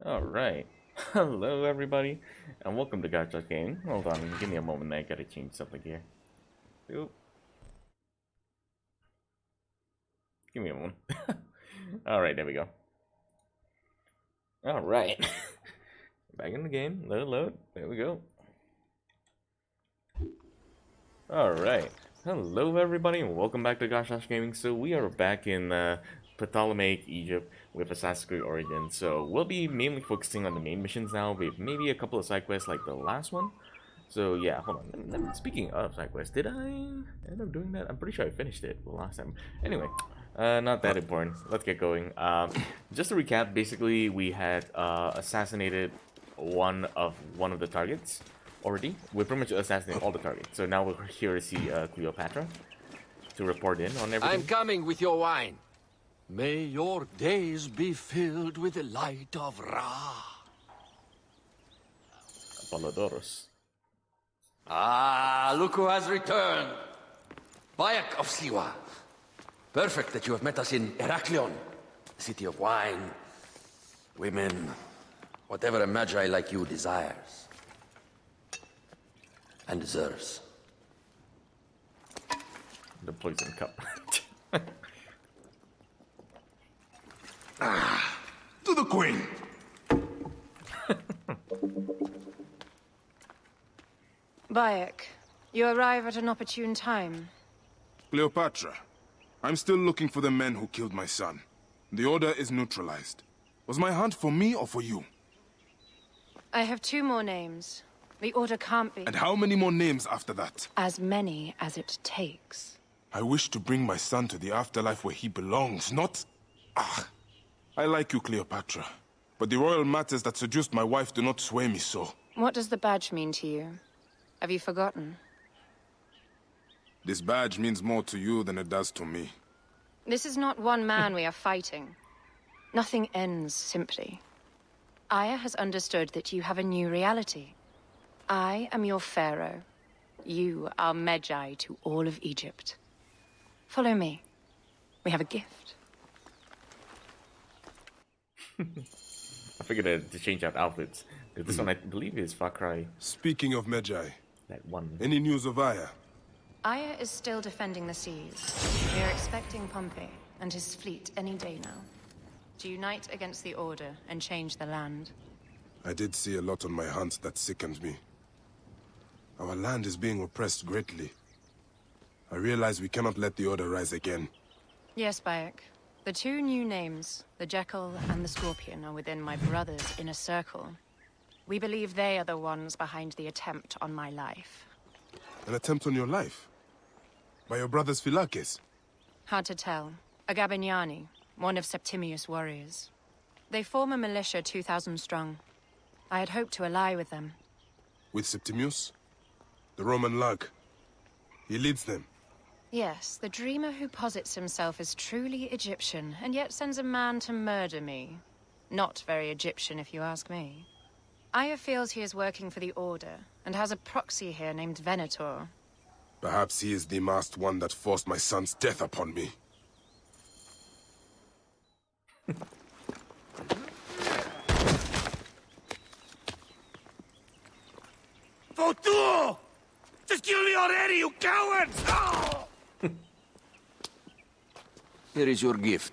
Alright. Hello everybody, and welcome to Gotcha Game. Hold on, give me a moment, I gotta change something here. Oop. Give me a moment. Alright, there we go. Alright. Back in the game. Load. There we go. Alright. Hello everybody, and welcome back to Gotcha Gaming. So we are back in Ptolemaic Egypt with Assassin's Creed Origins. So we'll be mainly focusing on the main missions now, with maybe a couple of side quests like the last one. So yeah, hold on. Speaking of side quests, did I end up doing that? I'm pretty sure I finished it the last time. Anyway, not that important. Let's get going. Just to recap, basically we had assassinated one of the targets already. We pretty much assassinated all the targets. So now we're here to see Cleopatra to report in on everything. I'm coming with your wine. May your days be filled with the light of Ra. Apollodorus. Ah, look who has returned. Bayek of Siwa. Perfect that you have met us in Heraklion, city of wine, women, whatever a magi like you desires and deserves. The poison cup. To the queen! Bayek, you arrive at an opportune time. Cleopatra, I'm still looking for the men who killed my son. The order is neutralized. Was my hunt for me or for you? I have two more names. The order can't be And how many more names after that? as many as it takes. I wish to bring my son to the afterlife where he belongs, not... Ah. I like you, Cleopatra. But the royal matters that seduced my wife do not sway me so. What does the badge mean to you? Have you forgotten? This badge means more to you than it does to me. This is not one man we are fighting. Nothing ends simply. Aya has understood that you have a new reality. I am your pharaoh. You are Medjay to all of Egypt. Follow me. We have a gift. I figured to change out outfits. This one, I believe, is Far Cry. Speaking of Medjay, That one. any news of Aya? Aya is still defending the seas. We are expecting Pompey and his fleet any day now to unite against the Order and change the land. I did see a lot on my hunt that sickened me. Our land is being oppressed greatly. I realize we cannot let the Order rise again. Yes, Bayek. The two new names, the Jekyll and the Scorpion, are within my brother's inner circle. We believe they are the ones behind the attempt on my life. An attempt on your life? By your brothers Philakes? Hard to tell. A Gabiniani, one of Septimius' warriors. They form a militia 2,000 strong. I had hoped to ally with them. With Septimius? The Roman lug. He leads them. Yes, the dreamer who posits himself as truly Egyptian, and yet sends a man to murder me. Not very Egyptian, if you ask me. Aya feels he is working for the Order, and has a proxy here named Venator. Perhaps he is the masked one that forced my son's death upon me. Fotu! Just kill me already, you cowards! Here is your gift.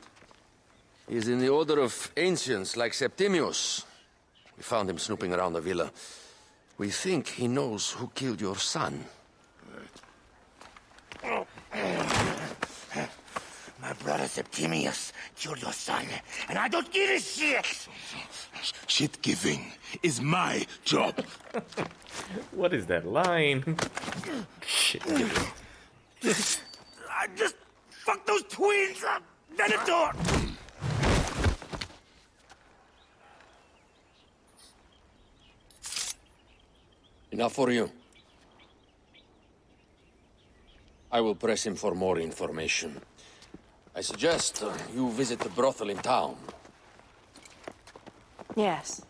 He is in the order of ancients like Septimius. We found him snooping around the villa. We think he knows who killed your son. My brother Septimius killed your son, and I don't give a shit! Shit giving is my job. What is that line? Shit. I just fuck those twins up! Venator! Enough for you. I will press him for more information. I suggest you visit the brothel in town. Yes.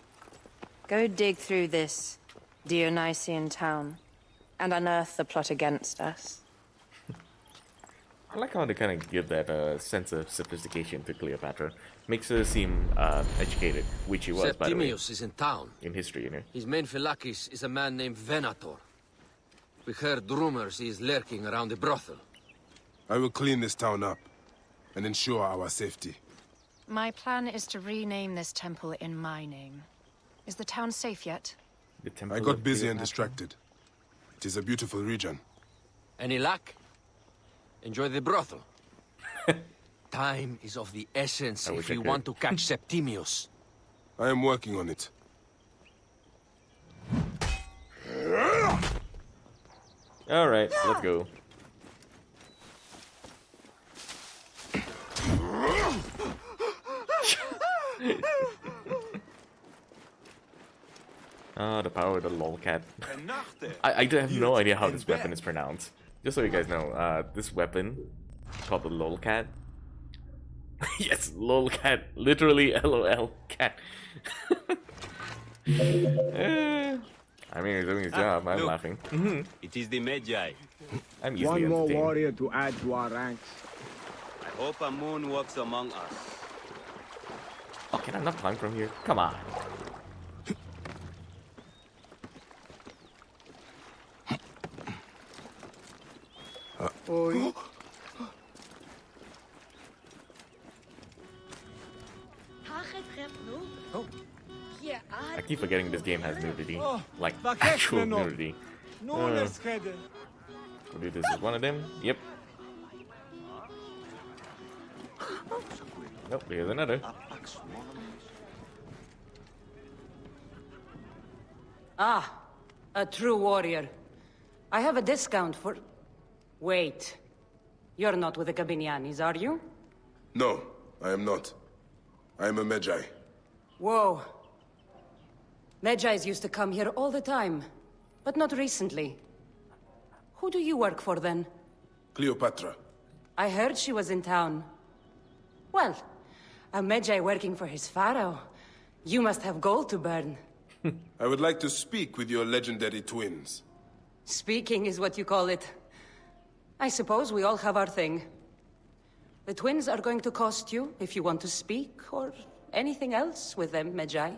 Go dig through this Dionysian town, and unearth the plot against us. I like how they kind of give that sense of sophistication to Cleopatra. Makes her seem educated, which she was, by the way, Septimius is in town. in history, you know. His main phylakis is a man named Venator. We heard rumors he is lurking around the brothel. I will clean this town up and ensure our safety. My plan is to rename this temple in my name. Is the town safe yet? The Temple I got of busy and Cleopatra. distracted. It is a beautiful region. Any luck? Enjoy the brothel. Time is of the essence I if wish I we could. want to catch Septimius. I am working on it. All right, let's go. The power of the lolcat. I have no idea how this weapon is pronounced. Just so you guys know, this weapon called the lolcat. Yes, lolcat. Literally, LOL cat. I mean, he's doing his job. I'm look. laughing. It is the Magi. I'm easily One more entertained. warrior to add to our ranks. I hope a moon walks among us. Oh, can I not climb from here? Come on. Oi. I keep forgetting this game has nudity. Like, Waar actual kijken we nog? nudity. Noorden schudden. We'll do this as one of them. Yep. Nope, here's another. Ah, a true warrior. I have a discount for... Wait. You're not with the Gabinianis, are you? No, I am not. I am a Magi. Whoa. Magi's used to come here all the time, but not recently. Who do you work for, then? Cleopatra. I heard she was in town. Well, a Magi working for his pharaoh. You must have gold to burn. I would like to speak with your legendary twins. Speaking is what you call it. I suppose we all have our thing. The twins are going to cost you if you want to speak, or anything else with them, Magi.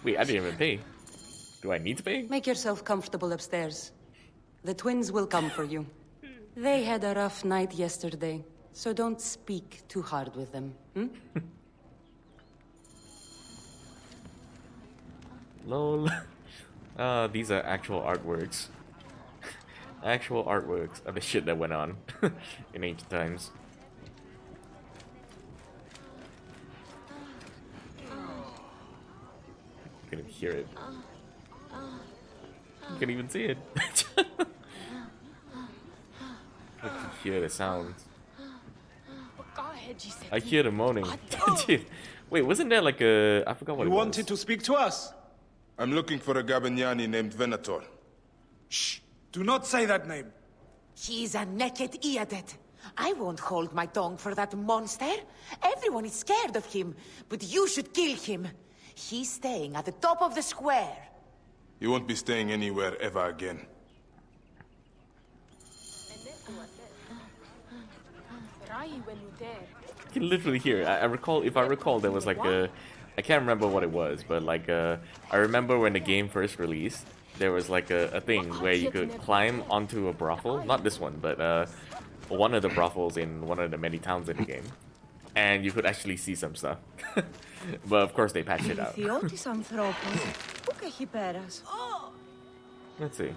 Wait, I didn't even pay. Do I need to pay? Make yourself comfortable upstairs. The twins will come for you. They had a rough night yesterday, so don't speak too hard with them, hmm? Lol. These are actual artworks. Actual artworks of the shit that went on in ancient times. You can hear it. You can even see it. I can hear the sounds. I hear the moaning. Dude, wait, wasn't there like a... I forgot what You it was. wanted to speak to us? I'm looking for a Gabiniani named Venator. Shh! Do not say that name. He's a naked Iadet. I won't hold my tongue for that monster. Everyone is scared of him, but you should kill him. He's staying at the top of the square. You won't be staying anywhere ever again. You can literally hear it. I recall, if I recall, there was like a... I can't remember what it was, but like I remember when the game first released, there was like a thing where you could climb onto a brothel. Not this one, but one of the brothels in one of the many towns in the game. And you could actually see some stuff. But of course they patched it out. Let's see.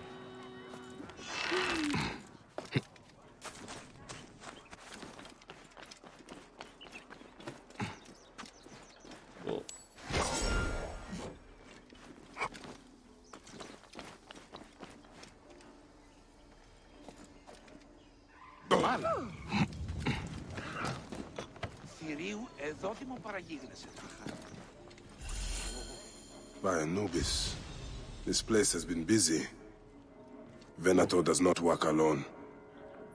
Cool. By Anubis, this place has been busy. Venator does not work alone.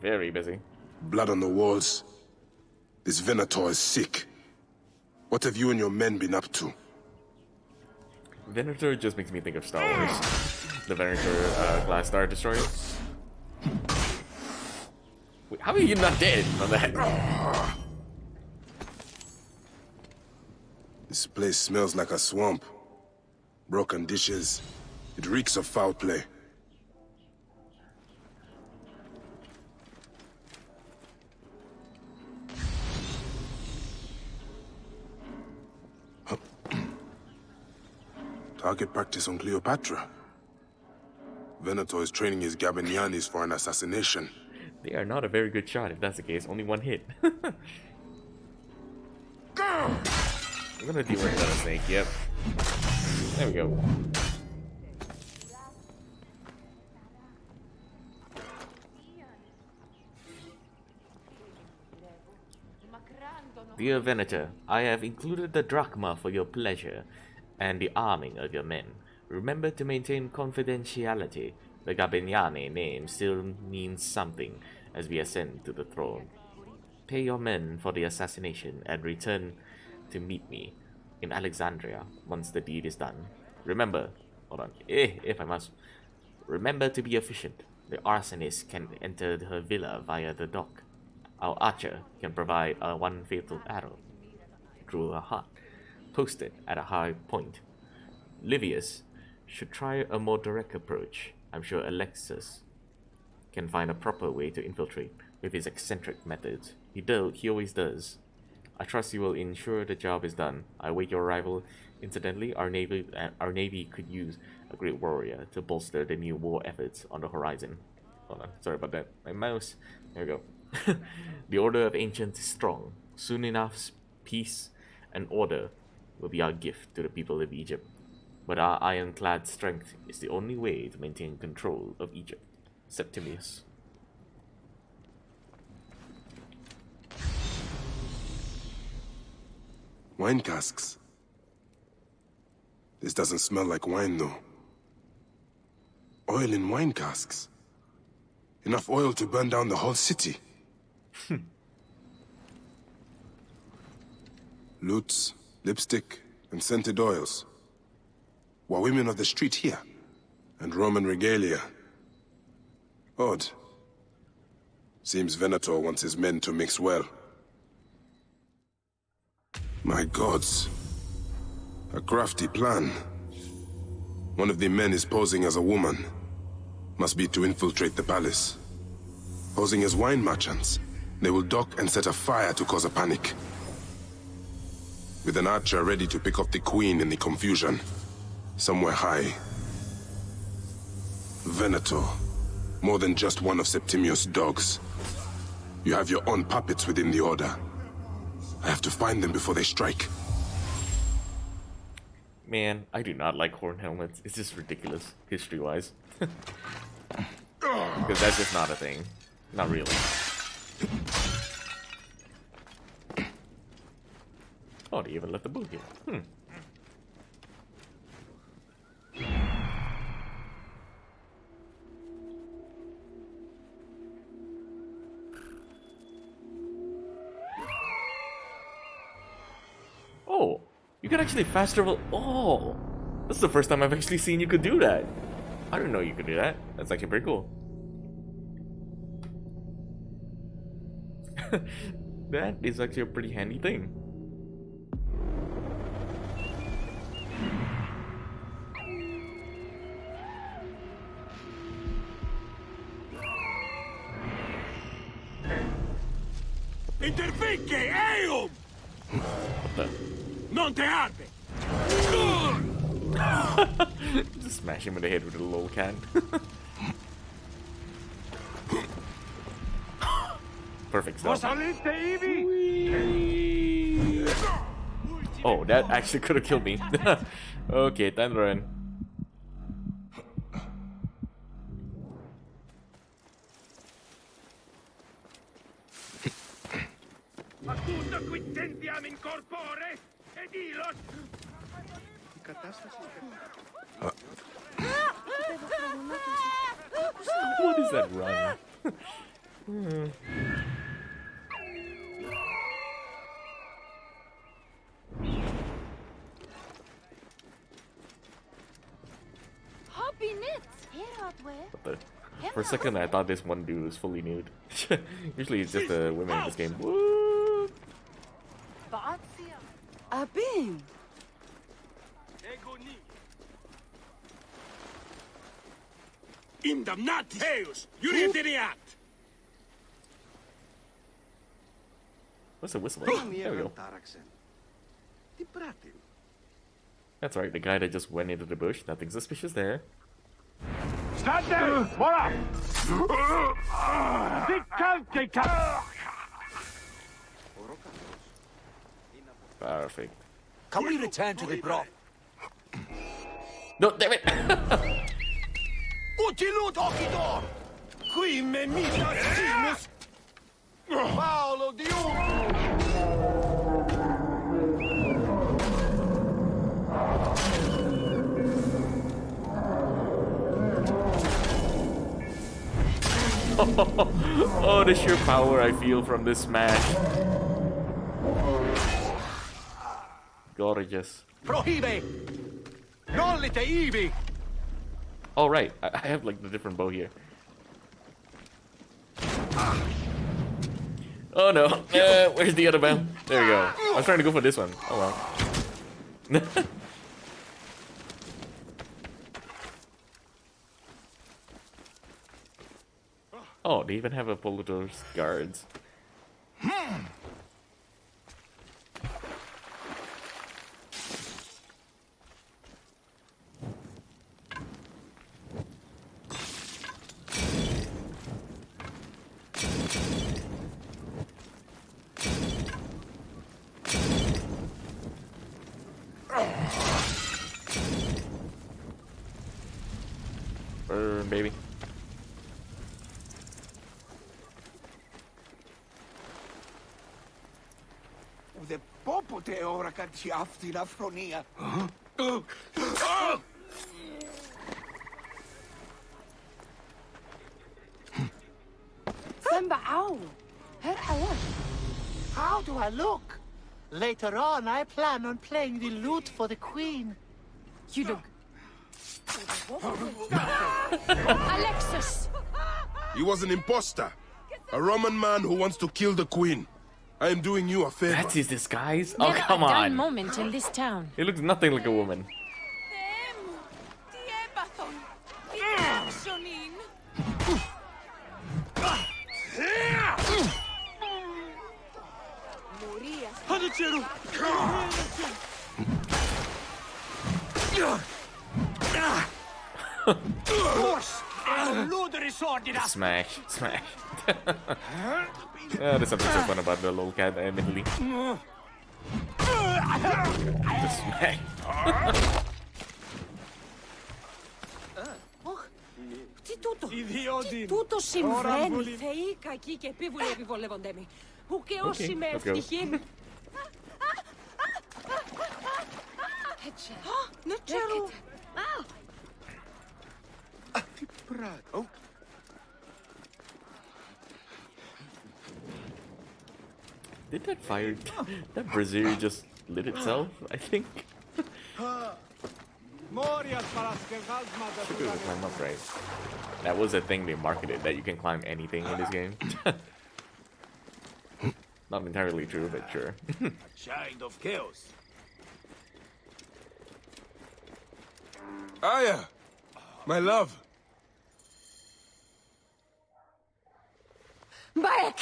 Very busy. Blood on the walls. This Venator is sick. What have you and your men been up to? Venator just makes me think of Star Wars. The Venator Glass Star Destroyer. Wait, how are you not dead on that? This place smells like a swamp. Broken dishes. It reeks of foul play. Target practice on Cleopatra. Venator is training his Gabinianis for an assassination. They are not a very good shot if that's the case. Only one hit. I'm gonna deal with that snake, yep. There we go. Dear Venator, I have included the drachma for your pleasure and the arming of your men. Remember to maintain confidentiality. The Gabiniani name still means something as we ascend to the throne. Pay your men for the assassination and return to meet me in Alexandria once the deed is done. Remember, hold on, if I must, remember to be efficient. The arsonist can enter her villa via the dock. Our archer can provide one fatal arrow through her heart, posted at a high point. Livius should try a more direct approach. I'm sure Alexis can find a proper way to infiltrate with his eccentric methods. He always does. I trust you will ensure the job is done. I await your arrival. Incidentally, our navy could use a great warrior to bolster the new war efforts on the horizon. Hold on, sorry about that. My mouse. There we go. The order of ancients is strong. Soon enough, peace and order will be our gift to the people of Egypt. But our ironclad strength is the only way to maintain control of Egypt. Septimius. Wine casks. This doesn't smell like wine, though. Oil in wine casks. Enough oil to burn down the whole city. Lutes, lipstick, and scented oils. Were women of the street here? And Roman regalia. Odd. Seems Venator wants his men to mix well. My gods. A crafty plan. One of the men is posing as a woman. Must be to infiltrate the palace. Posing as wine merchants, they will dock and set a fire to cause a panic. With an archer ready to pick off the queen in the confusion. Somewhere high. Venator. More than just one of Septimius' dogs. You have your own puppets within the Order. I have to find them before they strike. Man, I do not like horn helmets. It's just ridiculous, history-wise. Because that's just not a thing. Not really. Oh, they even left the boot here. Oh, you can actually fast travel. Oh, that's the first time I've actually seen you could do that. I didn't know you could do that. That's actually pretty cool. That is actually a pretty handy thing. Interfiche, eum! What the? Non te arde! Just smash him in the head with a lol can. Perfect stuff. Oh, that actually could have killed me. Okay, time to run. What is that run? Hobby knits. Here, Otway. What the? For a second, I thought this one dude was fully nude. Usually, it's just the women in this game. Woo! Abin. Indamnati! Heus! Juridiriat! What's the whistle? There we go. That's right, the guy that just went into the bush. Nothing suspicious there. Stand there! Mora! Perfect. Can we return to the grot? No, damn it! Utilut occhidor! Qui me mitas timus! Paolo Diu! Oh, the sheer power I feel from this smash. Gorgeous. Prohibe! Nollite ibi! Oh, right. I have like the different bow here. Oh no. Where's the other bow? There we go. I was trying to go for this one. Oh well. Oh, they even have a Politor's guards. Burn, baby. The popote ora cantiafti la fronia. How do I look? Later on, I plan on playing the lute for the queen. You look... Alexis! He was an imposter. A Roman man who wants to kill the queen. I am doing you a favor. That's his disguise? Oh, Never come a dull on. moment in this town. He looks nothing like a woman. Smash, smash. There's something so fun about the little cat, admittedly. Just smash. Τι τούτο συμβαίνει. Θεοί κακοί και επίβουλοι επιβολεύοντέμι. Ου και όσοι με ευτυχήν. Νετσέρου. Did that fire, that brazier just lit itself, I think? Should be able to climb up, right? That was a thing they marketed, that you can climb anything in this game. Not entirely true, but sure. Child of chaos. Aya! My love! Back!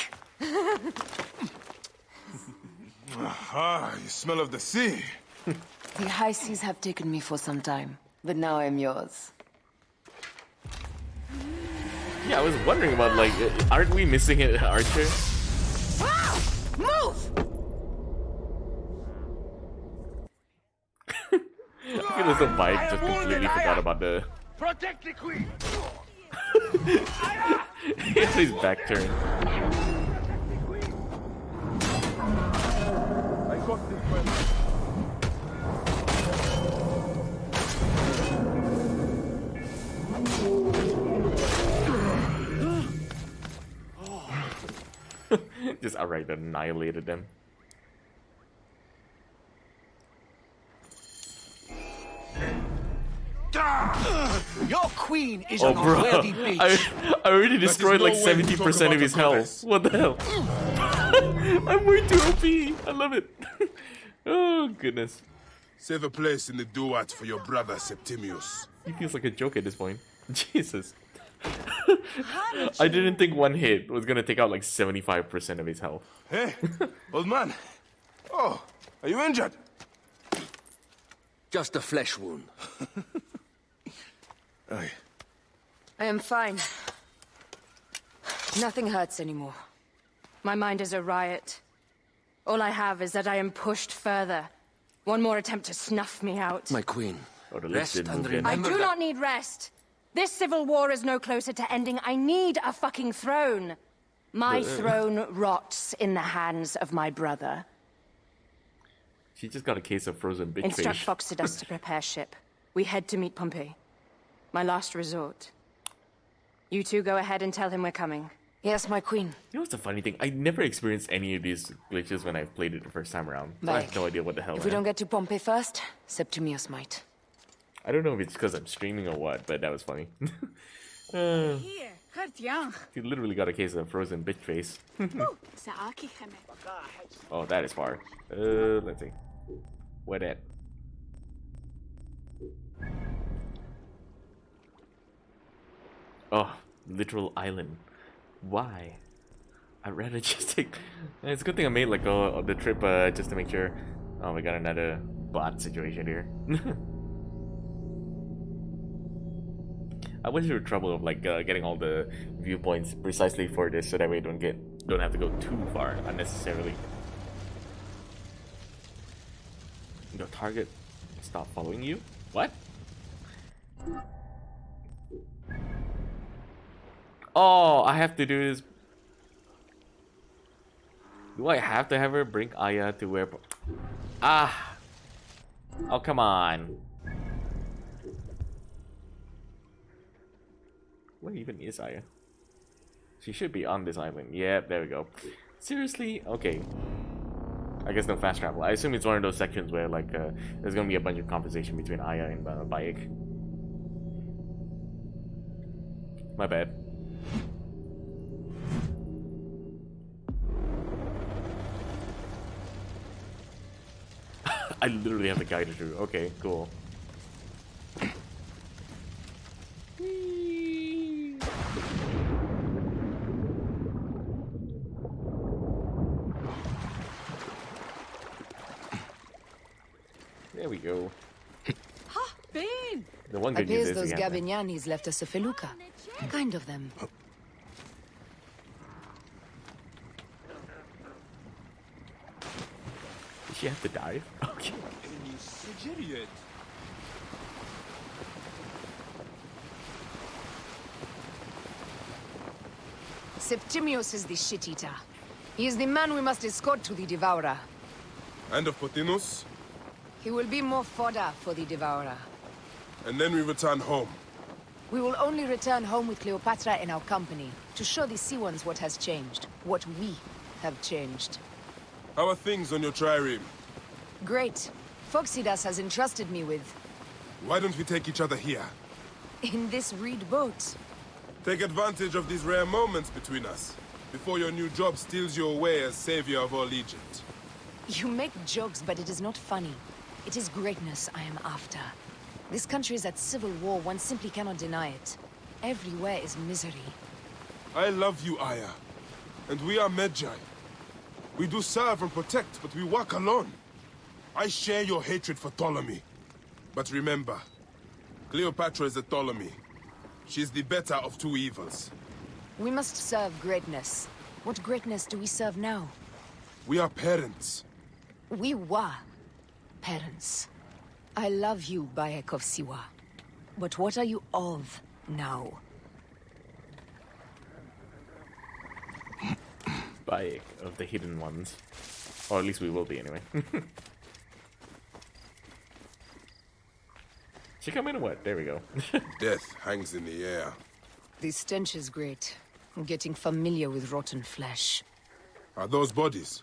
Ah, you smell of the sea. The high seas have taken me for some time, but now I'm yours. Yeah, I was wondering about, like, aren't we missing an archer? Move! I feel as though Mike just completely forgot about the... Protect the queen! He has his back turned. I got this one. Just outright annihilated them. Your queen is Oh, an bro. unworthy bitch. I already destroyed no like way to talk 70% about of his the health. goddess. What the hell? I'm way too OP. I love it. Oh, goodness. Save a place in the duat for your brother Septimius. He feels like a joke at this point. Jesus. I didn't think one hit was gonna take out like 75% of his health. Hey, old man. Oh, are you injured? Just a flesh wound. Aye. I am fine. Nothing hurts anymore. My mind is a riot. All I have is that I am pushed further. One more attempt to snuff me out. My queen, Oh, the rest lips didn't and move yet. I remember do that... not need rest. This civil war is no closer to ending. I need a fucking throne. My throne rots in the hands of my brother. She just got a case of frozen bitch Instruct face. Foxidas to prepare ship. We head to meet Pompey. My last resort. You two go ahead and tell him we're coming. Yes, my queen. You know what's the funny thing? I never experienced any of these glitches when I played it the first time around. So I have Like, no idea what the hell. If we man. don't get to Pompey first, Septimius might. I don't know if it's because I'm streaming or what, but that was funny. He literally got a case of frozen bitch face. Oh, that is far. Let's see. Where that? Oh, literal island. Why? I'd rather just take... It's a good thing I made like the trip just to make sure. Oh, we got another bot situation here. I went through trouble of like getting all the viewpoints precisely for this, so that way I don't have to go too far unnecessarily. Your target stop following you? What? Oh, I have to do this. Do I have to have her bring Aya to where? Ah! Oh, come on. Where even is Aya? She should be on this island. Yep, there we go. Seriously? Okay. I guess no fast travel. I assume it's one of those sections where like there's gonna be a bunch of conversation between Aya and Bayek. My bad. I literally have to guide her through. Okay, cool. There we go. The one good news Appears is those we have that. Gabinianis left us a feluca. Kind of them. Did she have to dive? Okay. Septimius is the shit-eater. He is the man we must escort to the Devourer. And of Pothinus, He will be more fodder for the Devourer. and then we return home. We will only return home with Cleopatra in our company, to show the Sea Ones what has changed, what we have changed. How are things on your trireme? Great. Foxidas has entrusted me with... Why don't we take each other here? in this reed boat. Take advantage of these rare moments between us, before your new job steals you away as savior of all Egypt. You make jokes, but it is not funny. It is greatness I am after. This country is at civil war, one simply cannot deny it. Everywhere is misery. I love you, Aya. And we are Medjay. We do serve and protect, but we work alone. I share your hatred for Ptolemy. But remember, Cleopatra is a Ptolemy. She's the better of two evils. We must serve greatness. What greatness do we serve now? We are parents. We were parents. I love you, Bayek of Siwa. But what are you of now? Bayek of the Hidden Ones. Or at least we will be anyway. She come in or what? There we go. Death hangs in the air. The stench is great. I'm getting familiar with rotten flesh. Are those bodies?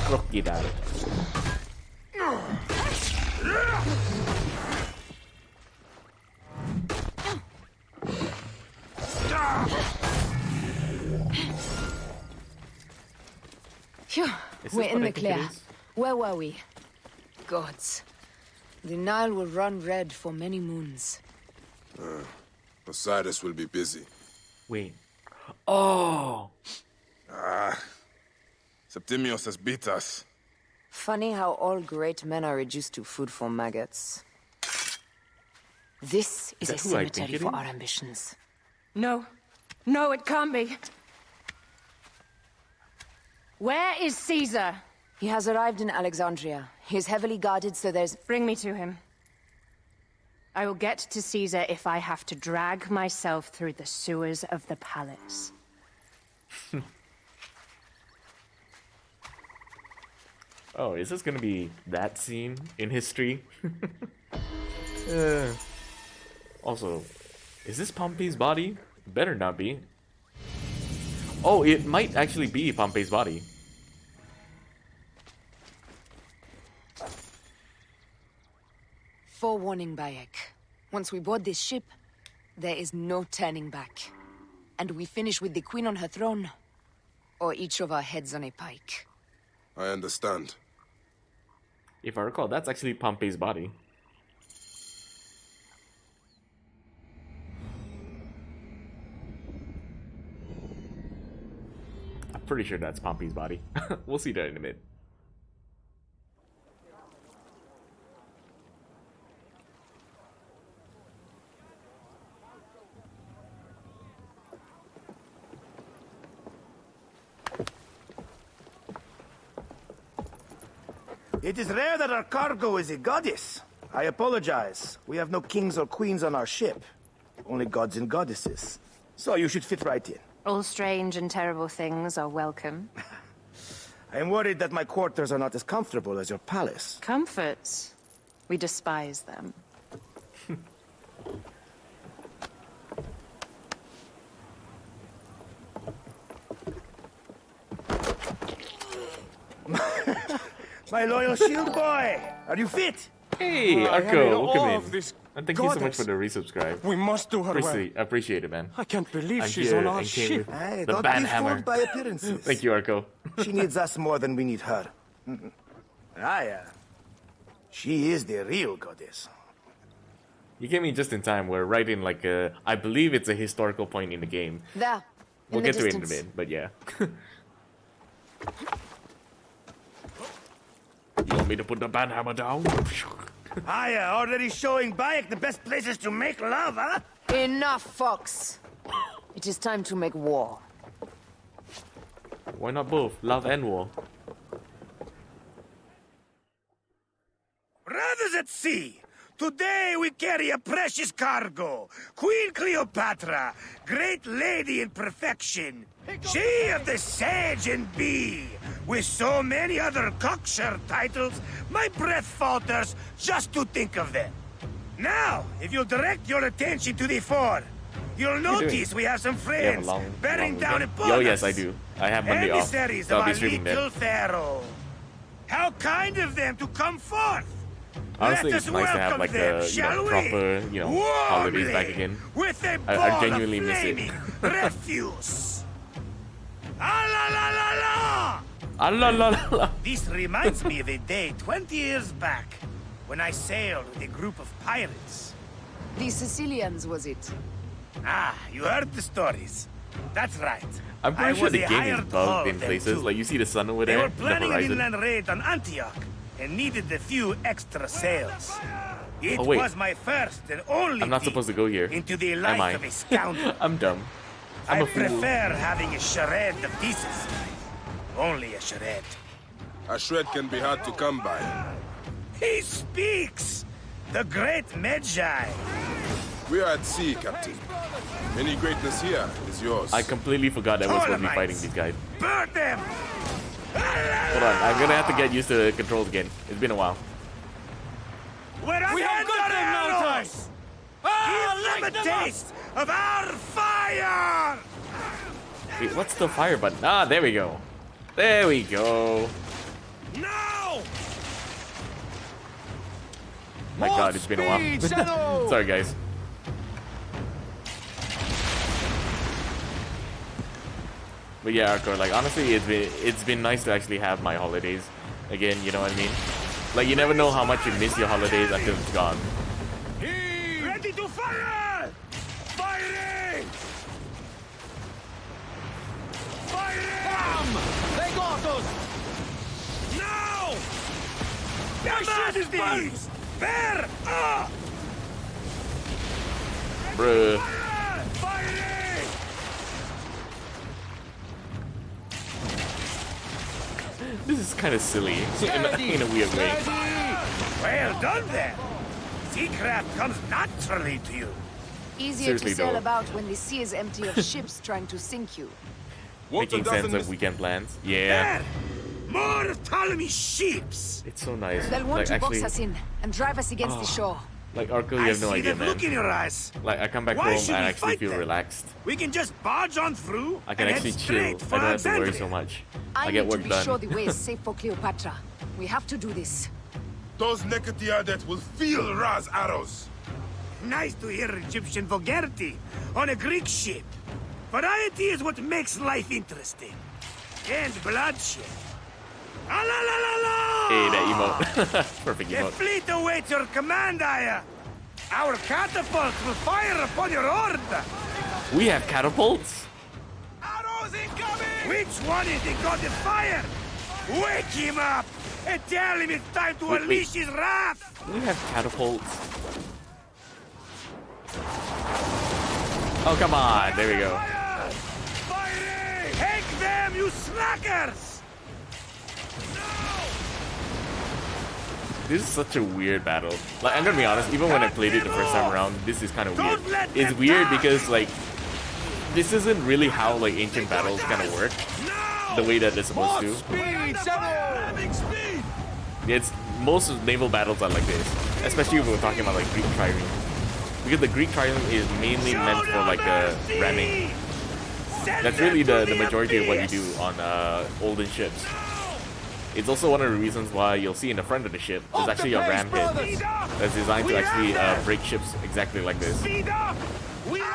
Crocodile. Phew, Is we're this in what I the think it clear. is? Where were we? Gods. The Nile will run red for many moons. Osiris will be busy. Wait. Oh! Septimius has beat us. Funny how all great men are reduced to food for maggots. This is a that who I think cemetery it for is? our ambitions. No. No, it can't be. Where is Caesar? He has arrived in Alexandria. He is heavily guarded, so there's... Bring me to him. I will get to Caesar if I have to drag myself through the sewers of the palace. Oh, is this gonna be that scene in history? Also, is this Pompey's body? Better not be. Oh, it might actually be Pompey's body. Forewarning, Bayek. Once we board this ship, there is no turning back. And we finish with the queen on her throne, or each of our heads on a pike. I understand. If I recall, that's actually Pompey's body. I'm pretty sure that's Pompey's body. We'll see that in a minute. It is rare that our cargo is a goddess. I apologize. We have no kings or queens on our ship. Only gods and goddesses. So you should fit right in. All strange and terrible things are welcome. I am worried that my quarters are not as comfortable as your palace. Comforts. We despise them. My loyal shield boy! Are you fit? Hey, Arco, welcome in. And thank you so much for the resubscribe. We must do her well. Appreciate it, man. I can't believe I'm she's here on our and came ship. with Hey, the don't bad be hammer. fooled by appearances. Thank you, Arco. She needs us more than we need her. She is the real goddess. You came in just in time. We're right in like a, I believe it's a historical point in the game. There. We'll in the get to it in a distance. bit, but yeah. You want me to put the bad hammer down? Already showing Bayek the best places to make love, huh? Enough, Fox! It is time to make war. Why not both? Love and war. Brothers at sea, today we carry a precious cargo. Queen Cleopatra, great lady in perfection. She of the Sage and Bee. With so many other cocksure titles, my breath falters just to think of them. Now, if you'll direct your attention to the fore, you'll notice we have some You have a friends long bearing down weekend? upon Oh us. yes, I do. I have Monday off. Emissaries So of I'll be our streaming little then. pharaoh. How kind of them to come forth. Honestly, Let it's us nice to have welcome like them, the shall we? proper, holidays back Warmly, again. With a I ball genuinely of miss it. flaming refuse. Ah la la la la! Ah la la la la. This reminds me of a day 20 years back when I sailed with a group of pirates. The Sicilians, was it? Ah, you heard the stories. That's right. I'm I pretty sure was the a game is hired hull bugged in of them places. too. Like you see the sun over They there, were the planning an horizon. inland raid on Antioch and needed a few extra sails. It Oh, wait. was my first and only I'm not peek supposed to go here. into the Am life I? of a scoundrel. I'm dumb. I'm I a fool. prefer having a charade of decency. Only a charade. A shred can be hard to come by. He speaks! The great Magi! We are at sea, Captain. Any greatness here is yours. I completely forgot that we're supposed to be fighting these guys. Burn them! Hold on, I'm gonna have to get used to the controls again. It's been a while. We're we have good a taste of our fire! Wait, what's the fire button? Ah, there we go. There we go. Now! My god, it's been a while. Sorry, guys. But yeah, Arco, like honestly, it's been nice to actually have my holidays again. You know what I mean? Like you never know how much you miss your holidays until it's gone. Ready to fire! Firing! Firing! They got us! Now! Your Majesties! Bear up! Bruh. Firing! This is kind of silly in a weird way. Well done there! Seacraft comes naturally to you. Easier Seriously, to sail though. about when the sea is empty of ships trying to sink you. Making sense of weekend plans. Yeah, There! More Ptolemy ships! it's so nice. They'll want Like to box actually, us in and drive us against the shore. like Arco, you I have no see idea, that man. look in your eyes. Like I come back Why home should and we actually fight feel them? relaxed. We can just barge on through I can and actually head chill. straight for I don't have to worry Alexandria. so much. I I get need to work be done. sure the way is safe for Cleopatra. We have to do this. Those Nekatiadet will feel Ra's arrows. Nice to hear Egyptian vulgarity on a Greek ship. Variety is what makes life interesting. And bloodshed. Ah, la, la, la, la! Hey, that emote. Perfect The emote. fleet awaits your command, Aya. Our catapults will fire upon your order. We have catapults? Arrows incoming! Which one is the god of fire? Wake him up and tell him it's time to Wait, unleash his wrath. We have catapults. Oh, come on. There we go. Fire! Firing! Take them, you slackers! This is such a weird battle. Like, I'm gonna be honest, even when I played it the first time around, this is kind of weird. Don't let It's them weird die! because, like, this isn't really how, like, ancient battles kind of work. The way that they're supposed to. Speed, Having speed! It's most of naval battles are like this, especially when we're talking about like Greek trireme, because the Greek trireme is mainly meant for like ramming. That's really the majority of what you do on olden ships. It's also one of the reasons why you'll see in the front of the ship there's actually a ram head that's designed to actually break ships exactly like this. Speed up! We Is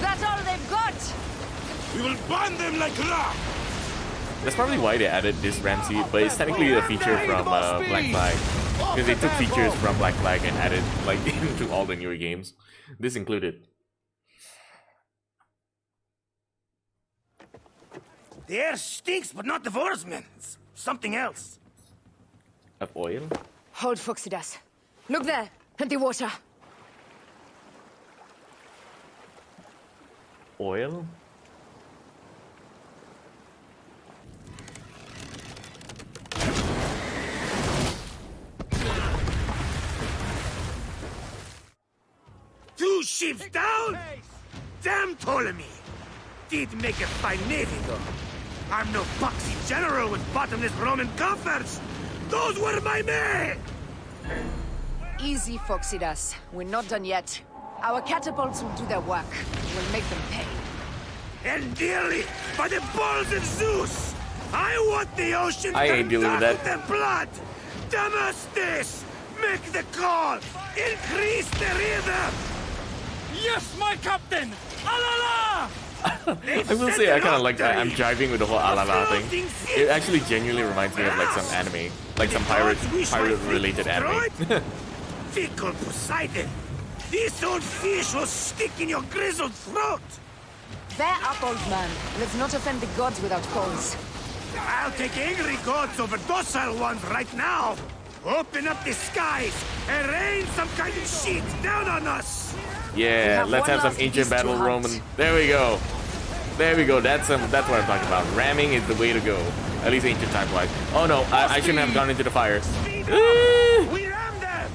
that all they've got? We will burn them like Ra! That's probably why they added this ram seat, but it's technically a feature from Black Flag, because they took features from Black Flag and added like into all the newer games. This included. The air stinks, but not the Vorsmen. It's something else. Of oil? Hold Phoxidas. Look there, at the water. Oil? Two ships down? Damn Ptolemy! Did make a fine navy, though. I'm no boxy general with bottomless Roman coffers. Those were my men! Easy, Phoxidas. We're not done yet. Our catapults will do their work. We'll make them pay. And dearly, by the balls of Zeus, I want the ocean I ain't dealing with dark that. with their blood. Damascus, make the call. Increase the rhythm. Yes, my captain! Alala! I will say I kind of like that. I'm jiving with the whole alala thing. It actually genuinely reminds me of like some anime, like some pirate-related anime. Fickle Poseidon, this old fish will stick in your grizzled throat. Bear up, old man. Let's not offend the gods without cause. I'll take angry gods over docile ones right now. Open up the skies and rain some kind of shit down on us. Yeah, have let's one have some last ancient beast to battle hunt. Roman. There we go. There we go. That's what I'm talking about. Ramming is the way to go. At least ancient time wise. Oh no, I shouldn't have gone into the fire. We ram them.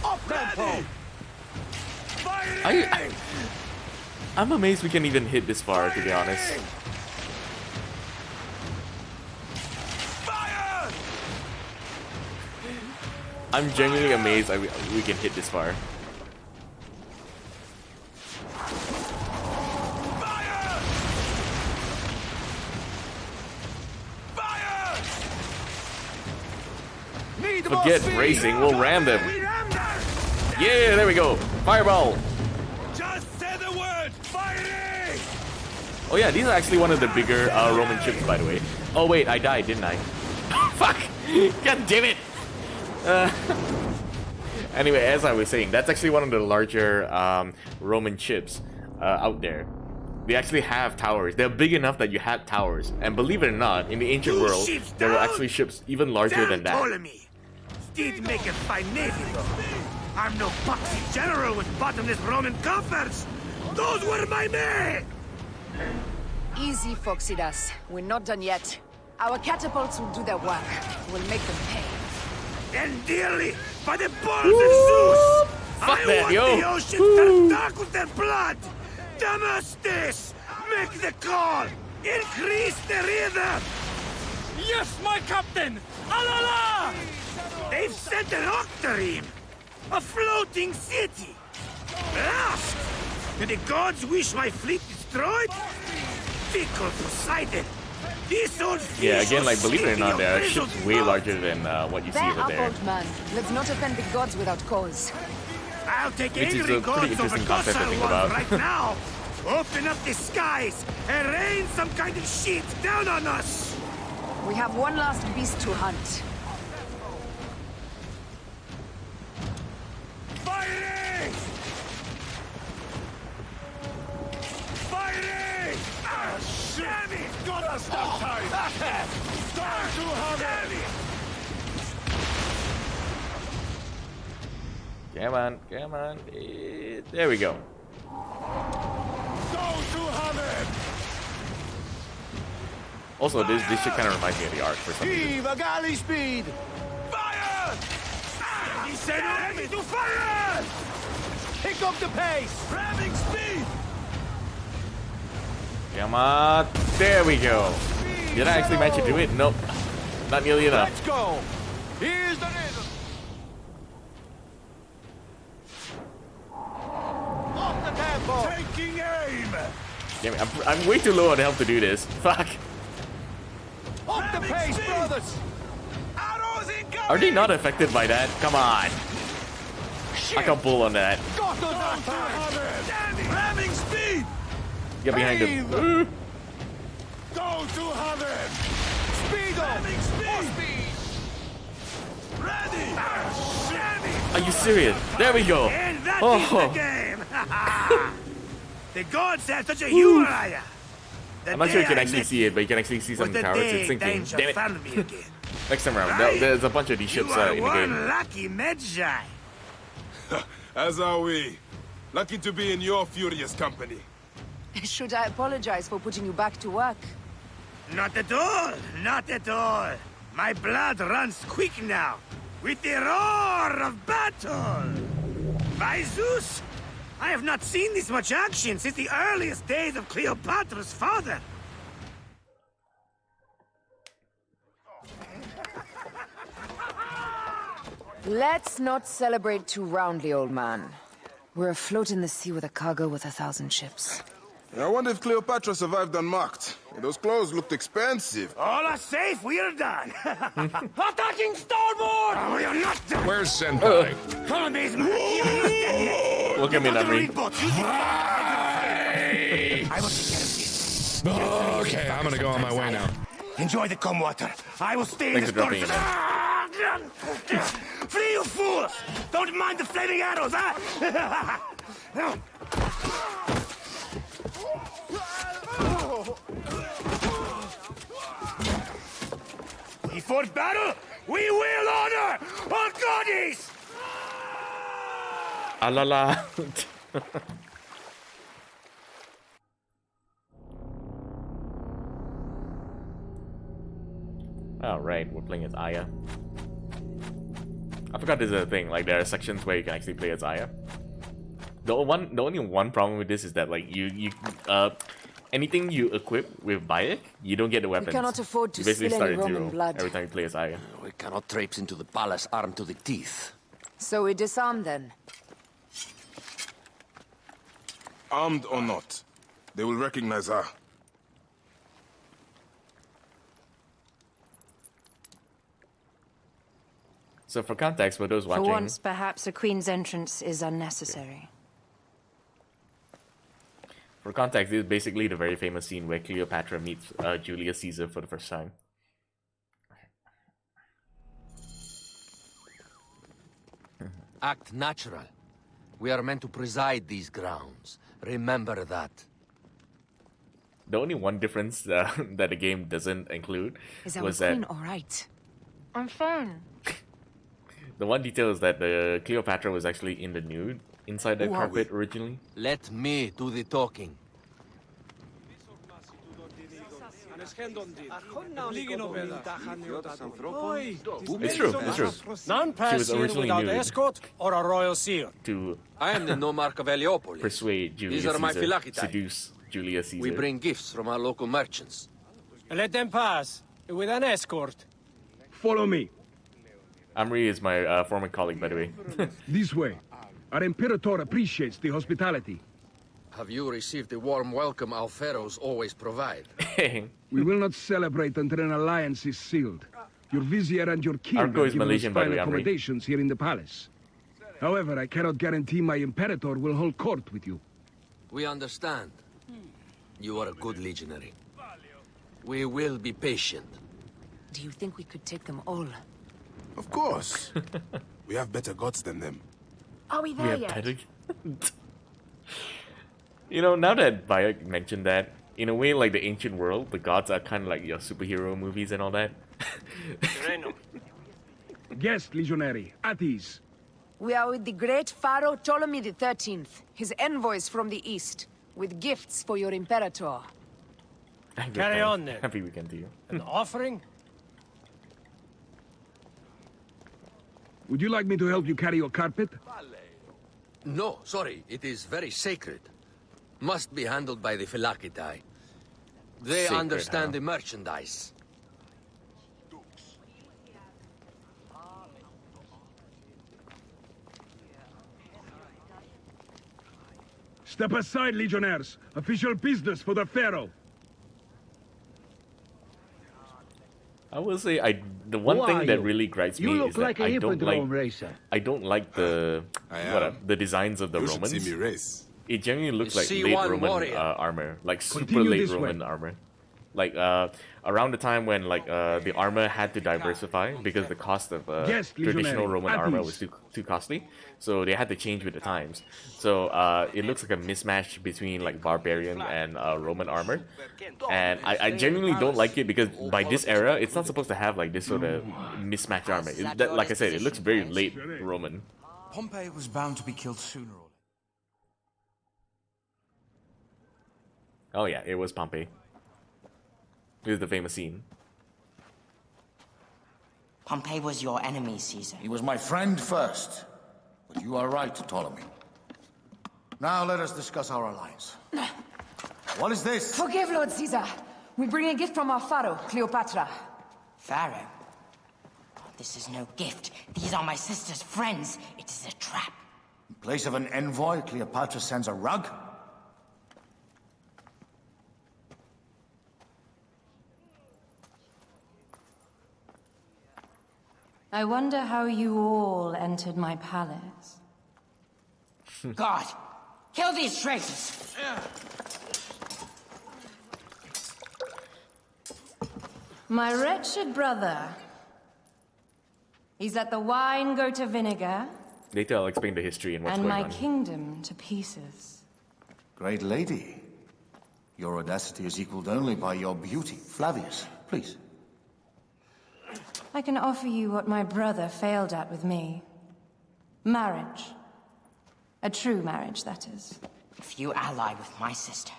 Up tempo! Firing! I'm amazed we can even hit this far, to be honest. I'm genuinely amazed that we can hit this far. Forget racing, we'll ram them. Yeah, there we go. Fireball. Just say the word, fighting! Oh yeah, these are actually one of the bigger Roman ships, by the way. Oh wait, I died, didn't I? Fuck! God damn it! Anyway, as I was saying, that's actually one of the larger Roman ships out there. They actually have towers. They're big enough that you have towers. And believe it or not, in the ancient world, there were actually ships even larger than that. Ptolemy. Did make a fine navy though. I'm no boxy general with bottomless Roman coffers. Those were my men. Easy, Phoxidas. We're not done yet. Our catapults will do their work. We'll make them pay. And dearly, by the balls of Zeus, I want the ocean turned dark with their blood. Damastes, make the call. Increase the rhythm. Yes, my captain! Alala! They've sent an octarine! A floating city! Lost! Do the gods wish my fleet destroyed? Fickle Poseidon! This old fish. Yeah, again, like, believe it or not, there are vessels ships way larger than what you see Bear over up, there. old man. Let's not offend the gods without cause. I'll take Which is angry a pretty gods over interesting concept to docile think ones about. right now! Open up the skies and rain some kind of shit down on us! We have one last beast to hunt. Fighting! Fighting! Ah, damn it! Got us that time! Start to have it! Come on, come on. There we go. Go to heaven! Also, this shit kind of reminds me of the Ark for some reason. Heave a galley speed! Fire! He said ready to fire! Pick up the pace! Ramming speed! Come on. There we go. Did I actually manage to do it? Nope. Not nearly enough. Let's go! Here's the rhythm! Off the tempo! Taking aim! Damn it, I'm way too low on health to do this. Fuck. Off the pace, brothers! Arrows incoming! Are they not affected by that? Come on. I can pull on that. Got to that time! Ramming speed! Get behind him. Go to heaven! Speed on! Speed! Ready! Are you serious? There we go. And that is the game! The gods have such a humor, Aya. I'm not sure you can actually see it, but you can actually see some towers. It's sinking. Damn it. Next time around, there's a bunch of these ships in the game. Lucky Medjay. As are we. Lucky to be in your furious company. Should I apologize for putting you back to work? Not at all. Not at all. My blood runs quick now. With the roar of battle. By Zeus, I have not seen this much action since the earliest days of Cleopatra's father. Let's not celebrate too roundly, old man. We're afloat in the sea with a cargo with 1,000 ships. I wonder if Cleopatra survived unmarked. Those clothes looked expensive. All are safe, we are done. Attacking starboard! We are not done. Where's Senpai? Ptolemy's Look at me, Namri. I will take care of this. Okay, I'm gonna go on my way now. Enjoy the calm water. I will stay Thanks in for the dropping storage. Flee, you fools! Don't mind the flaming arrows, huh? Before battle, we will honor our goddess! Alala. Alright, we're playing as Aya. I forgot there's a thing, like there are sections where you can actually play as Aya. The only one problem with this is that like anything you equip with Bayek, you don't get the weapons. cannot afford to you basically spill start any at Roman zero blood. every time you play as Aya. We cannot traipse into the palace armed to the teeth. So we disarm then. Armed or not, they will recognize her. So for context, for those For watching, once, perhaps a queen's entrance is unnecessary. for context, this is basically the very famous scene where Cleopatra meets Julius Caesar for the first time. Act natural. We are meant to preside these grounds. Remember that. The only one difference that the game doesn't include Is our was queen that all right? I'm fine. the one detail is that the Cleopatra was actually in the nude inside the Who are carpet originally. Let me do the talking. It's true, it's true. None She pass was here originally without nude escort or a royal seal. to I am the Nomarch of Heliopolis. persuade Julius These are my Caesar, Philakitae. seduce Julius Caesar. We bring gifts from our local merchants. Let them pass with an escort. Follow me. Amri is my former colleague, by the way. This way. Our Imperator appreciates the hospitality. Have you received the warm welcome our pharaohs always provide? We will not celebrate until an alliance is sealed. Your vizier and your king Arco have is given us Malaysian, by the fine way, Amri. accommodations here in the palace. However, I cannot guarantee my Imperator will hold court with you. We understand. You are a good legionary. We will be patient. Do you think we could take them all? Of course. We have better gods than them. Are we We there have yet? better- You know, now that Bayek mentioned that, in a way, like the ancient world, the gods are kind of like your superhero movies and all that. Guest legionary, at ease. We are with the great Pharaoh Ptolemy XIII, his envoys from the east, with gifts for your Imperator. Good Carry times. on then. Happy weekend to you. An offering? Would you like me to help you carry your carpet? No, sorry. It is very sacred. Must be handled by the Philakitae. They Sacred, understand huh? the merchandise. Step aside, legionnaires. Official business for the Pharaoh. I will say, the one Who thing are that you? really gripes You me look is like that a I don't like hippodrome racer. I don't like the the designs of the You should Romans. see me race. It genuinely looks like See late one Roman warrior. armor, like super Continue late this way. Roman armor. Like around the time when the armor had to diversify because the cost of Yes, traditional legionary. Roman At armor ease. was too costly, so they had to change with the times. So it looks like a mismatch between like barbarian and Roman armor, and I genuinely don't like it because by this era it's not supposed to have like this sort of mismatched armor. Like I said, it looks very late Roman. Pompey was bound to be killed sooner or Oh yeah, it was Pompey. This is the famous scene. Pompey was your enemy, Caesar. He was my friend first. But you are right, Ptolemy. Now let us discuss our alliance. What is this? Forgive, Lord Caesar. We bring a gift from our Pharaoh, Cleopatra. Pharaoh? This is no gift. These are my sister's friends. It is a trap. In place of an envoy, Cleopatra sends a rug? I wonder how you all entered my palace. God, kill these traitors! My wretched brother. He's let the wine go to vinegar, Later I'll explain the history and what's and going my on. kingdom to pieces. Great lady. Your audacity is equaled only by your beauty. Flavius, please. I can offer you what my brother failed at with me. Marriage. A true marriage, that is. If you ally with my sister,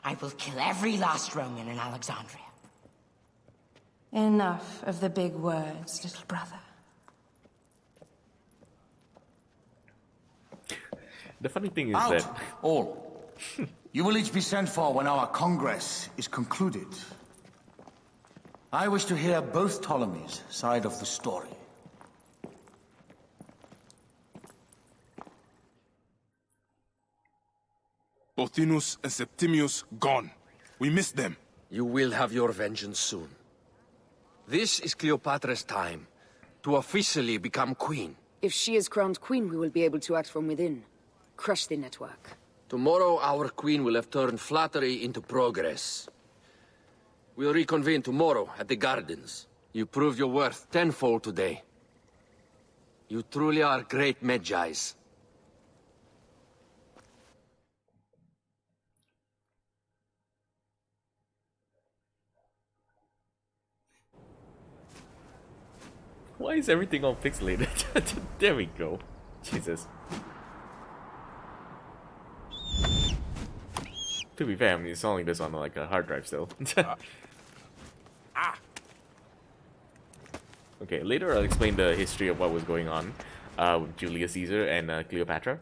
I will kill every last Roman in Alexandria. Enough of the big words, little brother. The funny thing is Out! that All. You will each be sent for when our congress is concluded. I wish to hear both Ptolemy's side of the story. Pothinus and Septimius gone. We missed them. You will have your vengeance soon. This is Cleopatra's time to officially become queen. If she is crowned queen, we will be able to act from within. Crush the network. Tomorrow, our queen will have turned flattery into progress. We'll reconvene tomorrow at the gardens. You proved your worth tenfold today. You truly are great Medjais. Why is everything all pixelated? There we go. Jesus. To be fair, I'm installing this on like a hard drive still. Okay, later I'll explain the history of what was going on with Julius Caesar and Cleopatra.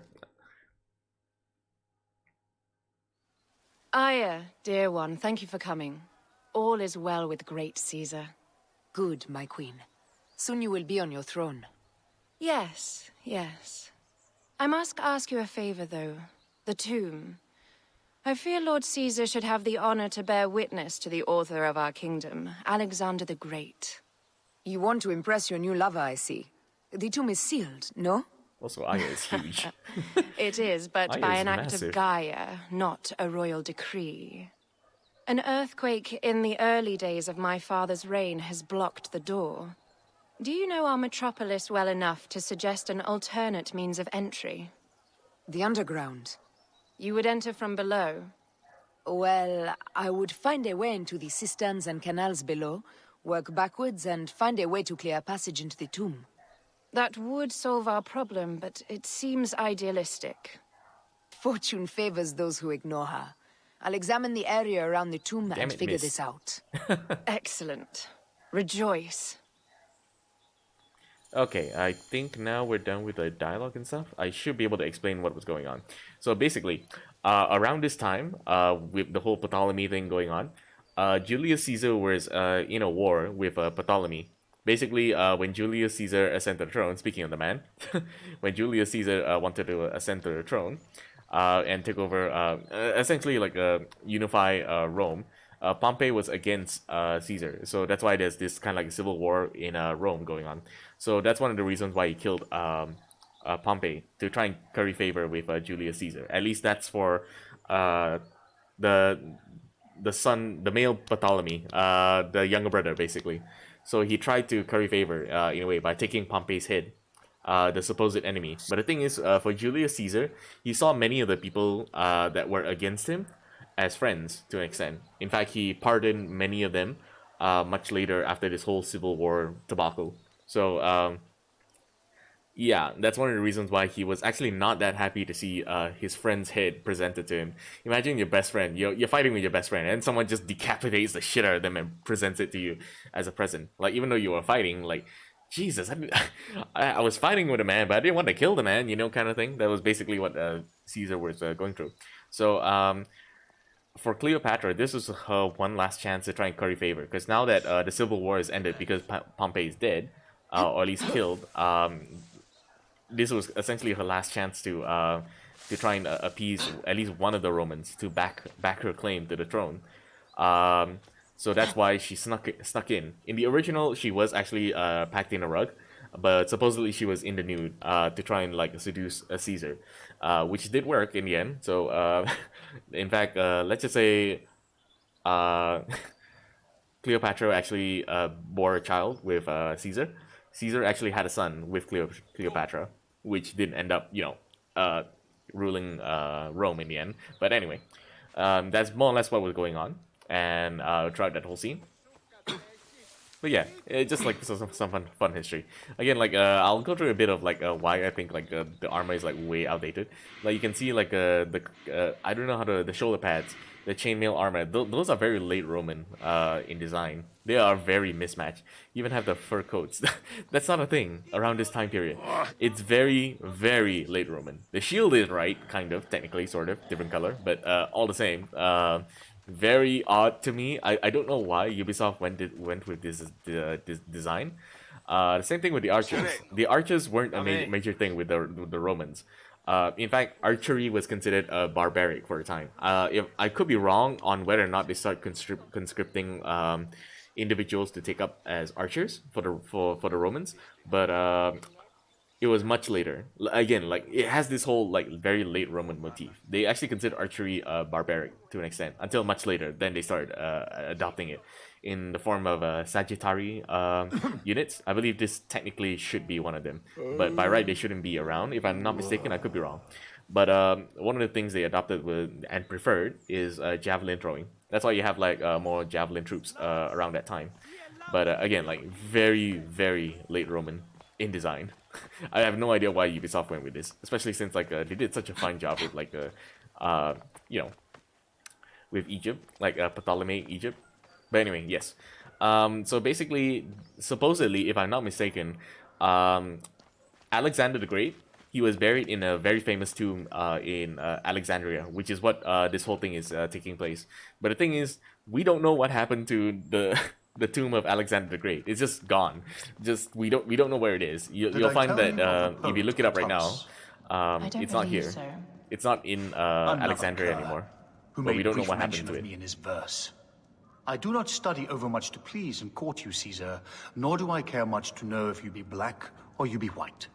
Aya, dear one, thank you for coming. All is well with great Caesar. Good, my queen. Soon you will be on your throne. Yes, yes. I must ask you a favor, though. The tomb. I fear Lord Caesar should have the honor to bear witness to the author of our kingdom, Alexander the Great. You want to impress your new lover, I see. The tomb is sealed, no? Also, Aya is huge. It is, but Aya by is an act massive. of Gaia, not a royal decree. An earthquake in the early days of my father's reign has blocked the door. Do you know our metropolis well enough to suggest an alternate means of entry? The underground. You would enter from below? Well, I would find a way into the cisterns and canals below, work backwards, and find a way to clear a passage into the tomb. That would solve our problem, but it seems idealistic. Fortune favors those who ignore her. I'll examine the area around the tomb Damn and it, figure miss. this out. Excellent. Rejoice. Okay, I think now we're done with the dialogue and stuff. I should be able to explain what was going on. So basically, around this time, with the whole Ptolemy thing going on, Julius Caesar was in a war with Ptolemy. Basically, when Julius Caesar ascended the throne, speaking of the man, when Julius Caesar wanted to ascend to the throne and take over, essentially like unify Rome, Pompey was against Caesar. So that's why there's this kind of like civil war in Rome going on. So that's one of the reasons why he killed Pompey, to try and curry favor with Julius Caesar. At least that's for the son, the male Ptolemy, the younger brother, basically. So he tried to curry favor in a way by taking Pompey's head, the supposed enemy. But the thing is, for Julius Caesar, he saw many of the people that were against him as friends to an extent. In fact, he pardoned many of them much later after this whole civil war debacle. So, yeah, that's one of the reasons why he was actually not that happy to see his friend's head presented to him. Imagine your best friend, you're fighting with your best friend, and someone just decapitates the shit out of them and presents it to you as a present. Like, even though you were fighting, like, Jesus, I was fighting with a man, but I didn't want to kill the man, you know, kind of thing. That was basically what Caesar was going through. So, for Cleopatra, this was her one last chance to try and curry favor, because now that the civil war has ended because Pompey is dead, or at least killed, this was essentially her last chance to try and appease at least one of the Romans to back her claim to the throne. So that's why she snuck in. In the original, she was actually packed in a rug, but supposedly she was in the nude to try and like seduce Caesar, which did work in the end. So in fact, let's just say Cleopatra actually bore a child with Caesar. Caesar actually had a son with Cleopatra, which didn't end up, you know, ruling Rome in the end. But anyway, that's more or less what was going on, and throughout that whole scene. But yeah, it's just like some fun history. Again, like I'll go through a bit of like why I think like the armor is like way outdated. Like you can see like I don't know how the shoulder pads. the chainmail armor. Those are very late Roman in design. They are very mismatched. You even have the fur coats. That's not a thing around this time period. It's very, very late Roman. The shield is right, kind of, technically, sort of, different color, but all the same. Very odd to me. I don't know why Ubisoft went with this design. The same thing with the archers. The archers weren't a major thing with the Romans. In fact, archery was considered barbaric for a time. If I could be wrong on whether or not they start conscripting individuals to take up as archers for the Romans, but it was much later. Again, like it has this whole like very late Roman motif. They actually consider archery barbaric to an extent until much later. Then they started adopting it in the form of Sagittari units. I believe this technically should be one of them, but by right they shouldn't be around. If I'm not mistaken, I could be wrong. But one of the things they adopted and preferred is javelin throwing. That's why you have like more javelin troops around that time. But again, like very, very late Roman in design. I have no idea why Ubisoft went with this, especially since like they did such a fine job with like you know, with Egypt, like Ptolemy Egypt. But anyway, yes. So basically, supposedly, if I'm not mistaken, Alexander the Great, he was buried in a very famous tomb in Alexandria, which is what this whole thing is taking place. But the thing is, we don't know what happened to the tomb of Alexander the Great. It's just gone. Just we don't know where it is. You'll find that if you look it up right now, it's not here. so. It's not in Alexandria anymore. But we don't know what happened to it. Me in his verse. I do not study overmuch to please and court you, Caesar, nor do I care much to know if you be black or you be white.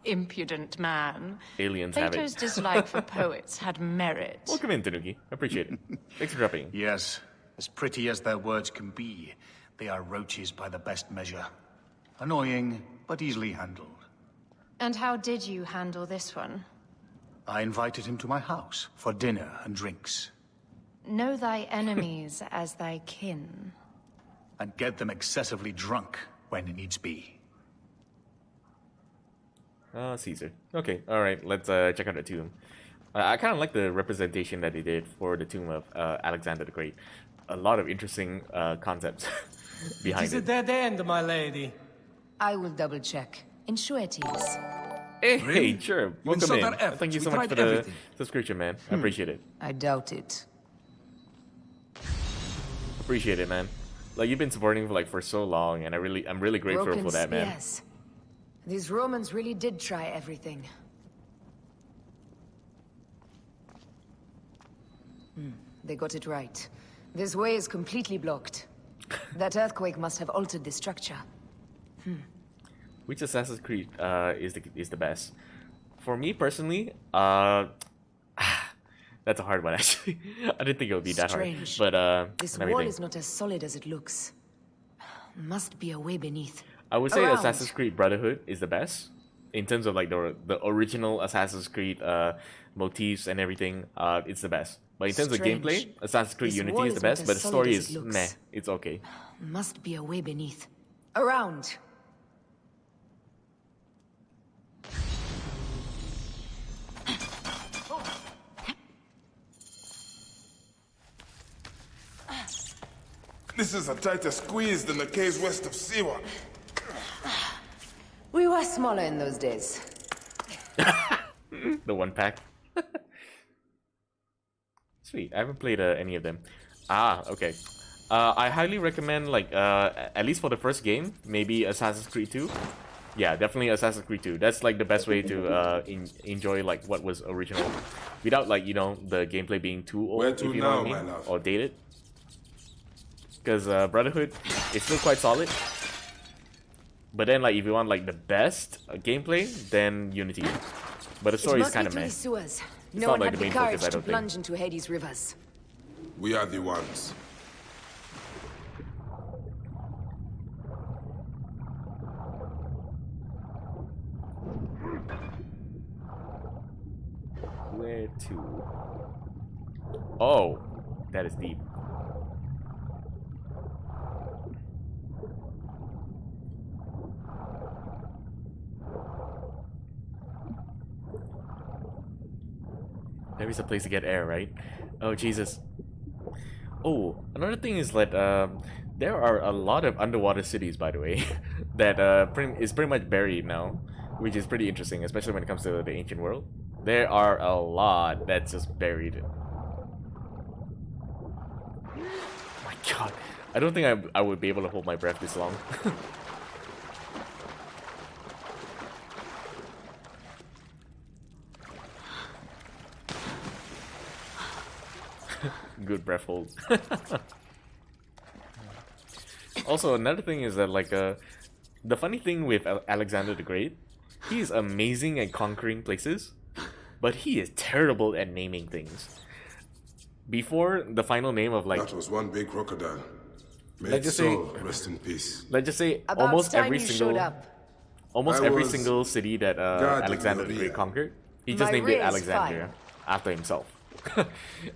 Impudent man. Aliens have Plato's it. dislike for poets had merit. Welcome in, Tanuki. Appreciate it. Thanks for dropping in. Yes, as pretty as their words can be, they are roaches by the best measure. Annoying, but easily handled. And how did you handle this one? I invited him to my house for dinner and drinks. Know thy enemies as thy kin. And get them excessively drunk when needs be. Caesar. Okay, alright, let's check out the tomb. I kind of like the representation that they did for the tomb of Alexander the Great. A lot of interesting concepts It behind is a it. dead end, my lady. I will double check. Ensure it is. Hey, sure. Welcome insult in. our efforts. Thank you so We much tried for the everything. subscription, man. I appreciate it. I doubt it. Appreciate it, man. Like you've been supporting for so long, and I'm really grateful Broken for that, man. spears. These Romans really did try everything. They got it right. This way is completely blocked. That earthquake must have altered the structure. Which Assassin's Creed is the best? For me personally, that's a hard one actually. I didn't think it would be that Strange. hard, but This let me wall think. is not as solid as it looks. Must be a way beneath. I would say Around. Assassin's Creed Brotherhood is the best in terms of like the original Assassin's Creed motifs and everything. It's the best. But in terms of Strange. gameplay, Assassin's Creed This Unity wall is the is not best, as but the solid story as is it looks. meh. It's okay. Must be a way beneath. Around. This is a tighter squeeze than the caves west of Siwa. We were smaller in those days. The one pack. Sweet. I haven't played any of them. Okay. I highly recommend like at least for the first game, maybe Assassin's Creed 2. Yeah, definitely Assassin's Creed 2. That's like the best way to enjoy like what was original, without like the gameplay being too old, Where if to you know what I now, mean, my love? or dated. Because Brotherhood is still quite solid. But then like if you want like the best gameplay, then Unity. But the story is kind of meh. Sewers. It's No not one like had the the main courage focus, I to don't think. plunge into Hades' rivers. We are the ones. Where to? Oh, that is deep. Maybe it's a place to get air, right? Oh, Jesus. Oh, another thing is that there are a lot of underwater cities, by the way, that is pretty much buried now, which is pretty interesting, especially when it comes to the ancient world. There are a lot that's just buried. Oh my god. I don't think I would be able to hold my breath this long. Good breath hold. Also, another thing is that, like, the funny thing with Alexander the Great, he is amazing at conquering places, but he is terrible at naming things. Before the final name of, like, that was one big crocodile. May let's its just soul say, rest in peace. let's just say About almost time every you single showed up. almost I every was single city that Alexander the Great conquered, he just My named it rear is Alexandria after himself.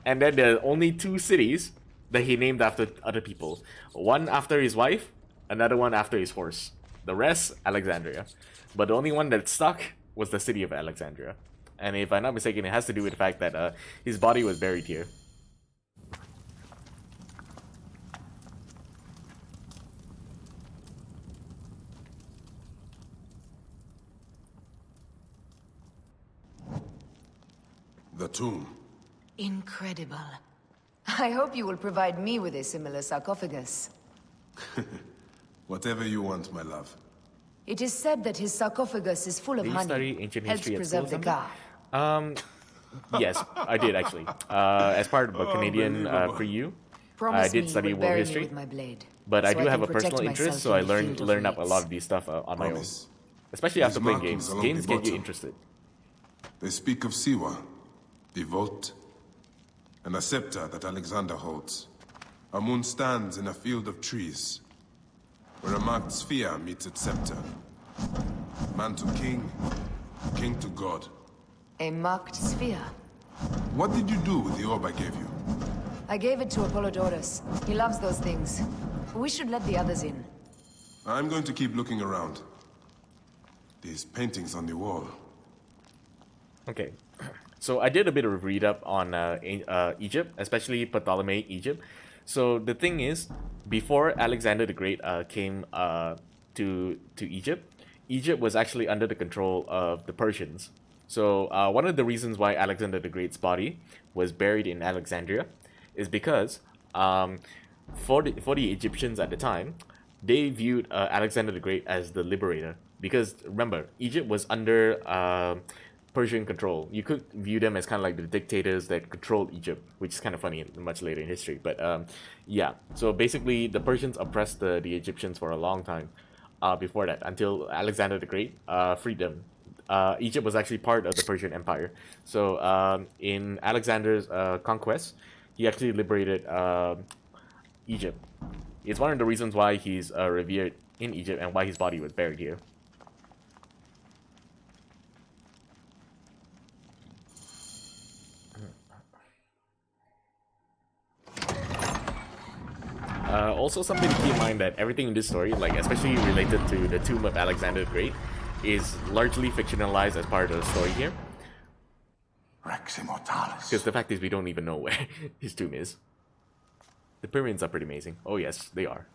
And then there are only 2 cities that he named after other people. One after his wife, another one after his horse. The rest, Alexandria. But the only one that stuck was the city of Alexandria. And if I'm not mistaken, it has to do with the fact that his body was buried here. The tomb. Incredible. I hope you will provide me with a similar sarcophagus. Whatever you want, my love. It is said that his sarcophagus is full of Did you honey. study ancient Helps history at school preserve or the something? god. Yes, I did actually. As part of a Canadian pre-U, I did study world history. With my blade, But I so do I have can a personal protect interest, myself so I in the field of learned up a meats. lot of these stuff on my own. Promise. Especially after These playing markings games. along Games the get you bottom. interested. They speak of Siwa, the vault, and a scepter that Alexander holds. Amun stands in a field of trees, where a marked sphere meets its scepter. Man to king, king to god. A marked sphere. What did you do with the orb I gave you? I gave it to Apollodorus. He loves those things. We should let the others in. I'm going to keep looking around. These paintings on the wall. Okay, so I did a bit of read up on Egypt, especially Ptolemaic Egypt. So the thing is, before Alexander the Great came to Egypt, Egypt was actually under the control of the Persians. So one of the reasons why Alexander the Great's body was buried in Alexandria is because for the Egyptians at the time, they viewed Alexander the Great as the liberator. Because remember, Egypt was under Persian control. You could view them as kind of like the dictators that controlled Egypt, which is kind of funny much later in history. But yeah, so basically the Persians oppressed the Egyptians for a long time before that, until Alexander the Great freed them. Egypt was actually part of the Persian Empire. So in Alexander's conquest, he actually liberated Egypt. It's one of the reasons why he's revered in Egypt and why his body was buried here. Also, something to keep in mind that everything in this story, like especially related to the tomb of Alexander the Great, is largely fictionalized as part of the story here. Rex Immortalis. Because the fact is, we don't even know where his tomb is. The pyramids are pretty amazing. Oh yes, they are.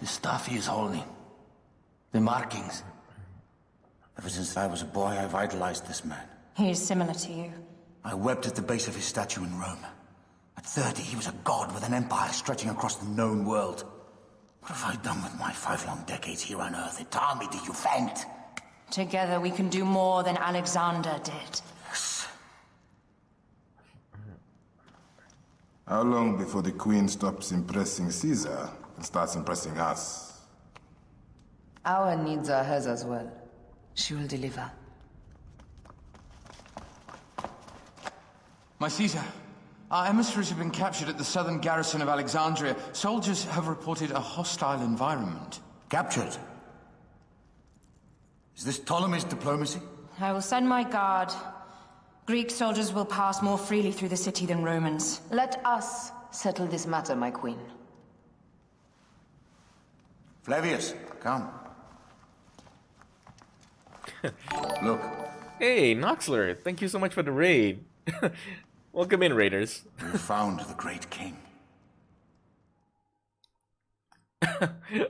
The stuff he is holding. The markings. Ever since I was a boy, I've idolized this man. He is similar to you. I wept at the base of his statue in Rome. At 30, he was a god with an empire stretching across the known world. What have I done with my 5 long decades here on Earth? It taught me to you faint. Together we can do more than Alexander did. Yes. How long before the Queen stops impressing Caesar and starts impressing us? Our needs are hers as well. She will deliver. My Caesar, our emissaries have been captured at the southern garrison of Alexandria. Soldiers have reported a hostile environment. Captured? Is this Ptolemy's diplomacy? I will send my guard. Greek soldiers will pass more freely through the city than Romans. Let us settle this matter, my queen. Flavius, come. Look. Hey, Noxler, thank you so much for the raid. Welcome in, raiders. We found the great king.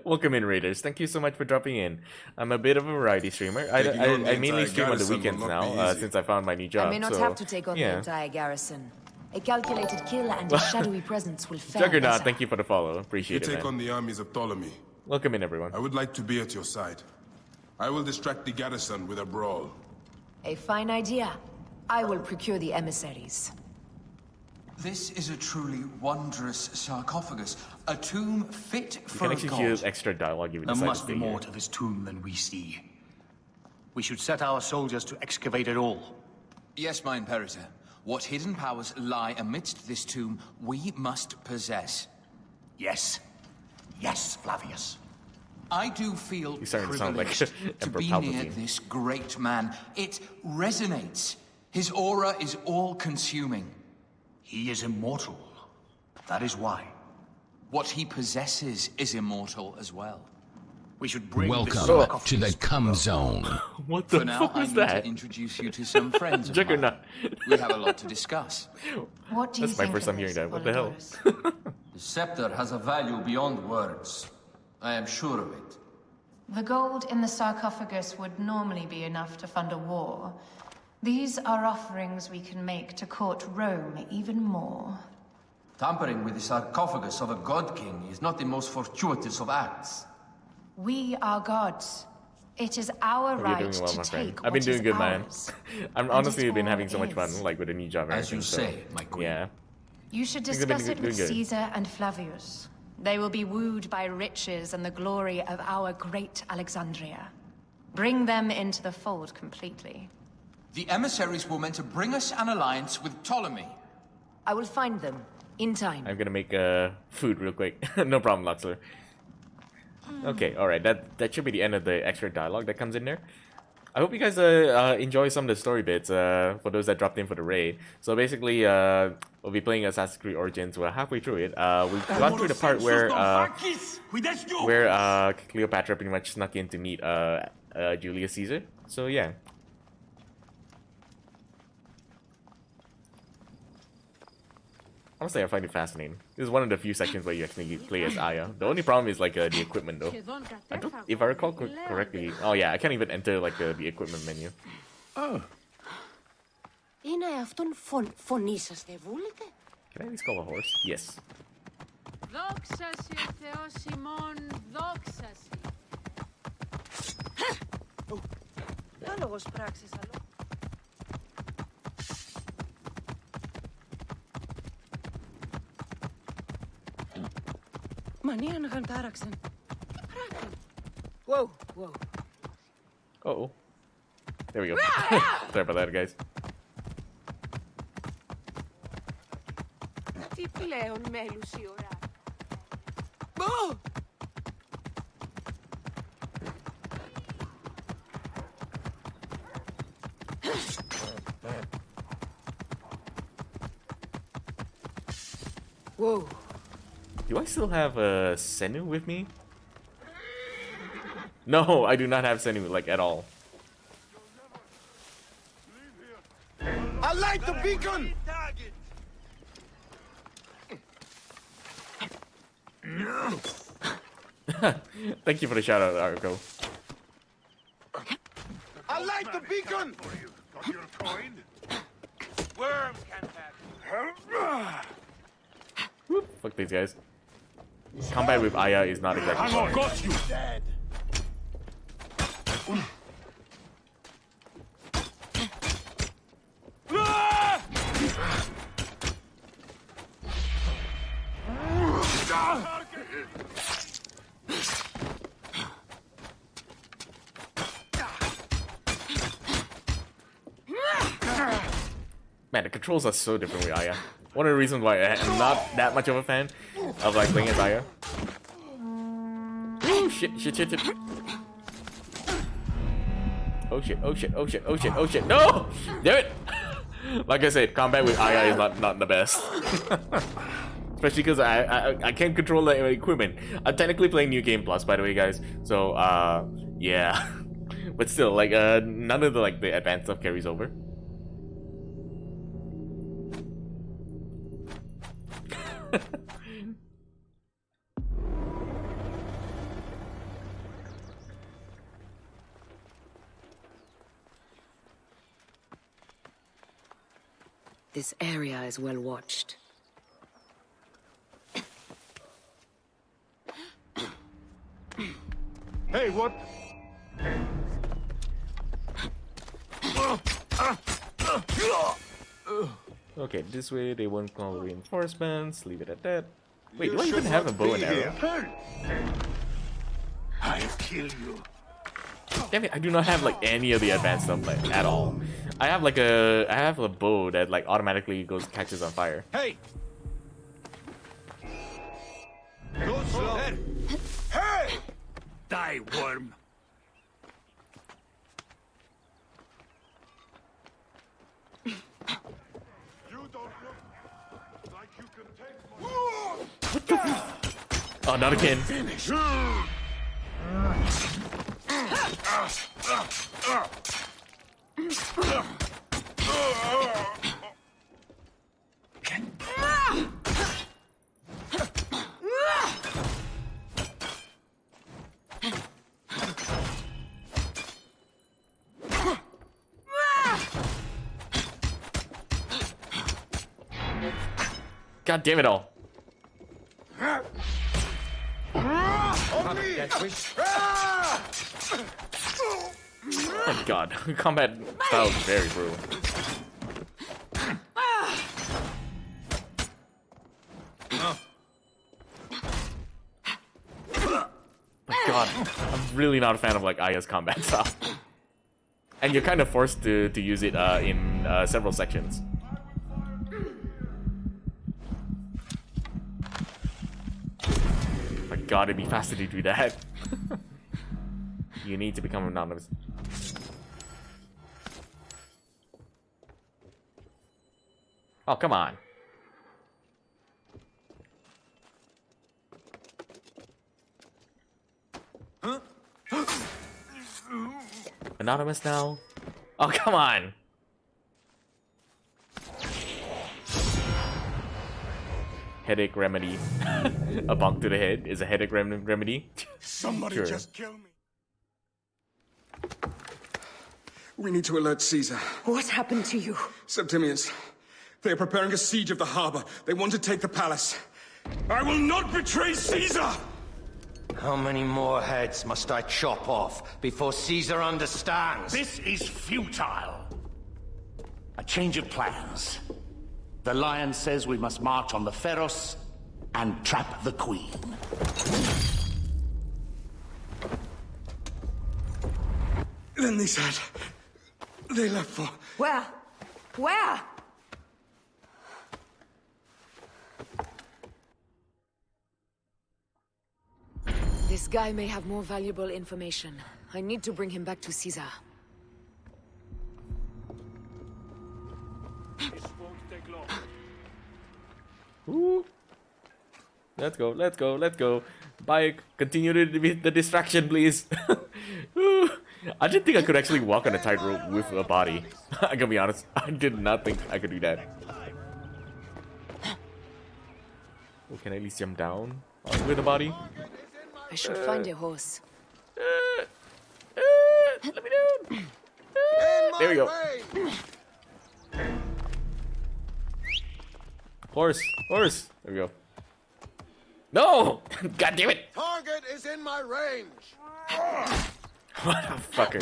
Welcome in, raiders. Thank you so much for dropping in. I'm a bit of a variety streamer. I mainly stream on the weekends now, since I found my new job. I may not have to take on the entire garrison. A calculated kill and a shadowy presence will fare Juggernaut, better. thank you for the follow. Appreciate it, You take man. on the armies of Ptolemy. Welcome in, everyone. I would like to be at your side. I will distract the garrison with a brawl. A fine idea. I will procure the emissaries. This is a truly wondrous sarcophagus. A tomb fit You for can a actually god. choose extra dialogue if you There decide to must be stay more here. to this tomb than we see. We should set our soldiers to excavate it all. Yes, my Imperator. What hidden powers lie amidst this tomb, we must possess. Yes. Yes, Flavius. I do feel He's starting to sound like privileged to Emperor be near Palpatine. this great man. It resonates. His aura is all-consuming. He is immortal. That is why. What he possesses is immortal as well. We should bring Welcome to the Cum Zone. What For now, I need to introduce you to some friends of mine. Juggernaut. We have a lot to discuss. What do you That's my think first of time hearing this, that. What the hell? The scepter has a value beyond words. I am sure of it. The gold in the sarcophagus would normally be enough to fund a war. These are offerings we can make to court Rome even more. Tampering with the sarcophagus of a god king is not the most fortuitous of acts. We are gods. It is our Hope right you're doing well, to my friend. take I've been what doing is good, man. ours. I'm And honestly it been all having so much fun, is. like with a new job. and As you everything, say, my queen. Yeah. You should Things have been discuss it with doing good. Caesar and Flavius. They will be wooed by riches and the glory of our great Alexandria. Bring them into the fold completely. The emissaries were meant to bring us an alliance with Ptolemy. I will find them in time. I'm gonna make food real quick. No problem, Luxler. Okay, alright, that should be the end of the extra dialogue that comes in there. I hope you guys enjoy some of the story bits for those that dropped in for the raid. So basically, we'll be playing Assassin's Creed Origins. We're halfway through it. We've gone through the part where Cleopatra pretty much snuck in to meet Julius Caesar. So yeah. Honestly, I find it fascinating. This is one of the few sections where you actually play as Aya. The only problem is like the equipment though. I don't, if I recall correctly. Oh yeah, I can't even enter like the equipment menu. Oh. Είναι αυτόν φωνήσαστε, βούλετε? Can I at least call a horse? Yes. Δόξα σοι ο Θεός ημών, δόξα σοι. Άλογος πράξεις, άλλο. Μανίαν γαντάραξεν. Whoa, whoa. Uh-oh. There we go. Sorry about that, guys. Τι πλέον μέλους η ώρα. Whoa. Do I still have Senu with me? No, I do not have Senu, like, at all. I light the beacon! Thank you for the shout out, Argo. I light the beacon! Got your coin? Worms can't have Fuck these guys. Combat with Aya is not exactly fun. got you! Dead. Man, the controls are so different with Aya. One of the reasons why I'm not that much of a fan of like playing as Aya. Oh shit, shit, shit, shit. Oh shit, oh shit, oh shit, oh shit, oh shit. No! Damn it! Like I said, combat with Aya is not the best. Especially because I can't control the equipment. I'm technically playing New Game Plus, by the way, guys. So yeah, but still, like none of the advanced stuff carries over. This area is well watched. Hey, what? Okay, this way they won't call reinforcements. Leave it at that. Wait, do I even have a bow and arrow? I'll kill you. Damn it, I do not have like any of the advanced stuff like at all. I have a bow that like automatically catches on fire. Hey! Go slow. Hey! Die, worm. Oh, not again. God damn it all. Oh my god, combat style is very brutal. My god, I'm really not a fan of like Aya's combat style. And you're kind of forced to use it in several sections. My god, it'd be faster to do that. You need to become anonymous. Oh, come on. Huh? Anonymous now? Oh, come on. Headache remedy. A bump to the head is a headache remedy. Somebody Sure. just kill me. We need to alert Caesar. What happened to you? Septimians. They are preparing a siege of the harbor. They want to take the palace. I will not betray Caesar! How many more heads must I chop off before Caesar understands? This is futile. A change of plans. The Lion says we must march on the Pharos and trap the Queen. Then they said... They left for... Where? Where? This guy may have more valuable information. I need to bring him back to Caesar. Ooh. Let's go, let's go, let's go. Bye, continue the distraction, please. Ooh. I didn't think I could actually walk on a tightrope with a body. I gotta be honest, I did not think I could do that. Oh, can I at least jump down with a body? I should find a horse. Let me down. There we go. Horse, horse. There we go. No! God damn it! Target is in my range. What a fucker.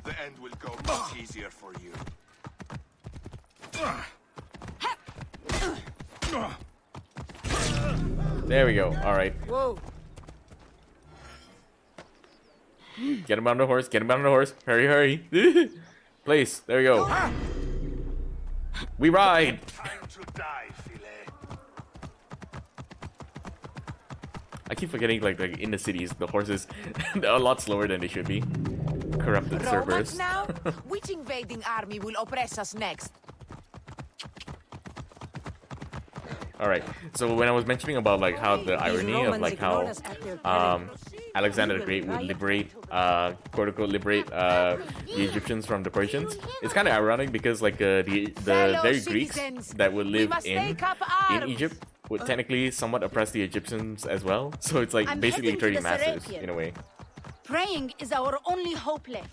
The end will go much easier for you. There we go. All right. Whoa. Get him on the horse. Get him on the horse. Hurry, hurry. Place. There we go. We ride. Time to die, filet. I keep forgetting, like in the cities, the horses are a lot slower than they should be. Corrupted Romans servers. now? Which invading army will oppress us next? Alright, so when I was mentioning about like how the irony of like how Alexander the Great would liberate, quote unquote liberate the Egyptians from the Persians, it's kind of ironic because like the very Greeks that would live in Egypt would technically somewhat oppress the Egyptians as well. So it's like basically turning masters in a way. Praying is our only hope left.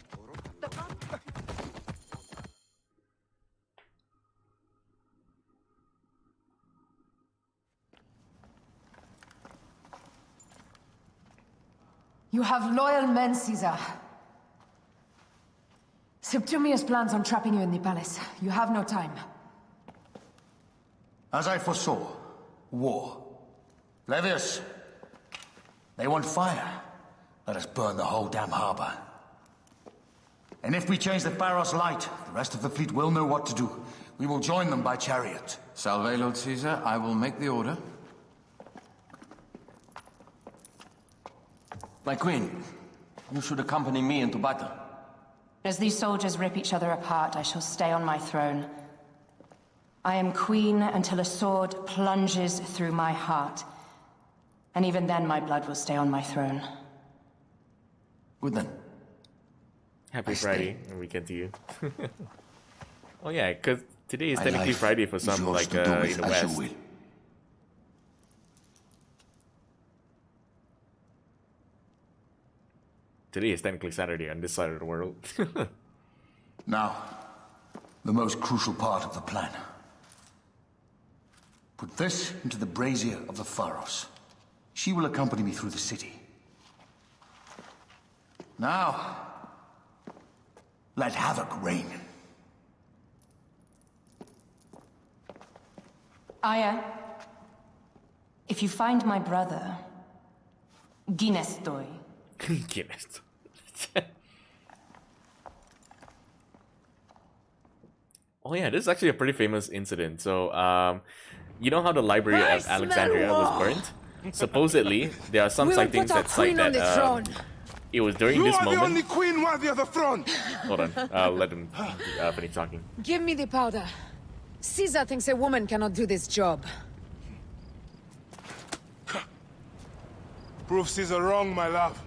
You have loyal men, Caesar. Septimius plans on trapping you in the palace. You have no time. As I foresaw, war. Levius, they want fire. Let us burn the whole damn harbor. And if we change the Pharos light, the rest of the fleet will know what to do. We will join them by chariot. Salve, Lord Caesar. I will make the order. My queen, you should accompany me into battle. As these soldiers rip each other apart, I shall stay on my throne. I am queen until a sword plunges through my heart. And even then my blood will stay on my throne. Good then. Happy Friday and weekend to you. Oh yeah, because today is technically Friday for some, like in the West. Today is technically Saturday on this side of the world. Now, the most crucial part of the plan. Put this into the brazier of the Pharos. She will accompany me through the city. Now, let havoc reign. Aya, if you find my brother, Ginestoy. Ginestoy. Oh yeah, this is actually a pretty famous incident. So, you know how the Library of Alexandria was burnt? Supposedly, there are some sightings that cite that it was during this moment. You are the only queen worthy of the throne. Hold on, I'll let him finish talking. Give me the powder. Caesar thinks a woman cannot do this job. Prove Caesar wrong, my love.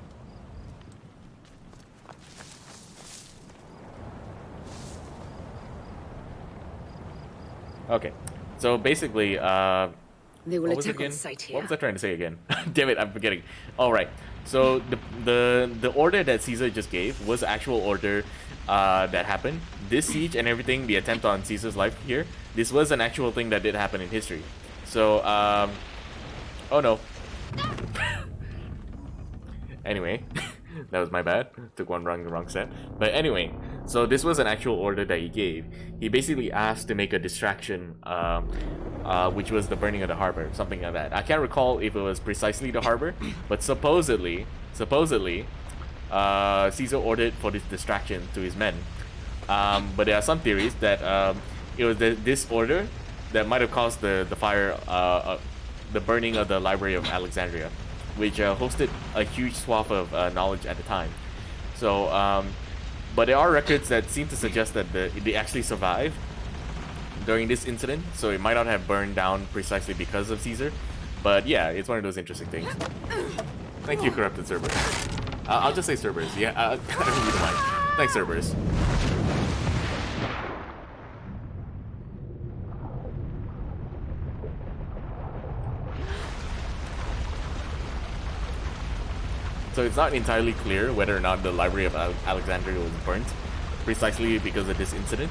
Okay, so basically, they will what was it attack again? on sight here. What was I trying to say again? Damn it, I'm forgetting. All right, so the order that Caesar just gave was the actual order that happened. This siege and everything, the attempt on Caesar's life here, this was an actual thing that did happen in history. So, oh no. Anyway, that was my bad. Took one wrong set. But anyway, so this was an actual order that he gave. He basically asked to make a distraction, which was the burning of the harbor, something like that. I can't recall if it was precisely the harbor, but supposedly, Caesar ordered for this distraction to his men. But there are some theories that it was this order that might have caused the fire, the burning of the Library of Alexandria, which hosted a huge swath of knowledge at the time. So, but there are records that seem to suggest that they actually survived during this incident, so it might not have burned down precisely because of Caesar. But yeah, it's one of those interesting things. Thank you, Corrupted Cerberus. I'll just say Cerberus. Yeah, I don't really mind. Thanks, Cerberus. So it's not entirely clear whether or not the Library of Alexandria was burnt, precisely because of this incident.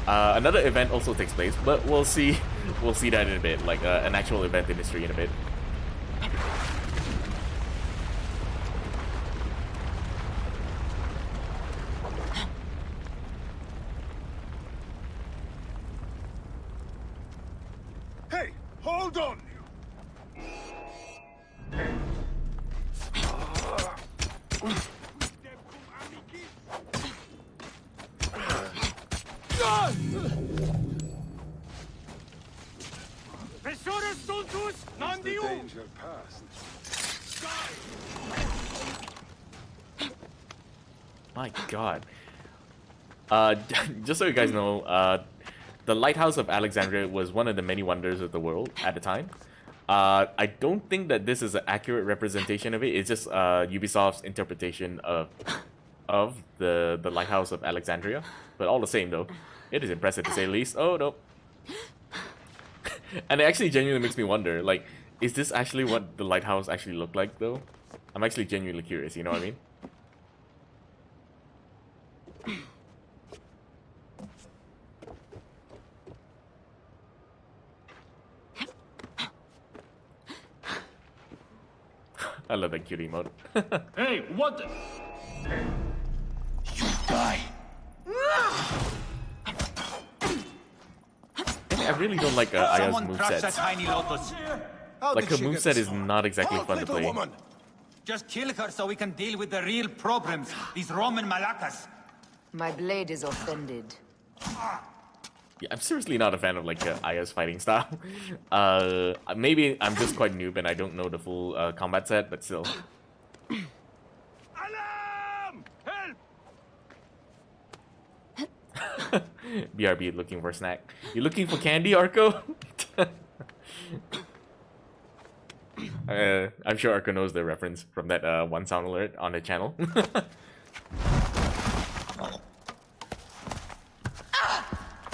Another event also takes place, but we'll see that in a bit, like an actual event in history in a bit. Hey, hold on! My God. Just so you guys know, the Lighthouse of Alexandria was one of the many wonders of the world at the time. I don't think that this is an accurate representation of it. It's just Ubisoft's interpretation of the Lighthouse of Alexandria. But all the same, though, it is impressive to say the least. Oh no! And it actually genuinely makes me wonder, like, is this actually what the lighthouse actually looked like, though? I'm actually genuinely curious. You know what I mean? I love that cute emote. Hey, what? You die. I really don't like Aya's movesets. tiny lotus. Like, her moveset is not exactly fun to play. Woman. Just kill her so we can deal with the real problems. These Roman malacas. My blade is offended. Yeah, I'm seriously not a fan of like Aya's fighting style. Maybe I'm just quite noob and I don't know the full combat set, but still. Alarm! Help! BRB looking for a snack. You looking for candy, Arco? I'm sure Arco knows the reference from that one sound alert on the channel.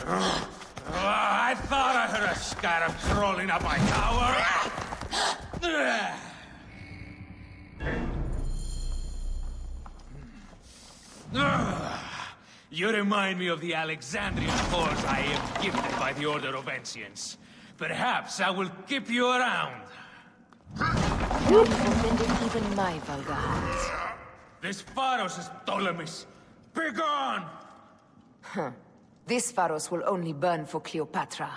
I thought I heard a scarab crawling up my tower. You remind me of the Alexandrian force I am gifted by the Order of Ancients. Perhaps I will keep you around. You've offended even my vulgar heart. This Pharos is Ptolemy's. Begone! Huh. This Pharos will only burn for Cleopatra.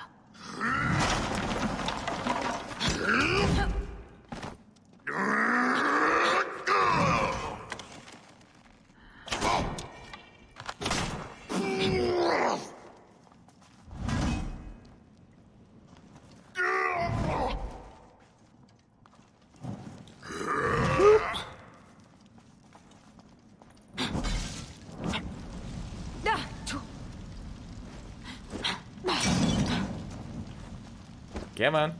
Come on.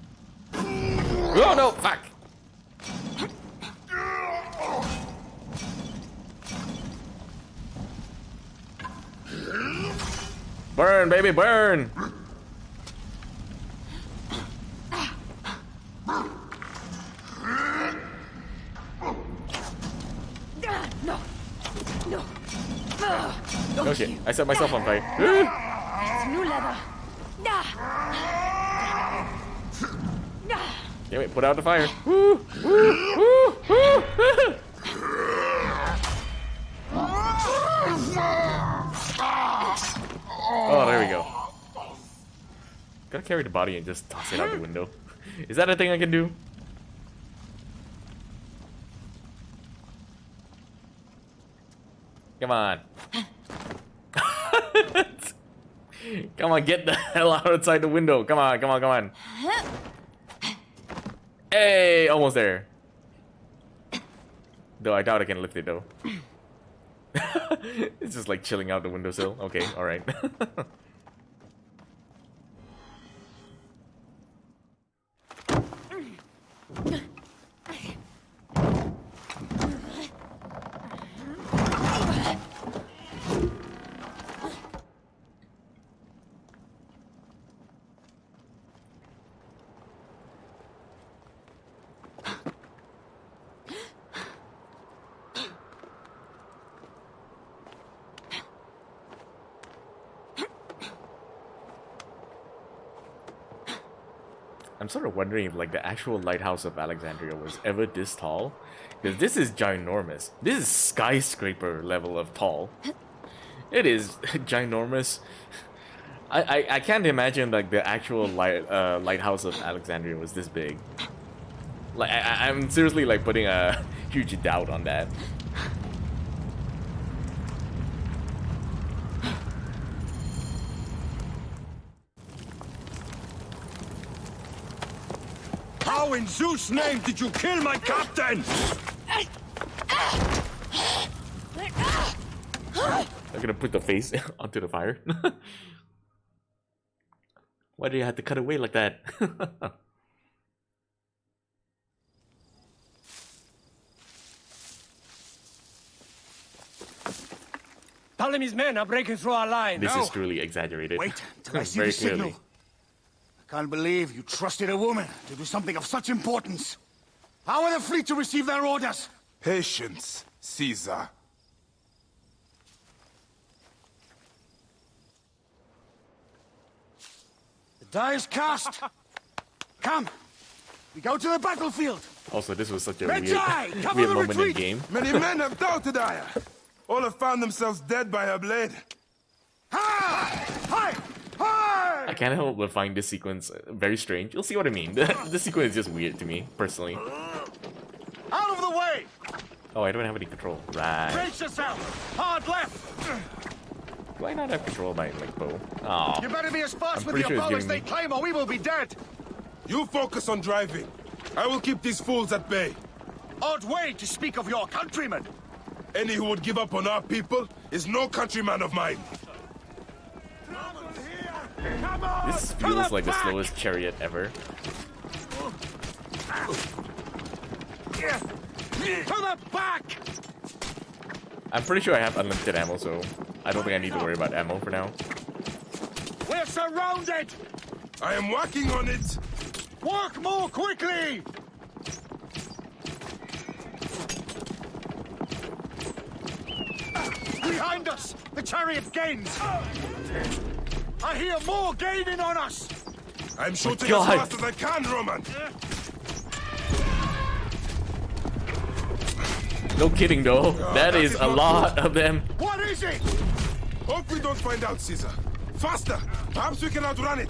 Oh no, fuck! Burn, baby, burn! No. No. Okay, I set myself on fire. It's new leather. Damn it, put out the fire. Woo! Woo! Woo! Woo! Oh, there we go. Gotta carry the body and just toss it out the window. Is that a thing I can do? Come on. Come on, get the hell outside the window. Come on, come on, come on. Hey, almost there. Though I doubt I can lift it though. It's just like chilling out the windowsill. Okay, alright. I'm sort of wondering if like the actual lighthouse of Alexandria was ever this tall, because this is ginormous. This is skyscraper level of tall. It is ginormous. I can't imagine like the actual lighthouse of Alexandria was this big. Like I'm seriously like putting a huge doubt on that. How in Zeus' name did you kill my captain? I'm gonna put the face onto the fire. Why do you have to cut away like that? Ptolemy's men are breaking through our line. This is truly exaggerated. Wait till I see Very the signal. clearly. I can't believe you trusted a woman to do something of such importance. How are the fleet to receive their orders? Patience, Caesar. The die is cast. Come, we go to the battlefield. Also, this was such a Medjay, weird, cover weird the moment in retreat. game. Many men have doubted Aya. All have found themselves dead by her blade. I can't help but find this sequence very strange. You'll see what I mean. This sequence is just weird to me, personally. Out of the way! Oh, I don't have any control. Right. Brace yourself! Hard left! Do I not have control by, like, bow? Aw. You better be as fast I'm with pretty your sure bow it's as they giving me... claim, or we will be dead! You focus on driving. I will keep these fools at bay. Odd way to speak of your countrymen! Any who would give up on our people is no countryman of mine. This feels like the slowest chariot ever. To the back! I'm pretty sure I have unlimited ammo, so I don't think I need to worry about ammo for now. We're surrounded! I am working on it! Work more quickly! Behind us! The chariot gains! I hear more gaining on us! I'm shooting as God. fast as I can, Roman! No kidding though. That is a lot of them. What is it? Hope we don't find out, Caesar. Faster! Perhaps we can outrun it!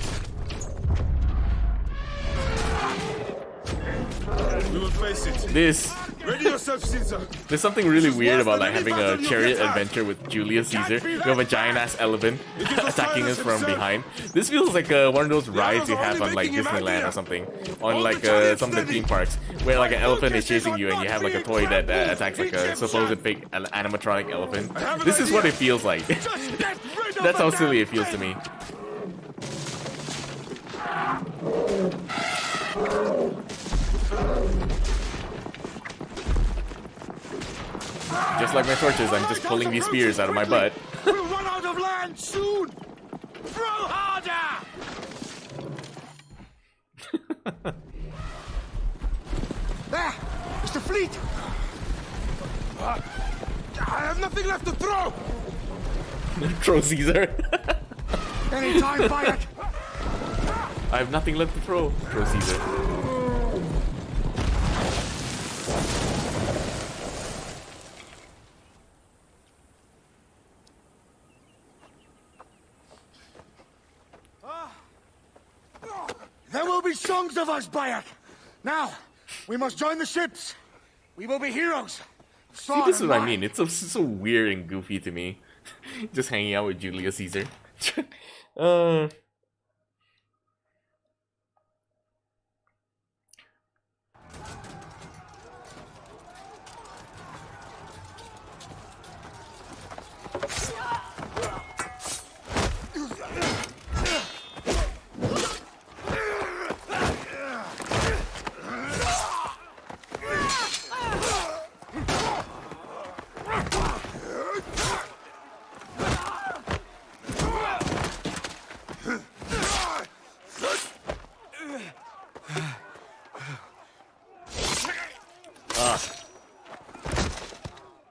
We will face it. This. Ready yourself, Caesar. There's something really weird about like having a chariot adventure with Julius Caesar. You have a giant ass elephant attacking us from behind. This feels like one of those rides you have on like Disneyland or something, on like some of the theme parks, where like an elephant is chasing you and you have like a toy that attacks like a supposed big animatronic elephant. This is what it feels like. That's how silly it feels to me. Just like my torches, I'm just pulling these spears out of my butt. We'll run out of land soon! Throw harder! There! It's the fleet! I have nothing left to throw! Throw Caesar. Anytime, Bayek! I have nothing left to throw. Throw Caesar. There will be songs of us, Bayek! Now, we must join the ships! We will be heroes! See, this is what I mean. It's so weird and goofy to me. Just hanging out with Julius Caesar.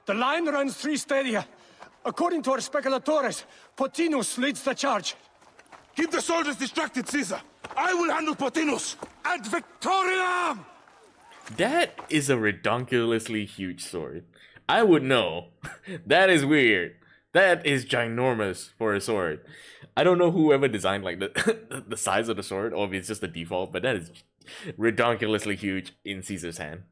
The line runs 3 stadia. According to our speculatores, Pothinus leads the charge. Keep the soldiers distracted, Caesar. I will handle Pothinus. Ad Victoriam! That is a ridiculously huge sword. I would know. That is weird. That is ginormous for a sword. I don't know whoever designed like the size of the sword, or if it's just the default, but that is ridiculously huge in Caesar's hand.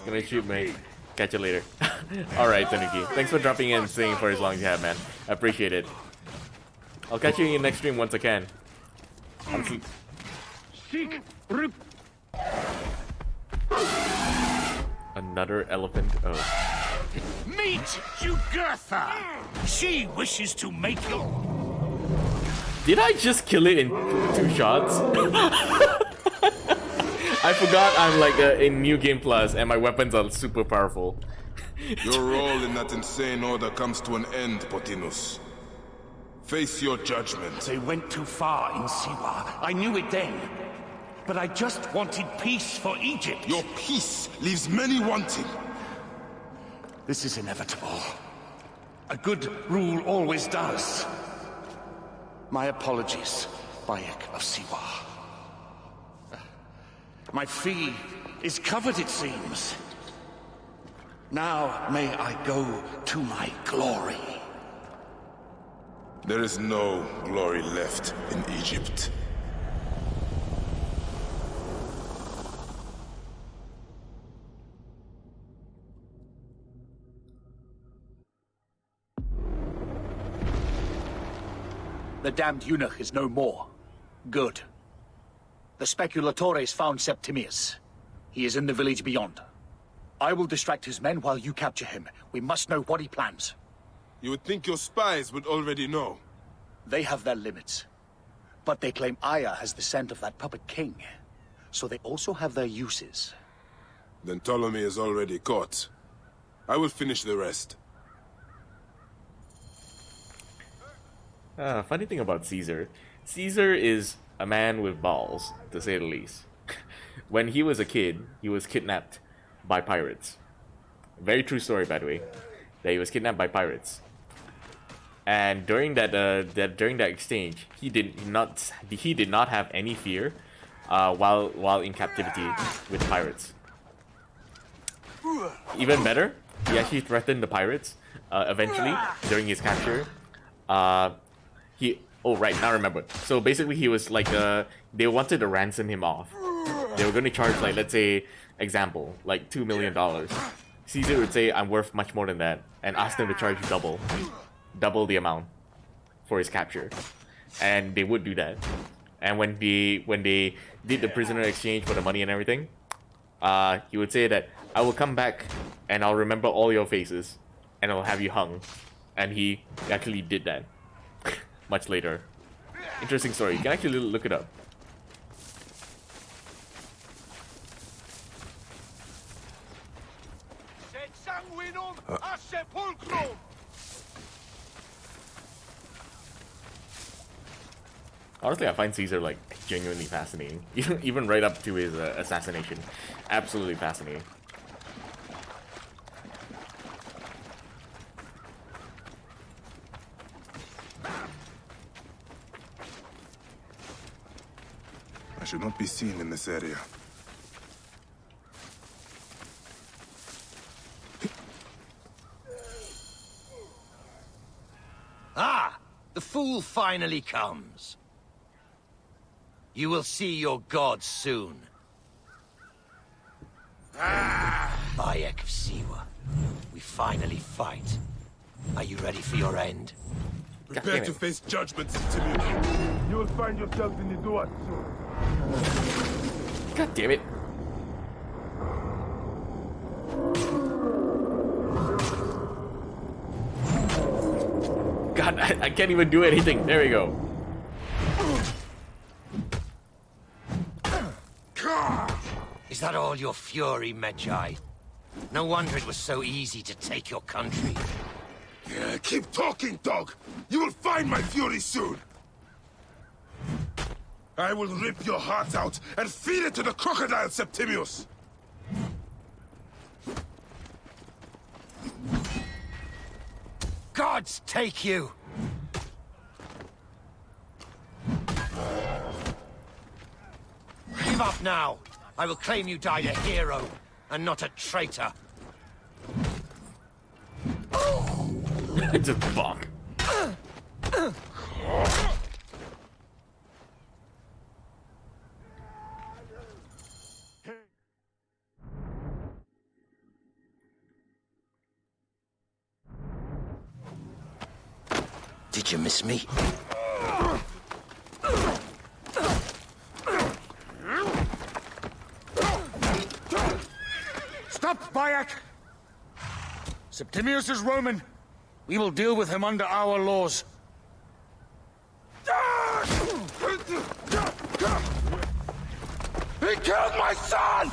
Gonna shoot, mate. Catch you later. Alright, Tanuki. Thanks for dropping in and staying for as long as you have, man. I appreciate it. I'll catch you in your next stream once I can. Another elephant. Oh. Meet Jugurtha! She wishes to make your... Did I just kill it in 2 shots? I forgot I'm like in New Game Plus and my weapons are super powerful. Your role in that insane order comes to an end, Potinus. Face your judgment. They went too far in Siwa. I knew it then. But I just wanted peace for Egypt. Your peace leaves many wanting. This is inevitable. A good rule always does. My apologies, Bayek of Siwa. My fee is covered, it seems. Now may I go to my glory. There is no glory left in Egypt. The damned eunuch is no more. Good. The speculatores found Septimius. He is in the village beyond. I will distract his men while you capture him. We must know what he plans. You would think your spies would already know. They have their limits. But they claim Aya has the scent of that puppet king. So they also have their uses. Then Ptolemy is already caught. I will finish the rest. Funny thing about Caesar. Caesar is a man with balls, to say the least. When he was a kid, he was kidnapped by pirates. Very true story, by the way. That he was kidnapped by pirates. And during that exchange, he did not have any fear while in captivity with pirates. Even better, he actually threatened the pirates eventually during his capture. Oh right, now I remember. So basically he was like, they wanted to ransom him off. They were going to charge, like, let's say, example, like $2 million. Caesar would say, I'm worth much more than that, and ask them to charge double the amount for his capture. And they would do that. And when they did the prisoner exchange for the money and everything, he would say that, I will come back and I'll remember all your faces and I'll have you hung. And he actually did that much later. Interesting story. You can actually look it up. Honestly, I find Caesar like genuinely fascinating, even right up to his assassination. Absolutely fascinating. I should not be seen in this area. Ah! The fool finally comes. You will see your gods soon. Bayek of Siwa, we finally fight. Are you ready for your end? Prepare to face judgment, Septimius. You will find yourself in the Duat soon. God damn it. God, I can't even do anything. There we go. Is that all your fury, Medjay? No wonder it was so easy to take your country. Yeah, keep talking, dog. You will find my fury soon. I will rip your heart out and feed it to the crocodile, Septimius. Gods take you! Give up now! I will claim you died a hero, and not a traitor. Just bonk. Did you miss me? Stop Bayek! Septimius is Roman. We will deal with him under our laws. He killed my son!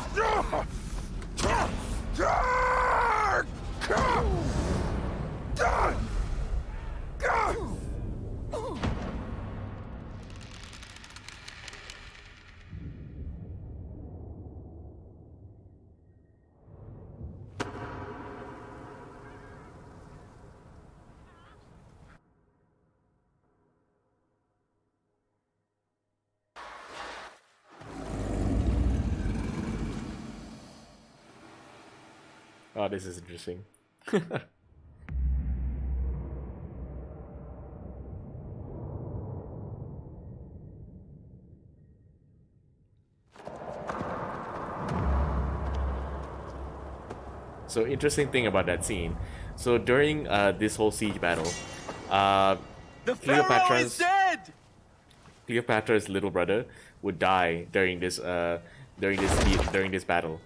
Oh, this is interesting. So interesting thing about that scene. So during this whole siege battle, Cleopatra's little brother would die during this battle.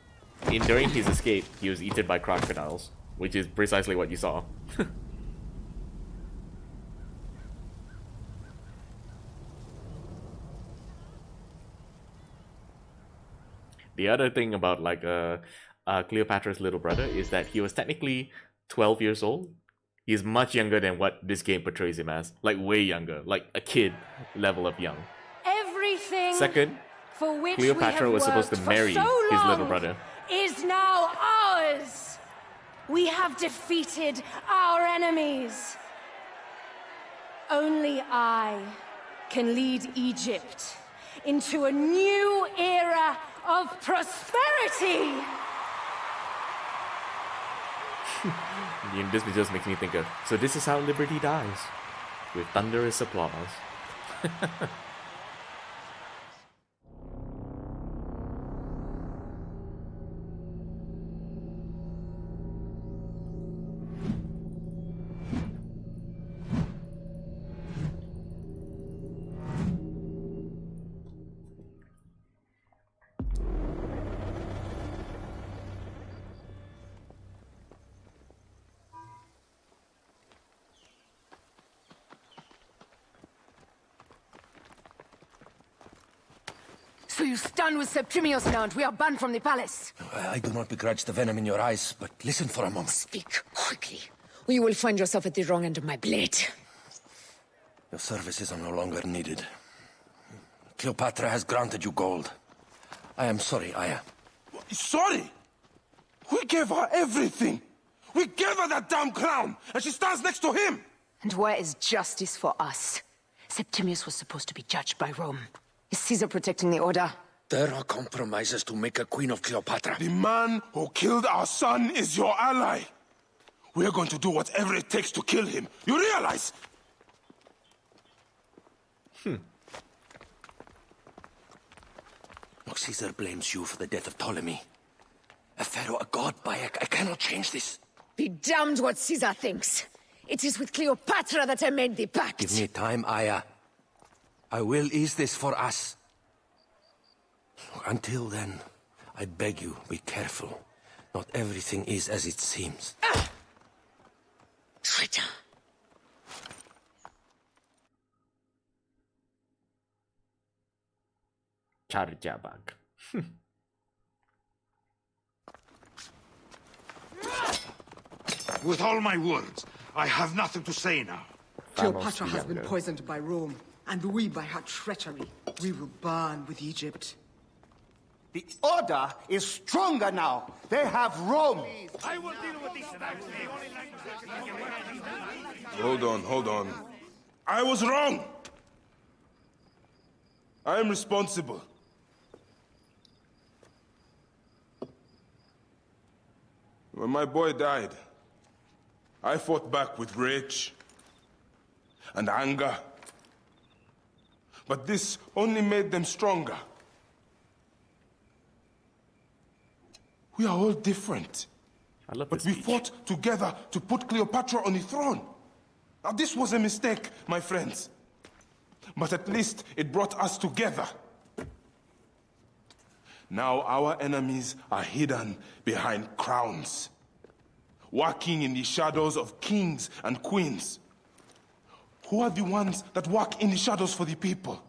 During his escape, he was eaten by crocodiles, which is precisely what you saw. The other thing about like Cleopatra's little brother is that he was technically 12 years old. He's much younger than what this game portrays him as, like way younger, like a kid level of young. Everything Second, for which Cleopatra was supposed to marry his little brother. Is now ours. We have defeated our enemies. Only I can lead Egypt into a new era of prosperity. This just makes me think of, so this is how liberty dies, with thunderous applause. So you stand with Septimius now and we are banned from the palace. I do not begrudge the venom in your eyes, but listen for a moment. Speak quickly, or you will find yourself at the wrong end of my blade. Your services are no longer needed. Cleopatra has granted you gold. I am sorry, Aya. Sorry? We gave her everything. We gave her that damn clown, and she stands next to him. And where is justice for us? Septimius was supposed to be judged by Rome. Is Caesar protecting the order? There are compromises to make a queen of Cleopatra. The man who killed our son is your ally. We're going to do whatever it takes to kill him. You realize? Look, Caesar blames you for the death of Ptolemy. A pharaoh, a god, Bayek. I cannot change this. Be damned what Caesar thinks. It is with Cleopatra that I made the pact. Give me time, Aya. I will ease this for us. Until then, I beg you, be careful. Not everything is as it seems. Traitor. Charjabag. With all my words, I have nothing to say now. Cleopatra has been poisoned by Rome, and we by her treachery. We will burn with Egypt. The Order is stronger now. They have Rome. I will deal with this. Hold on. I was wrong. I am responsible. When my boy died, I fought back with rage and anger. But this only made them stronger. We are all different. But we fought together to put Cleopatra on the throne. Now this was a mistake, my friends. But at least it brought us together. Now our enemies are hidden behind crowns, walking in the shadows of kings and queens. Who are the ones that walk in the shadows for the people?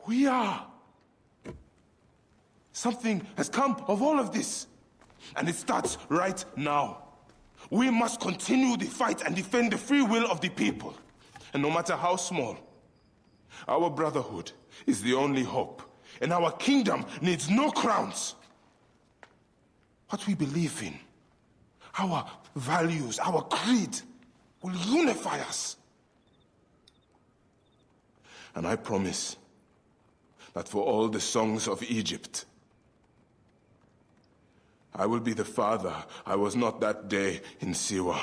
We are. Something has come of all of this, and it starts right now. We must continue the fight and defend the free will of the people. And no matter how small, our brotherhood is the only hope, and our kingdom needs no crowns. What we believe in, our values, our creed, will unify us. And I promise that for all the songs of Egypt, I will be the father I was not that day in Siwa.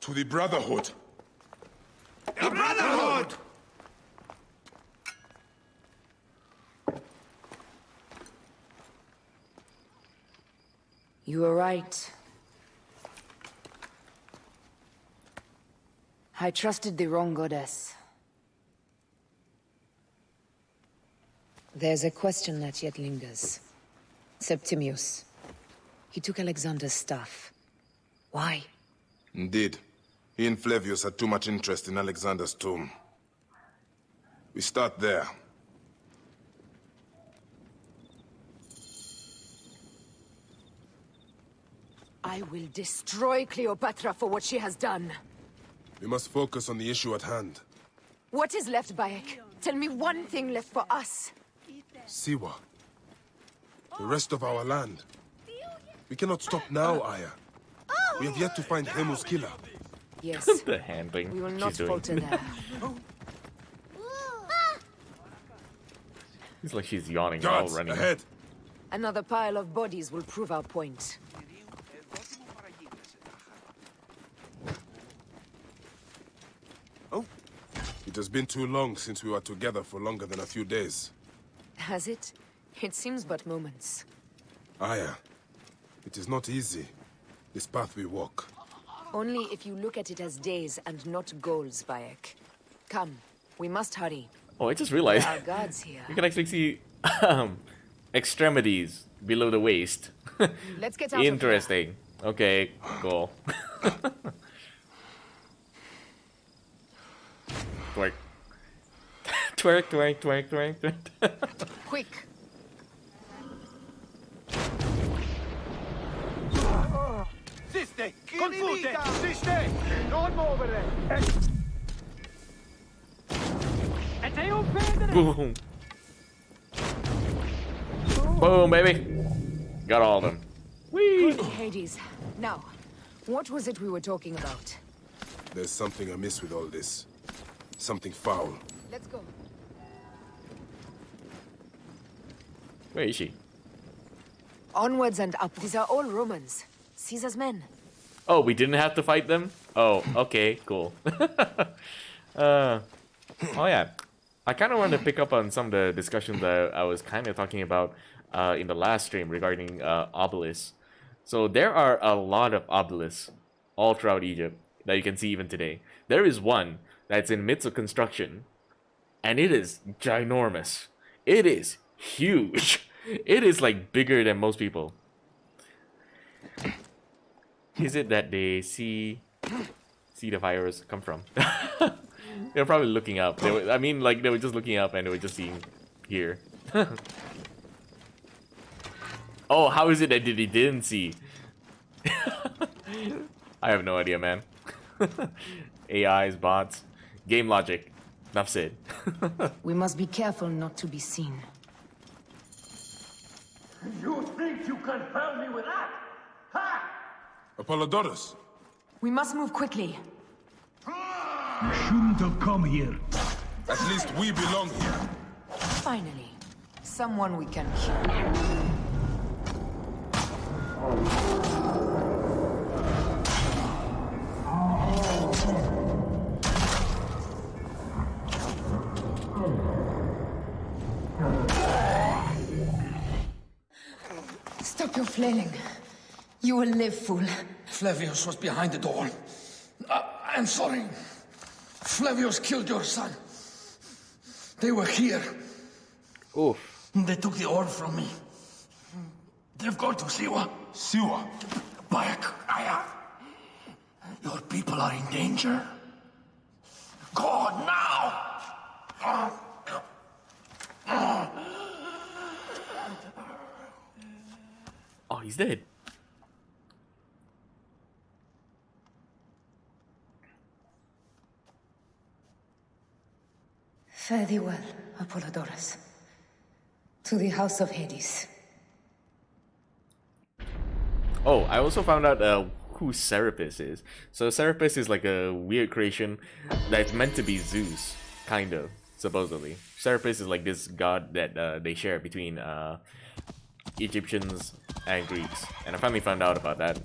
To the Brotherhood. The Brotherhood! You were right. I trusted the wrong goddess. There's a question that yet lingers. Septimius. He took Alexander's staff. Why? Indeed. He and Flavius had too much interest in Alexander's tomb. We start there. I will destroy Cleopatra for what she has done. We must focus on the issue at hand. What is left, Bayek? Tell me one thing left for us. Siwa. The rest of our land. We cannot stop now, Aya. We have yet to find Hemu's killer. Yes. The handling We will not she's doing. falter there. It's like she's yawning Guards, while running. ahead. Another pile of bodies will prove our point. It has been too long since we were together for longer than a few days. Has it? It seems but moments. Aya, it is not easy, this path we walk. Only if you look at it as days and not goals, Bayek. Come, we must hurry. Oh, I just realized There are guards here. you can actually see extremities below the waist. Let's get out of here. Interesting. Okay, cool. Twerk. Twerk, twerk, twerk, twerk, twerk. Quick! Siste! Confute! Siste! Non muovere! Boom. Boom, baby. Got all of them. Whee! Good Hades. Now, what was it we were talking about? There's something amiss with all this. Something foul. Let's go. Where is she? Onwards and up. These are all Romans. Caesar's men. Oh, we didn't have to fight them? Oh, okay, cool. Oh yeah. I kind of want to pick up on some of the discussions that I was kind of talking about in the last stream regarding obelisks. So there are a lot of obelisks all throughout Egypt that you can see even today. There is one that's in midst of construction, and it is ginormous. It is huge. It is like bigger than most people. Is it that they see the fires come from? They're probably looking up. They were, I mean, like, they were just looking up and they were just seeing here. Oh, how is it that they didn't see? I have no idea, man. AIs, bots, game logic. Enough said. We must be careful not to be seen. You think you can fool me with that? Ha! Apollodorus! We must move quickly. You shouldn't have come here. At least we belong here. Finally, someone we can kill. Stop your flailing. You will live, fool. Flavius was behind the door. I'm sorry. Flavius killed your son. They were here. Oof. They took the orb from me. They've gone to Siwa. Siwa? Bayek, your people are in danger. God, now! Oh, he's dead. Fare thee well, Apollodorus. To the House of Hades. Oh, I also found out who Serapis is. So Serapis is like a weird creation that's meant to be Zeus, kind of, supposedly. Serapis is like this god that they share between Egyptians and Greeks. And I finally found out about that.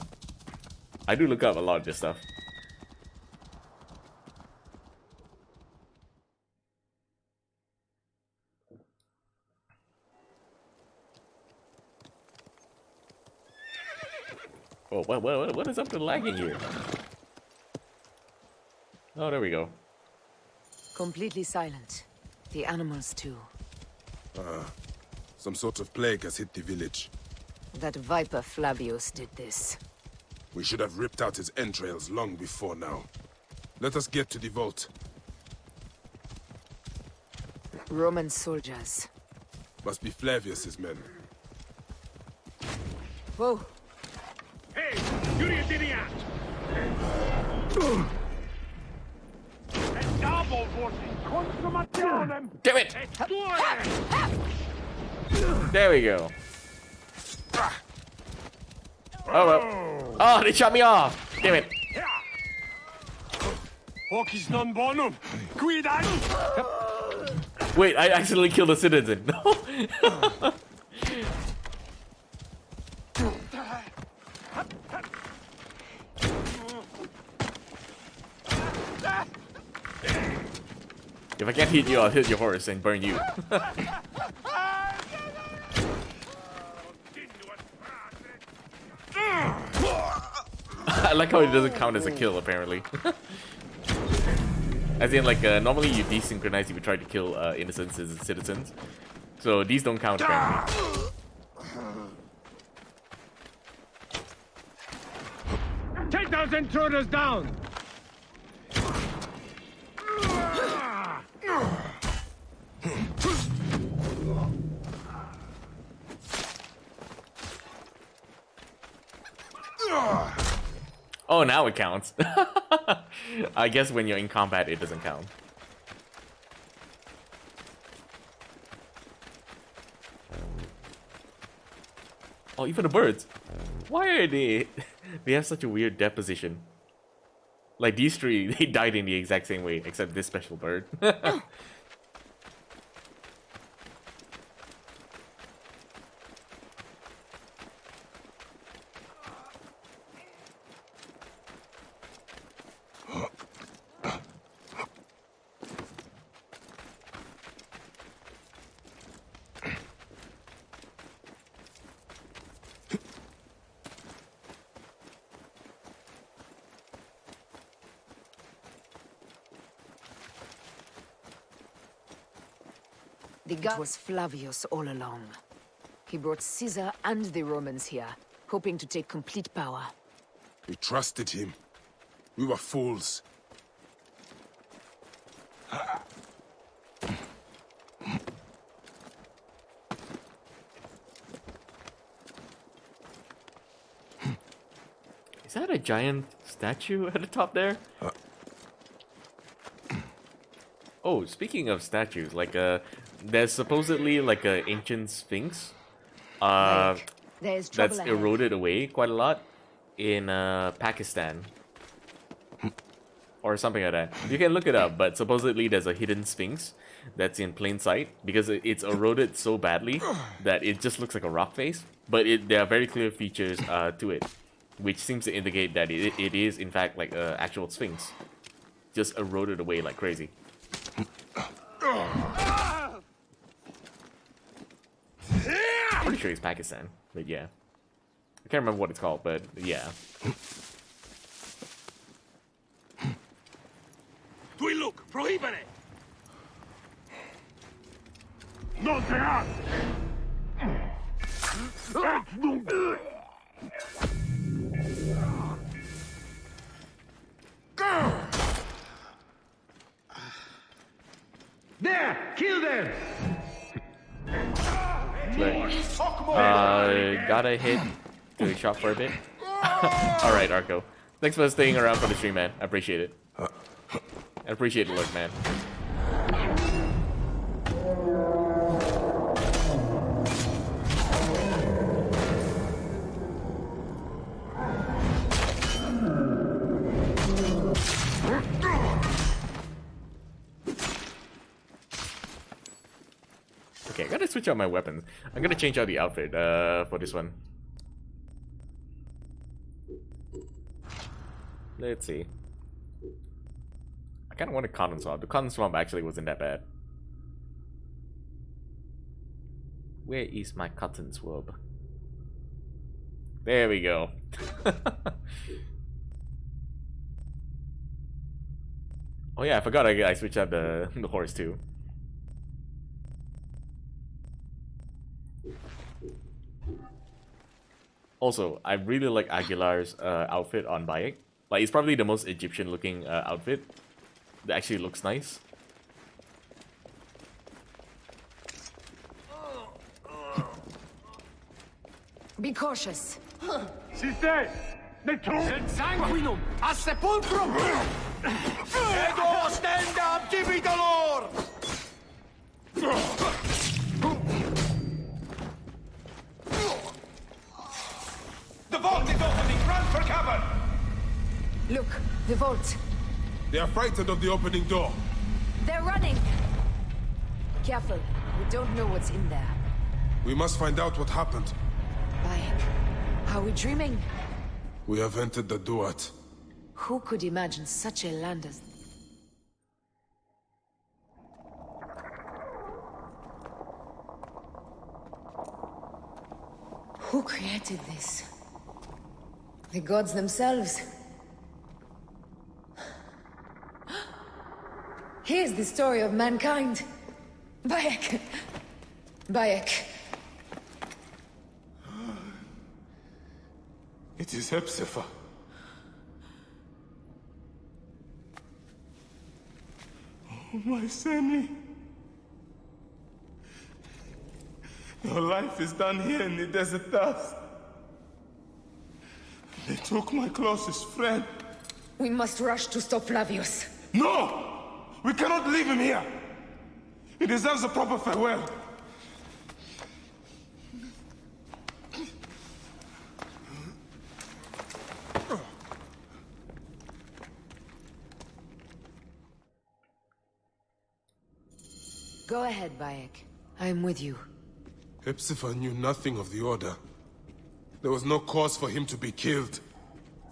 I do look up a lot of this stuff. Oh, what is up to lagging here? Oh, there we go. Completely silent. The animals too. Some sort of plague has hit the village. That viper Flavius did this. We should have ripped out his entrails long before now. Let us get to the vault. Roman soldiers. Must be Flavius's men. Whoa. Hey, Yuridinia! Damn it! There we go. Oh well. Oh, they shot me off! Damn it. Hawkis non bonum. Guidan. Wait, I accidentally killed a citizen. No. If I can't hit you, I'll hit your horse and burn you. I like how it doesn't count as a kill, apparently. As in, like, normally you desynchronize if you try to kill innocent citizens. So these don't count, apparently. Take those intruders down! Oh, now it counts. I guess when you're in combat, it doesn't count. Oh, even the birds. Why are they... They have such a weird deposition. Like these three, they died in the exact same way, except this special bird. The god was Flavius all along. He brought Caesar and the Romans here, hoping to take complete power. We trusted him. We were fools. Is that a giant statue at the top there? Oh, speaking of statues, like there's supposedly like a ancient sphinx There's that's trouble ahead. eroded away quite a lot in Pakistan or something like that. You can look it up, but supposedly there's a hidden sphinx that's in plain sight because it's eroded so badly that it just looks like a rock face. But there are very clear features to it, which seems to indicate that it is in fact like an actual sphinx, just eroded away like crazy. Pretty sure it's Pakistan, but yeah. I can't remember what it's called, but yeah. Prohibere! Non te has! There! Kill them! Gotta hit the shot for a bit. Alright, Arco. Thanks for staying around for the stream, man. I appreciate it. I appreciate the look, man. Okay, I gotta switch out my weapons. I'm gonna change out the outfit for this one. Let's see. I kind of want a cotton swamp. The cotton swamp actually wasn't that bad. Where is my cotton swab? There we go. Oh yeah, I forgot I switched out the horse too. Also, I really like Aguilar's outfit on Bayek. Like, it's probably the most Egyptian looking outfit. That actually looks nice. Be cautious. Si sei! Sanguinum! A sepulcrum! Ego ostenda abdibidolor! The vault is opening! Run for cover! Look, the vault. They are frightened of the opening door. They're running! Careful, we don't know what's in there. We must find out what happened. Bayek, are we dreaming? We have entered the Duat. Who could imagine such a land as... Who created this? The gods themselves. Here's the story of mankind. Bayek. Bayek. It is Hepzibah. Oh, my Seni. Your life is done here in the desert dust. They took my closest friend. We must rush to stop Flavius. No! We cannot leave him here! He deserves a proper farewell. Go ahead, Bayek. I'm with you. Hepzibah knew nothing of the Order. There was no cause for him to be killed.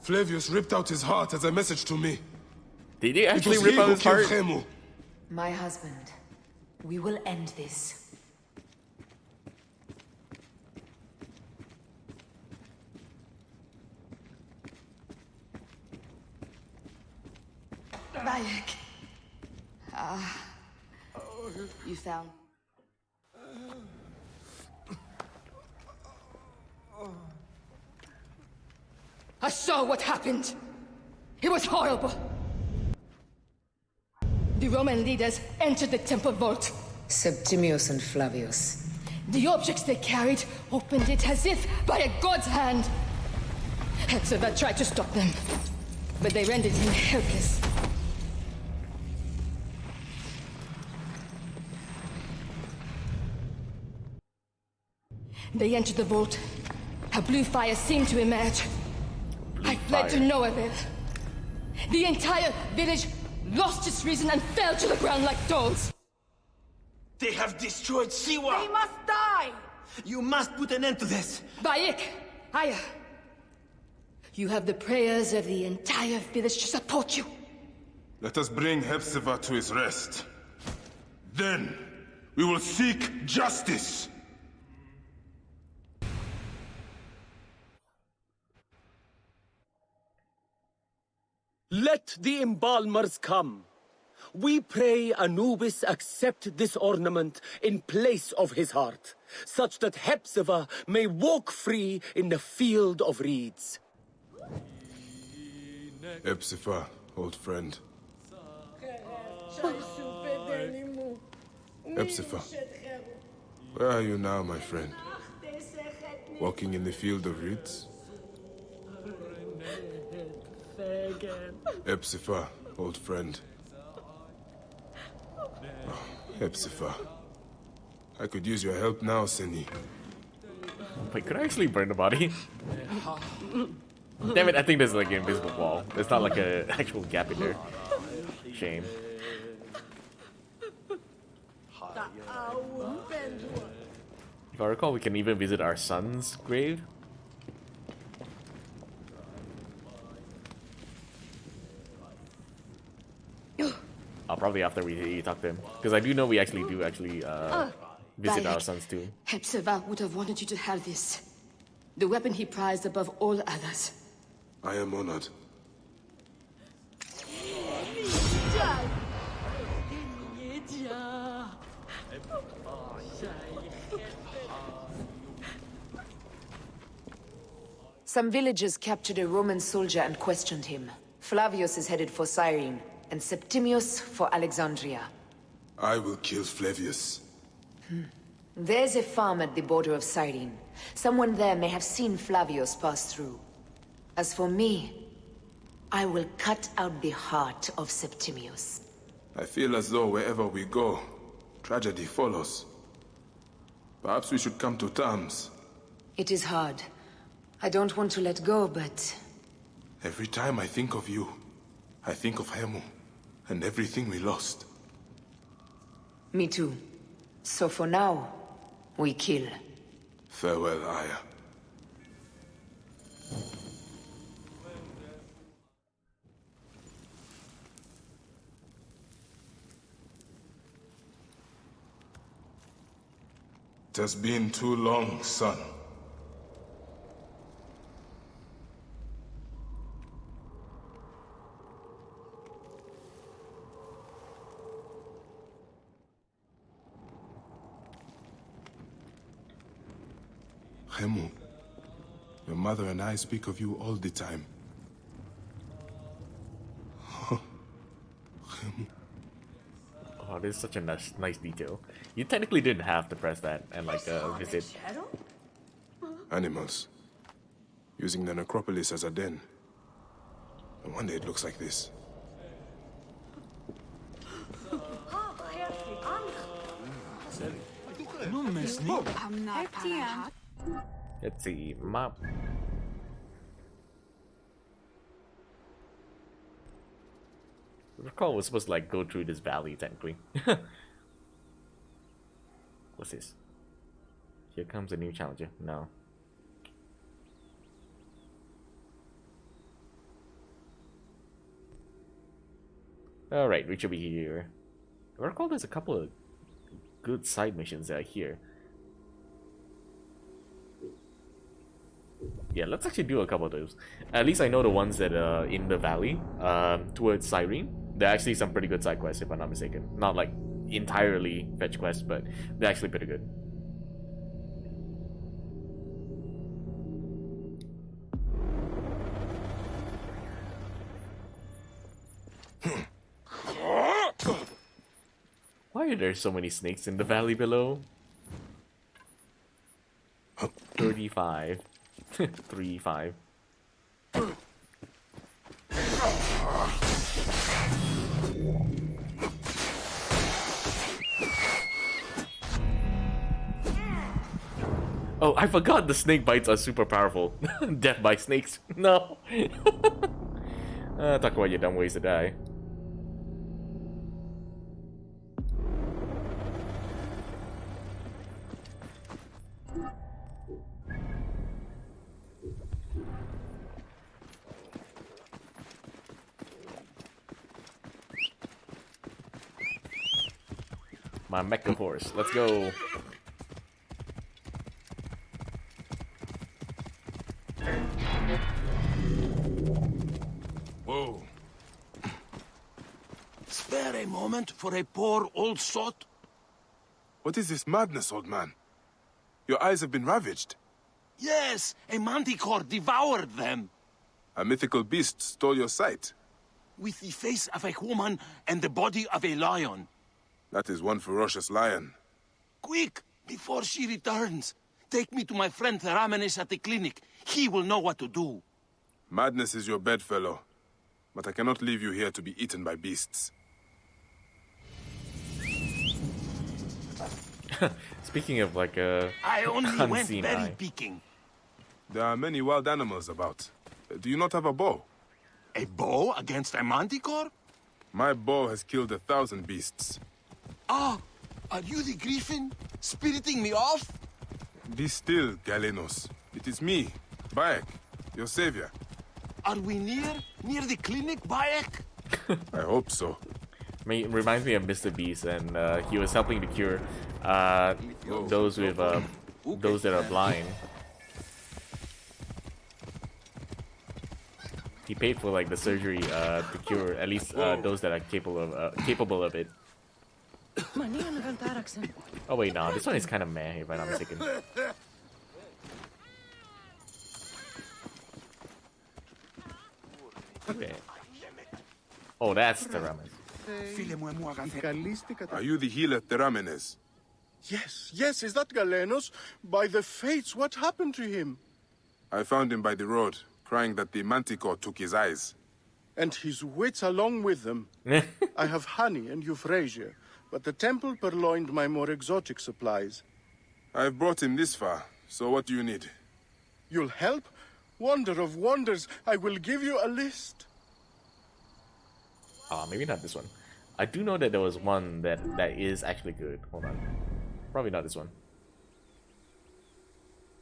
Flavius ripped out his heart as a message to me. Did he actually rip out his heart? My husband. We will end this. Bayek. You fell. I saw what happened. It was horrible. The Roman leaders entered the temple vault. Septimius and Flavius. The objects they carried opened it as if by a god's hand. Hepzibah tried to stop them, but they rendered him helpless. They entered the vault. A blue fire seemed to emerge. I fled to no avail. The entire village lost its reason and fell to the ground like dogs. They have destroyed Siwa! They must die! You must put an end to this! Bayek, Aya, you have the prayers of the entire village to support you. Let us bring Hepzibah to his rest. Then, we will seek justice! Let the embalmers come. we pray Anubis accept this ornament in place of his heart, such that Hepzibah may walk free in the field of reeds. Hepzibah, old friend. Hepzibah, where are you now, my friend? Walking in the field of reeds? Hepzibah, old friend. Oh, Hepzibah. I could use your help now, Seni. Wait, could I actually burn the body? Damn it, I think there's like an invisible wall. There's not like an actual gap in there. Shame. If I recall, we can even visit our son's grave. Probably after we talk to him, because I do know we actually visit our sons too. Hepzibah would have wanted you to have this. The weapon he prized above all others. I am honored. Some villagers captured a Roman soldier and questioned him. Flavius is headed for Cyrene, and Septimius for Alexandria. I will kill Flavius. There's a farm at the border of Cyrene. Someone there may have seen Flavius pass through. As for me, I will cut out the heart of Septimius. I feel as though wherever we go, tragedy follows. Perhaps we should come to terms. It is hard. I don't want to let go, but... Every time I think of you, I think of Hemu, and everything we lost. Me too. So for now, we kill. Farewell, Aya. It has been too long, son. Hemu, your mother and I speak of you all the time. Hemu. Oh, this is such a nice detail. You technically didn't have to press that and like visit. Animals. Using the necropolis as a den. No wonder it looks like this. Let's see, map. I recall we're supposed to like go through this valley technically. What's this? Here comes a new challenger. No. Alright, we should be here. I recall there's a couple of good side missions that are here. Yeah, let's actually do a couple of those. At least I know the ones that are in the valley, towards Cyrene. They're actually some pretty good side quests, if I'm not mistaken. Not like entirely fetch quests, but they're actually pretty good. Why are there so many snakes in the valley below? 35. 3-5. Oh, I forgot the snake bites are super powerful. Death by snakes. No. Talk about your dumb ways to die. My mecha horse. Let's go. Whoa. Spare there a moment for a poor old sot? What is this madness, old man? Your eyes have been ravaged. Yes, a manticore devoured them. A mythical beast stole your sight. With the face of a woman and the body of a lion. That is one ferocious lion. Quick, before she returns. Take me to my friend Theramenes at the clinic. He will know what to do. Madness is your bedfellow. But I cannot leave you here to be eaten by beasts. Speaking of like a I only went unseen very eye. peeking. There are many wild animals about. Do you not have a bow? A bow against a manticore? My bow has killed 1,000 beasts. Ah, are you the griffin? Spiriting me off? Be still, Galenos. It is me, Bayek, your savior. Are we near the clinic, Bayek? I hope so. Reminds me of Mr. Beast, and he was helping to cure those with those that are blind. He paid for like the surgery to cure at least those that are capable of it. Oh wait, no, this one is kind of meh if I'm not mistaken. Okay. Oh, that's the ramen. Are you the healer, Theramenes? Yes, is that Galenos? By the fates, what happened to him? I found him by the road, crying that the manticore took his eyes. And his wits along with them. I have honey and euphrasia, but the temple purloined my more exotic supplies. I've brought him this far, so what do you need? You'll help? Wonder of wonders, I will give you a list. Maybe not this one. I do know that there was one that is actually good. Hold on. Probably not this one.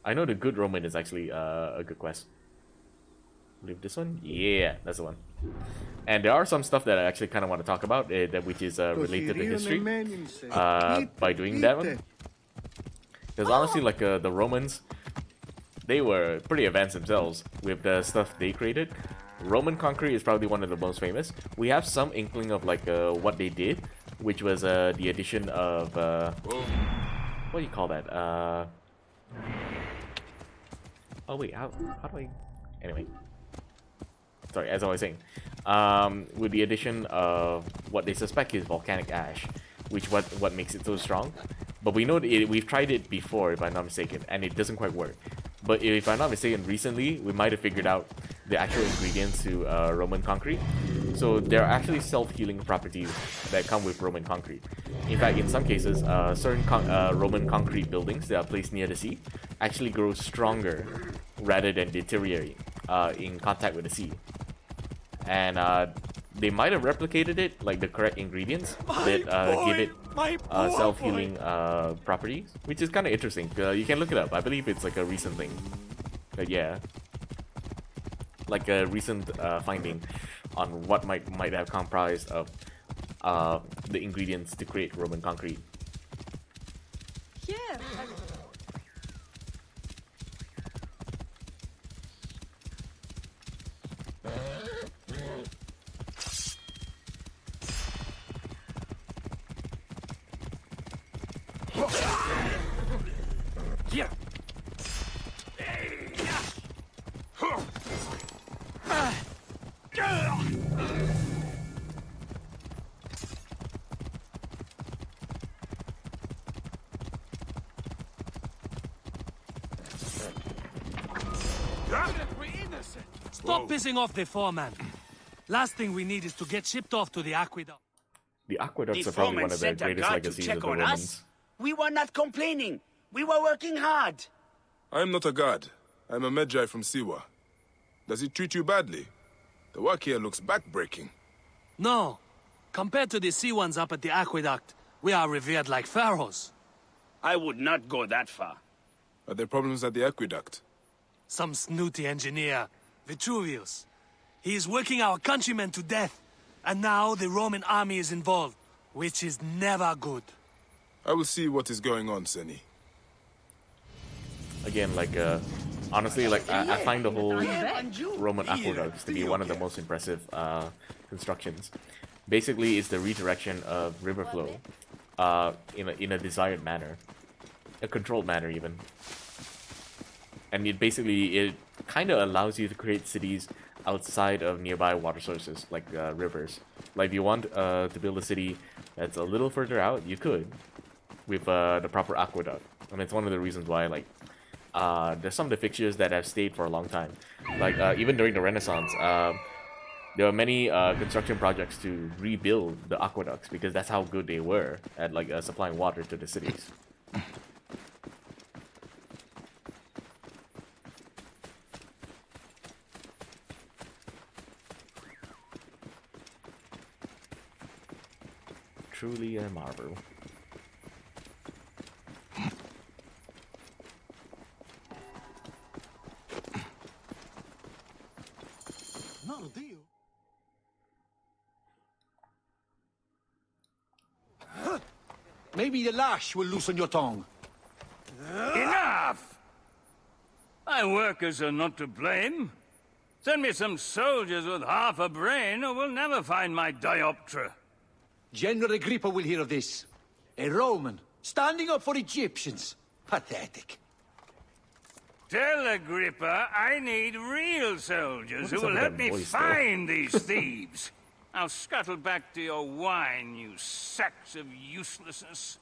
I know the good Roman is actually a good quest. Believe this one? Yeah, that's the one. And there are some stuff that I actually kind of want to talk about, which is related to history. By doing that one. Because honestly, like the Romans, they were pretty advanced themselves with the stuff they created. Roman concrete is probably one of the most famous. We have some inkling of like what they did, which was the addition of what do you call that? Oh wait, how do I? Anyway, sorry. As I was saying, with the addition of what they suspect is volcanic ash, which what makes it so strong. But we know we've tried it before, if I'm not mistaken, and it doesn't quite work. But if I'm not mistaken, recently we might have figured out the actual ingredients to Roman concrete. So there are actually self-healing properties that come with Roman concrete. In fact, in some cases, certain Roman concrete buildings that are placed near the sea actually grow stronger rather than deteriorate in contact with the sea. And they might have replicated it, like the correct ingredients that give it self-healing properties, which is kind of interesting. You can look it up. I believe it's like a recent thing. But yeah, like a recent finding on what might have comprised of the ingredients to create Roman concrete. Yeah. Here. Stop pissing off the foreman. Last thing we need is to get shipped off to the aqueduct. The aqueducts are probably one of the greatest legacies of the Romans. We were not complaining. We were working hard. I am not a god. I am a Medjay from Siwa. Does he treat you badly? The work here looks backbreaking. No. Compared to the sea ones up at the aqueduct, we are revered like pharaohs. I would not go that far. Are there problems at the aqueduct? Some snooty engineer, Vitruvius. He is working our countrymen to death, and now the Roman army is involved, which is never good. I will see what is going on, Seni. Again, like honestly, like I find the whole Roman aqueducts to be one of the most impressive constructions. Basically, it's the redirection of river flow in a desired manner, a controlled manner even. And it kind of allows you to create cities outside of nearby water sources, like rivers. Like if you want to build a city that's a little further out, you could, with the proper aqueduct. And it's one of the reasons why, like, there's some of the fixtures that have stayed for a long time. Like, even during the Renaissance, there were many construction projects to rebuild the aqueducts because that's how good they were at, like, supplying water to the cities. Truly a marvel. Maybe the lash will loosen your tongue. Enough! My workers are not to blame. Send me some soldiers with half a brain, or we'll never find my dioptra. General Agrippa will hear of this. A Roman, standing up for Egyptians. Pathetic. Tell Agrippa I need real soldiers who will help me find these thieves. Now scuttle back to your wine, you sacks of uselessness.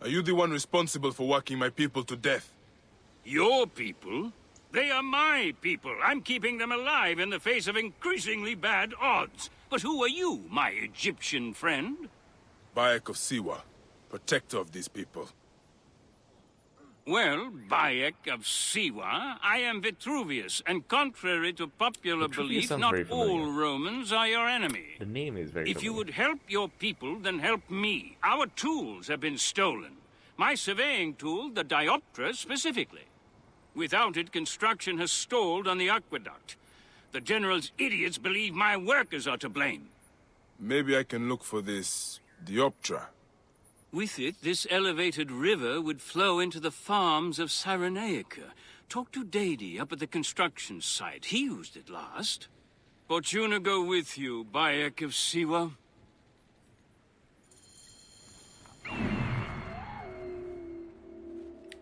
Are you the one responsible for working my people to death? Your people? They are my people. I'm keeping them alive in the face of increasingly bad odds. But who are you, my Egyptian friend? Bayek of Siwa, protector of these people. Well, Bayek of Siwa, I am Vitruvius, and contrary to popular belief, not all Romans are your enemy. The name is very If you would help your people, then help me. Our tools have been stolen. My surveying tool, the dioptra, specifically. Without it, construction has stalled on the aqueduct. The General's idiots believe my workers are to blame. Maybe I can look for this dioptra. With it, this elevated river would flow into the farms of Cyrenaica. Talk to Dadi up at the construction site. He used it last. Fortuna go with you, Bayek of Siwa.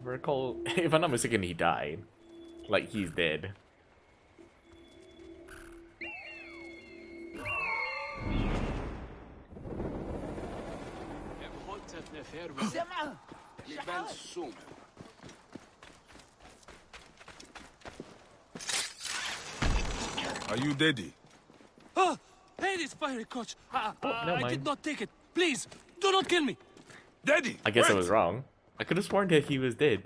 Recall, if I'm not mistaken, he died. Like, he's dead. Are you Dadi? Oh, hey, this fiery coach. I did not take it. Please, do not kill me. Dadi! I guess I was wrong. I could have sworn that he was dead.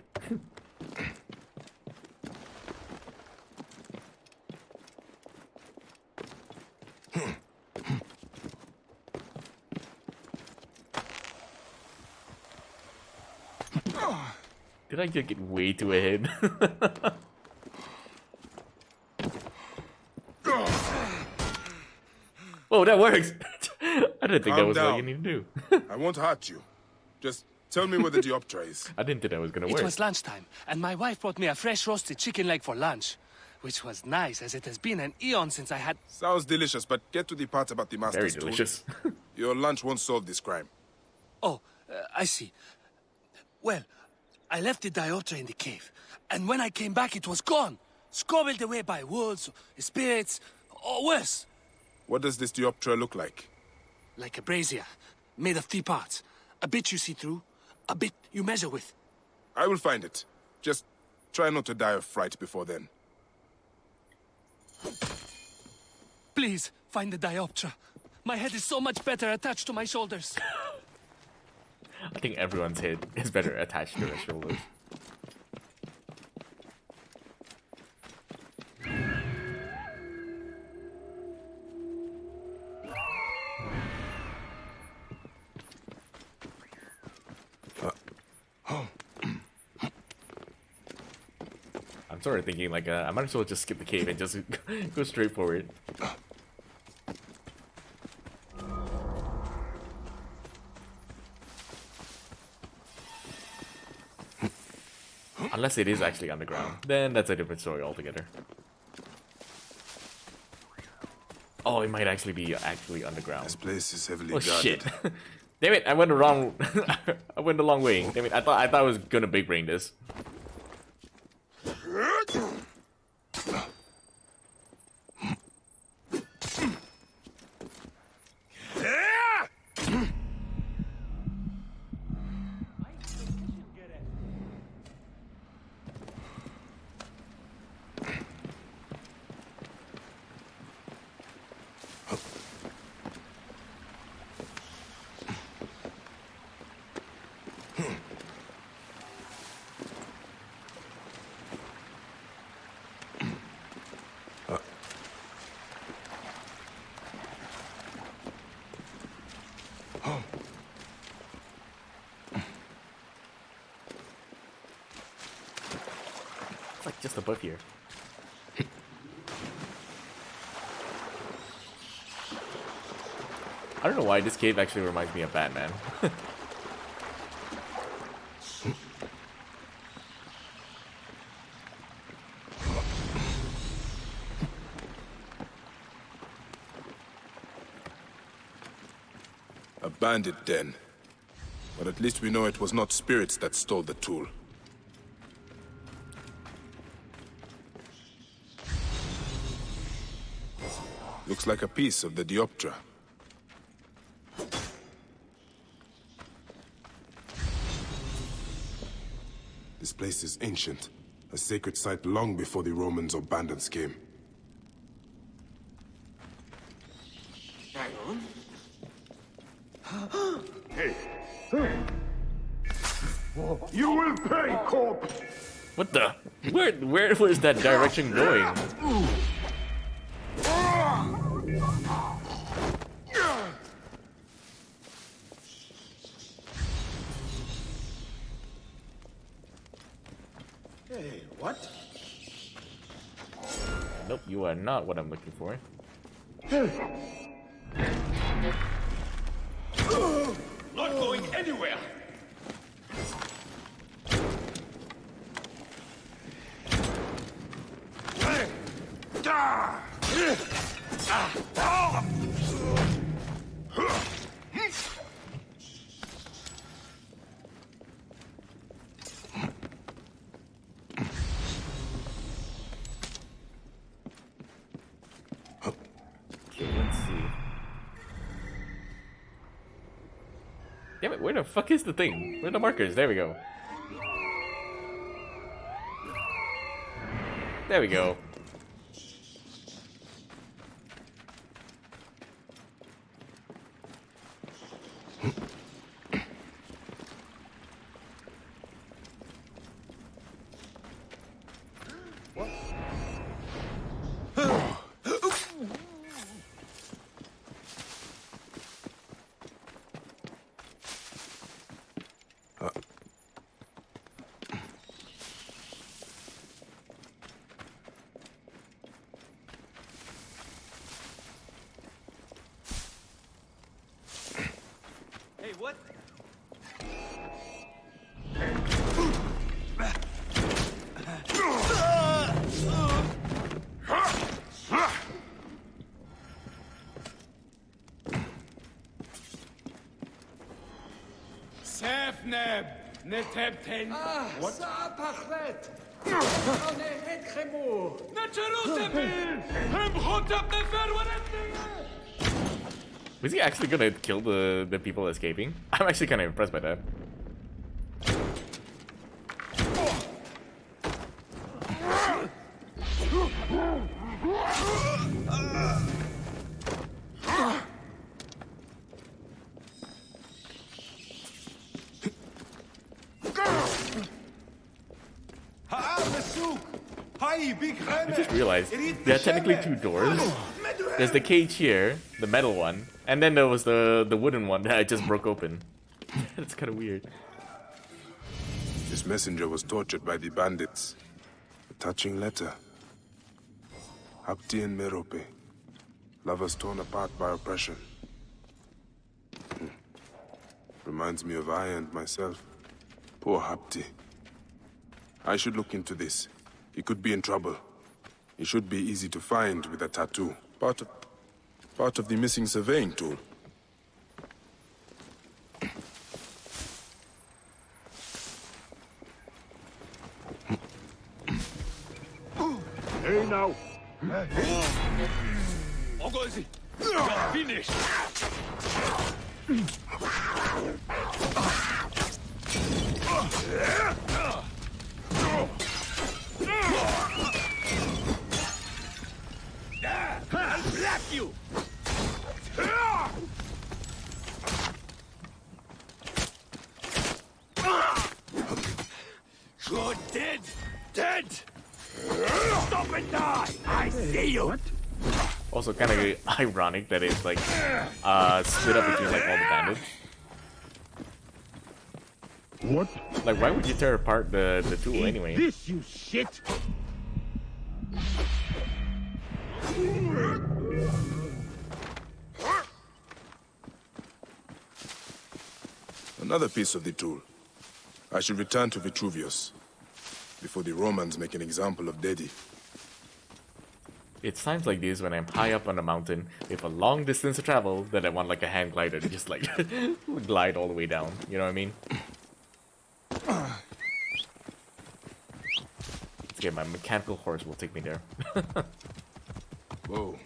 Did I just get way too ahead? Whoa, that works! I didn't think that was what you need to do. I won't hurt you. Just tell me where the dioptra is. I didn't think that was gonna work. It was lunchtime, and my wife brought me a fresh roasted chicken leg for lunch. Which was nice, as it has been an eon since I had... Sounds delicious, but get to the part about the master's Very delicious. tool. Your lunch won't solve this crime. Oh, I see. Well, I left the dioptra in the cave, and when I came back it was gone. Scobbled away by wolves, spirits, or worse. What does this dioptra look like? Like a brazier, made of 3 parts. A bit you see through, a bit you measure with. I will find it. Just try not to die of fright before then. Please, find the dioptra. My head is so much better attached to my shoulders. I think everyone's head is better attached to their shoulders. I'm sort of thinking like I might as well just skip the cave and just go straight forward. Unless it is actually underground, then that's a different story altogether. Oh, it might actually be underground. This place is heavily Oh guarded. shit! Damn it! I went the wrong. I went the long way. Damn it! I thought I was gonna big brain this. It's like just above here. I don't know why this cave actually reminds me of Batman. A bandit den. But at least we know it was not spirits that stole the tool. Looks like a piece of the Dioptra. This place is ancient. A sacred site long before the Romans or bandits came. Hey. You will pay, corpse! What the? Where was that direction going? Hey, what? Nope, you are not what I'm looking for. Not going anywhere! Okay, let's see. Damn it, where the fuck is the thing? Where are the markers? There we go. There we go. Hey, what? Sefneb, netebten. What? Sapachlet! Was he actually gonna kill the people escaping? I'm actually kind of impressed by that. I just realized there are technically two doors. There's the cage here, the metal one, and then there was the wooden one that I just broke open. That's kind of weird. This messenger was tortured by the bandits. A touching letter. Hapti and Merope. Lovers torn apart by oppression. Reminds me of I and myself. Poor Hapti. I should look into this. He could be in trouble. He should be easy to find with a tattoo. But Part of the missing surveying tool. Hey now! Ogozi! Finish! I'll black you! You're dead! Dead! Stop and die! I see you! Also kind of ironic that it's like split up between like all the bandits. What? Like, why would you tear apart the tool anyway? This, you shit! Another piece of the tool. I should return to Vitruvius before the Romans make an example of Dedi. It's times like these when I'm high up on a mountain with a long distance to travel that I want like a hand glider to just like glide all the way down. You know what I mean? Okay, my mechanical horse will take me there. Whoa.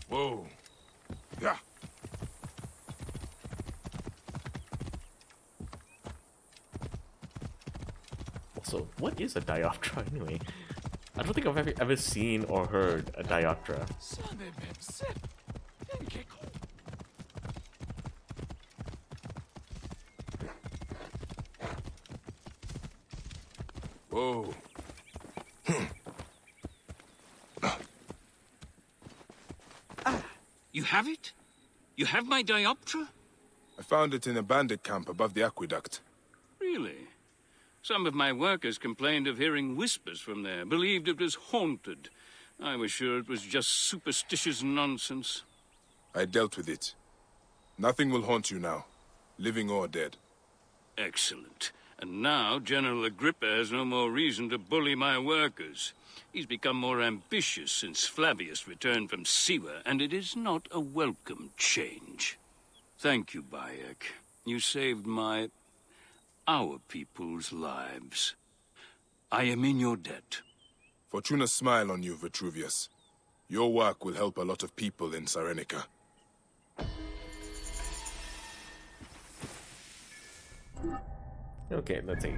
Whoa. Yeah. Also, what is a dioptra anyway? I don't think I've ever seen or heard a dioptra. Whoa. You have it? You have my dioptra? I found it in a bandit camp above the aqueduct. Really? Some of my workers complained of hearing whispers from there, believed it was haunted. I was sure it was just superstitious nonsense. I dealt with it. Nothing will haunt you now, living or dead. Excellent. And now General Agrippa has no more reason to bully my workers. He's become more ambitious since Flavius returned from Siwa, and it is not a welcome change. Thank you, Bayek. You saved our people's lives. I am in your debt. Fortuna smile on you, Vitruvius. Your work will help a lot of people in Cyrenica. Okay, let's see.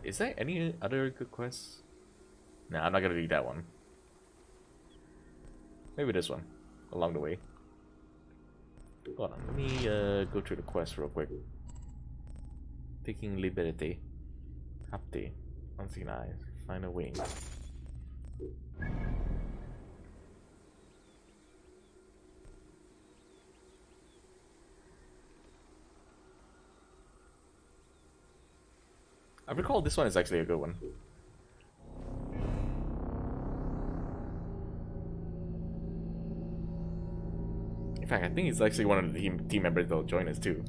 Is there any other good quests? Nah, I'm not gonna do that one. Maybe this one, along the way. Hold on, let me go through the quest real quick. Taking Liberty. Hapti. Unseen Eyes. Find a wing. I recall this one is actually a good one. In fact, I think he's actually one of the team members that'll join us too.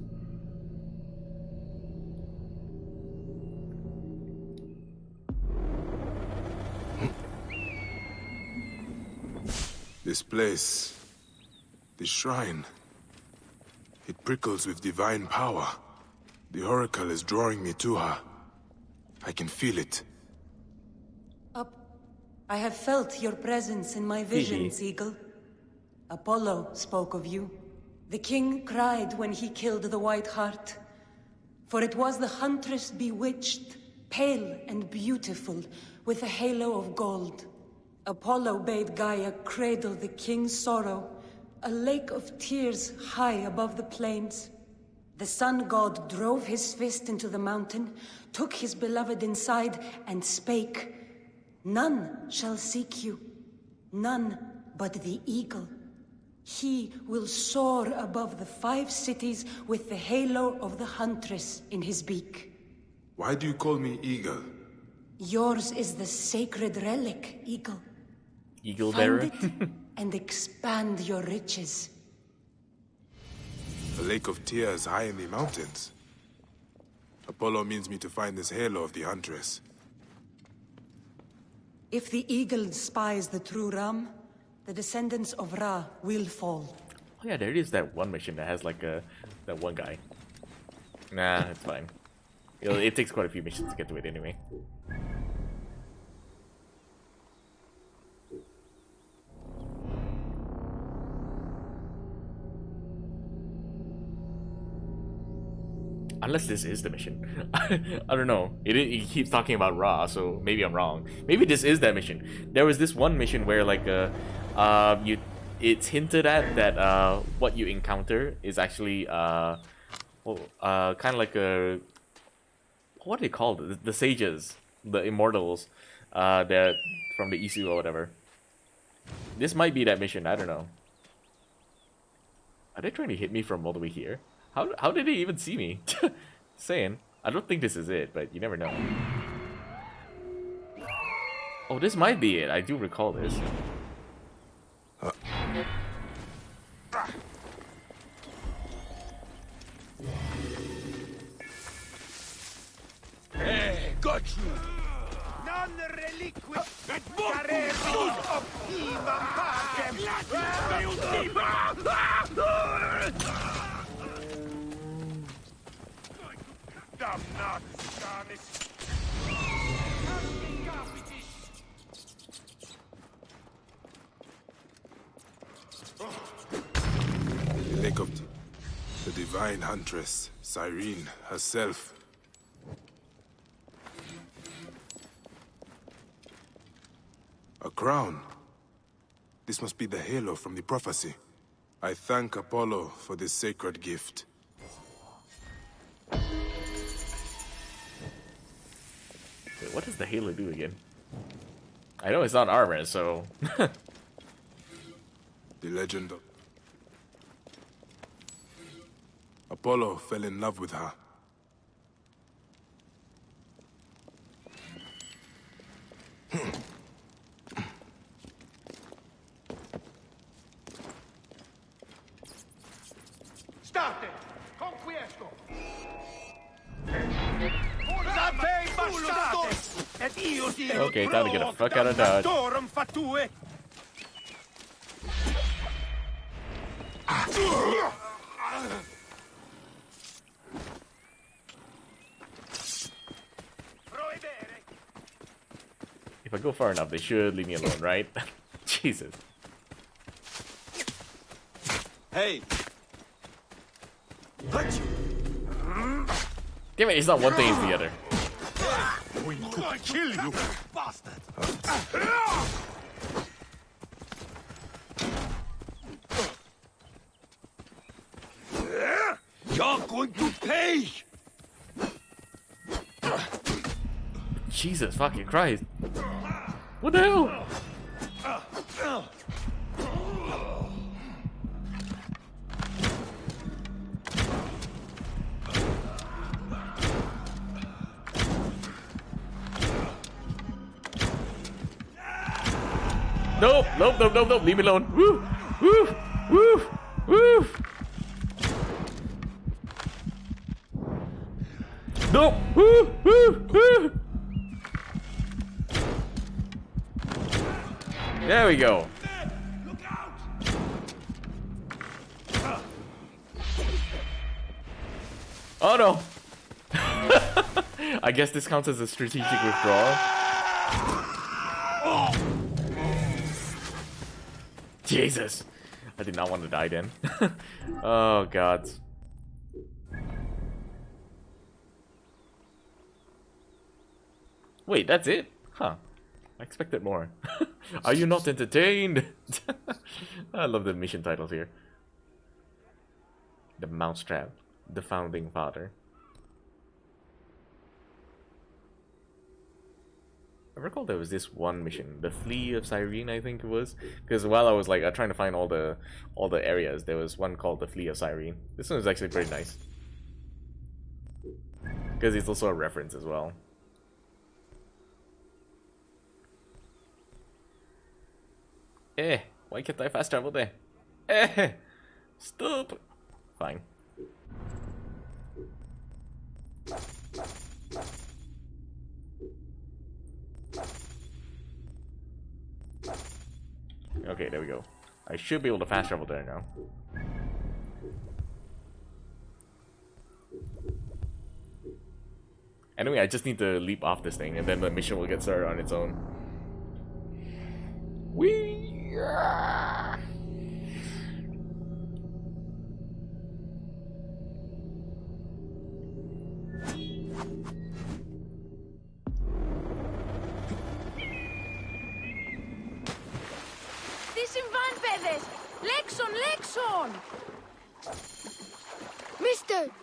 This place, the shrine, it prickles with divine power. The Oracle is drawing me to her. I can feel it. I have felt your presence in my visions, Eagle. Apollo spoke of you. The king cried when he killed the White Hart. For it was the huntress bewitched, pale and beautiful, with a halo of gold. Apollo bade Gaia cradle the king's sorrow, a lake of tears high above the plains. The sun god drove his fist into the mountain, took his beloved inside, and spake, "None shall seek you, none but the eagle. He will soar above the 5 cities with the halo of the huntress in his beak." Why do you call me Eagle? Yours is the sacred relic, Eagle. Eagle bearer? Find it and expand your riches. A lake of tears high in the mountains. Apollo means me to find this halo of the Huntress. If the eagle spies the true Ram, the descendants of Ra will fall. Oh yeah, there is that one mission that has like that one guy. Nah, it's fine. It takes quite a few missions to get to it anyway. Unless this is the mission. I don't know. It keeps talking about Ra, so maybe I'm wrong. Maybe this is that mission. There was this one mission where like it's hinted at that what you encounter is actually kind of like a, what are they called? The sages, the immortals, that from the Isu or whatever. This might be that mission. I don't know. Are they trying to hit me from all the way here? How did they even see me? Saying. I don't think this is it, but you never know. Oh, this might be it. I do recall this. Hey, got you! Non reliquit careros optimam pacem! The lake of the divine Huntress, Cyrene herself. A crown. This must be the halo from the prophecy. I thank Apollo for this sacred gift. Wait, what does the halo do again? I know it's not armor, so... The legend of... Apollo fell in love with her. State! Conquiesco! Okay, time to get the fuck out of Dodge. If I go far enough, they should leave me alone, right? Jesus. Hey! Damn it, it's not one thing, it's the other. Going to kill you, bastard! You're going to pay! Jesus fucking Christ. What the hell? Nope, nope, nope, nope, nope, leave me alone. Woo, woo, woo, woo. Nope, woo, woo, woo. There we go. Oh no. I guess this counts as a strategic withdrawal. Jesus. I did not want to die then. Oh god. Wait, that's it? Huh. I expected more. Are you not entertained? I love the mission titles here. The Mousetrap. The Founding Father. I recall there was this one mission, the Flea of Cyrene, I think it was, because while I was like trying to find all the areas, there was one called the Flea of Cyrene. This one is actually pretty nice, because it's also a reference as well. Why can't I fast travel there? Stop. Fine. Okay, there we go. I should be able to fast travel there now. Anyway, I just need to leap off this thing, and then the mission will get started on its own. Whee! Lexon!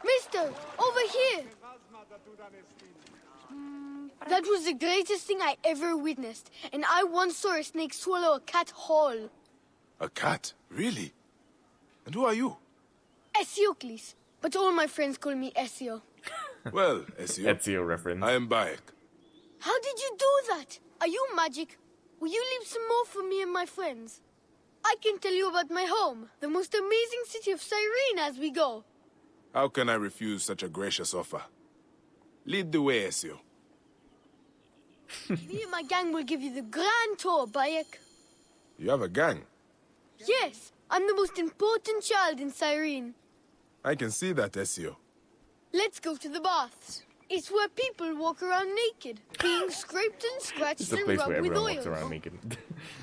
Mister, over here! That was the greatest thing I ever witnessed, and I once saw a snake swallow a cat whole. A cat? Really? And who are you? Esiocles, but all my friends call me Ezio. Well, Ezio. Ezio reference. I am Bayek. How did you do that? Are you magic? Will you leave some more for me and my friends? I can tell you about my home, the most amazing city of Cyrene as we go. How can I refuse such a gracious offer? Lead the way, Ezio. Me and my gang will give you the grand tour, Bayek. You have a gang? Yes, I'm the most important child in Cyrene. I can see that, Ezio. Let's go to the baths. It's where people walk around naked, being scraped and scratched It's a and place rubbed where with everyone oil. walks around naked.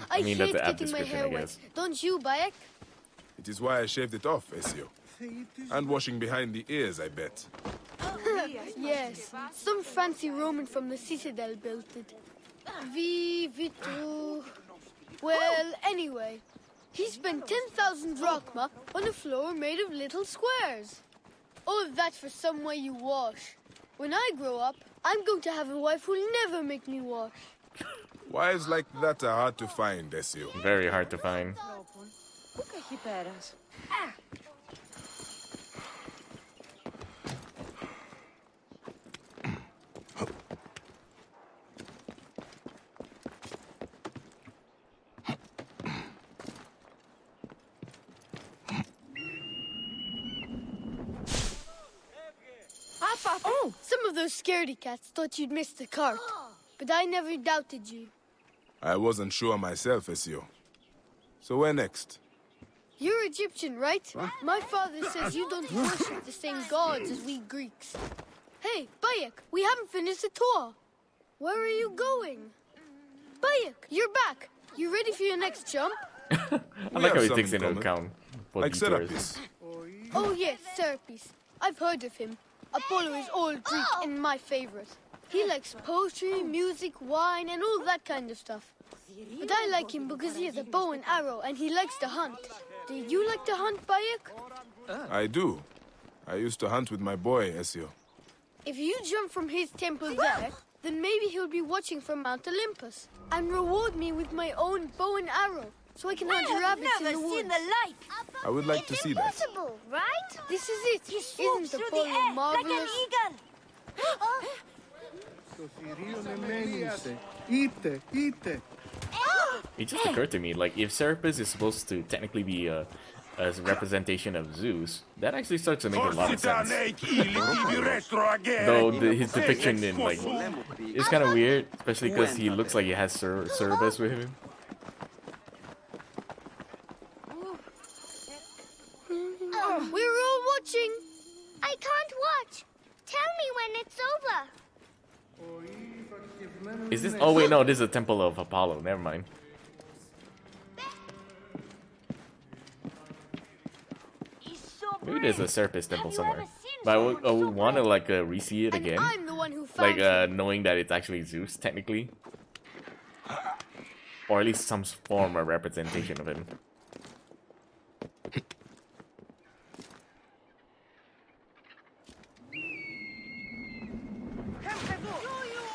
I mean, hate that's an apt getting my description, hair I wet. guess. Don't you, Bayek? It is why I shaved it off, Ezio. And washing behind the ears, I bet. Yes, some fancy Roman from the Citadel built it. Vitu. Well, anyway, he spent 10,000 drachma on a floor made of little squares. All of that for somewhere you wash. When I grow up, I'm going to have a wife who'll never make me wash. Wives like that are hard to find, Ezio. Very hard to find. Oh, some of those scaredy cats thought you'd missed the cart, but I never doubted you. I wasn't sure myself, Ezio. So where next? You're Egyptian, right? My father says you don't worship the same gods as we Greeks. Hey, Bayek, we haven't finished the tour. Where are you going? Bayek, you're back. You ready for your next jump? I like how he takes into account what Like detours. Serapis. Oh yes, Serapis. I've heard of him. Apollo is old Greek and my favorite. He likes poetry, music, wine, and all that kind of stuff. But I like him because he has a bow and arrow and he likes to hunt. Do you like to hunt, Bayek? I do. I used to hunt with my boy, Ezio. If you jump from his temple there, then maybe he'll be watching from Mount Olympus and reward me with my own bow and arrow, so I can hunt rabbits in the woods. I would like to see that. Impossible, right? This is it. Isn't Apollo marvelous? It just occurred to me, like, if Serapis is supposed to technically be a representation of Zeus, that actually starts to make a lot of sense. Though his depiction in, like, is kind of weird, especially because he looks like he has Cerberus with him. We're all watching. I can't watch. Tell me when it's over. Is this? Oh wait, no, this is a temple of Apollo. Never mind. Maybe there's a Serapis temple somewhere. But I would want to like re-see it again, I'm the one who found like knowing that it's actually Zeus technically, or at least some form of representation of him.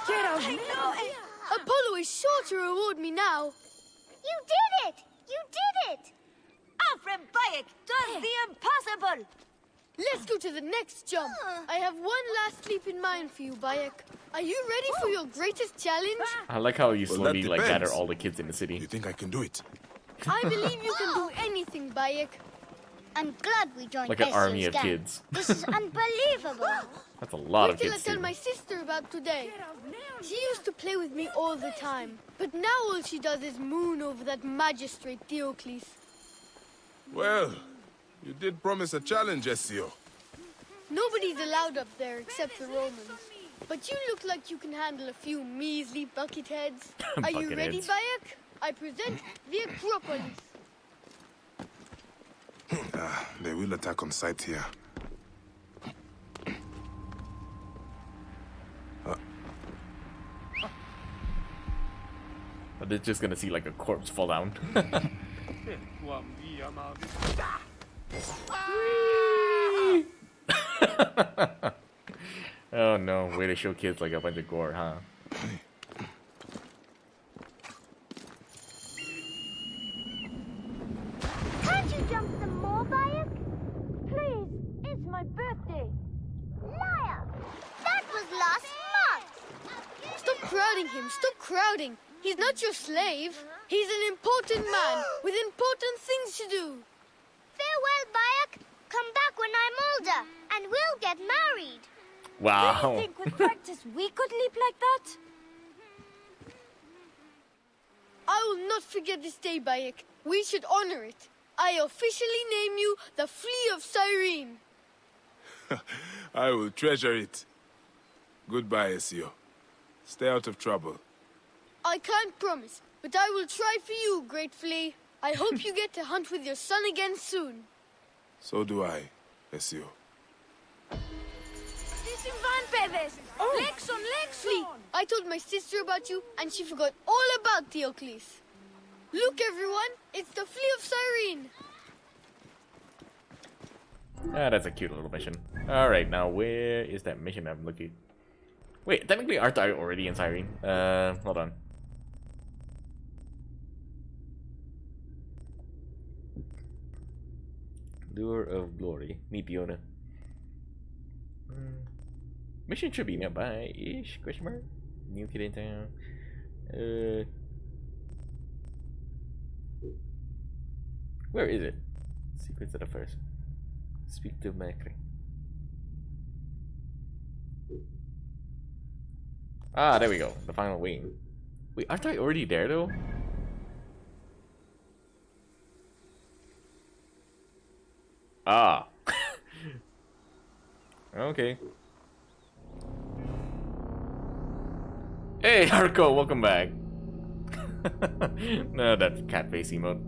Get out! Apollo is sure to reward me now. You did it! You did it! Alfred Bayek does the impossible! Let's go to the next jump. I have one last leap in mind for you, Bayek. Are you ready for your greatest challenge? I like how you Well, slowly that like gather depends. all the kids in the city. You think I can do it? I believe you can do anything, Bayek. I'm glad we joined Like an army Ezio's of gang. kids. This is unbelievable. That's a lot Wait of till kids. I tell Too. my sister about today. She used to play with me all the time. But now all she does is moon over that magistrate Diocles. Well, you did promise a challenge, Ezio. Nobody's allowed up there except the Romans. But you look like you can handle a few measly bucket heads. Are you ready, Bucketheads. Bayek? I present the Acropolis. They will attack on sight here. But they're just gonna see like a corpse fall down. Oh no, way to show kids like a bunch of gore, huh? Can't you jump some more, Bayek? Please, it's my birthday. Liar! That was last month. Stop crowding him. Stop crowding. He's not your slave. He's an important man with important things to do. Farewell, Bayek. Come back when I'm older, and we'll get married. Wow. Do you think with practice we could leap like that? I will not forget this day, Bayek. We should honor it. I officially name you the Flea of Cyrene. I will treasure it. Goodbye, Ezio. Stay out of trouble. I can't promise, but I will try for you, Great Flea. I hope you get to hunt with your son again soon. So do I, Ezio. Flea, I told my sister about you, and she forgot all about Diocles. Look, everyone, it's the Flea of Cyrene. Ah, that's a cute little mission. Alright, now where is that mission I'm looking? Wait, technically aren't I already in Cyrene? Hold on. Lure of Glory. Meet Fiona. Mission should be nearby-ish, question mark? New kid in town. Where is it? Secrets of the First. Speak to Macri. Ah, there we go. The final wing. Wait, aren't I already there though? Ah. Okay. Hey, Arco, welcome back. No, that's cat face emote.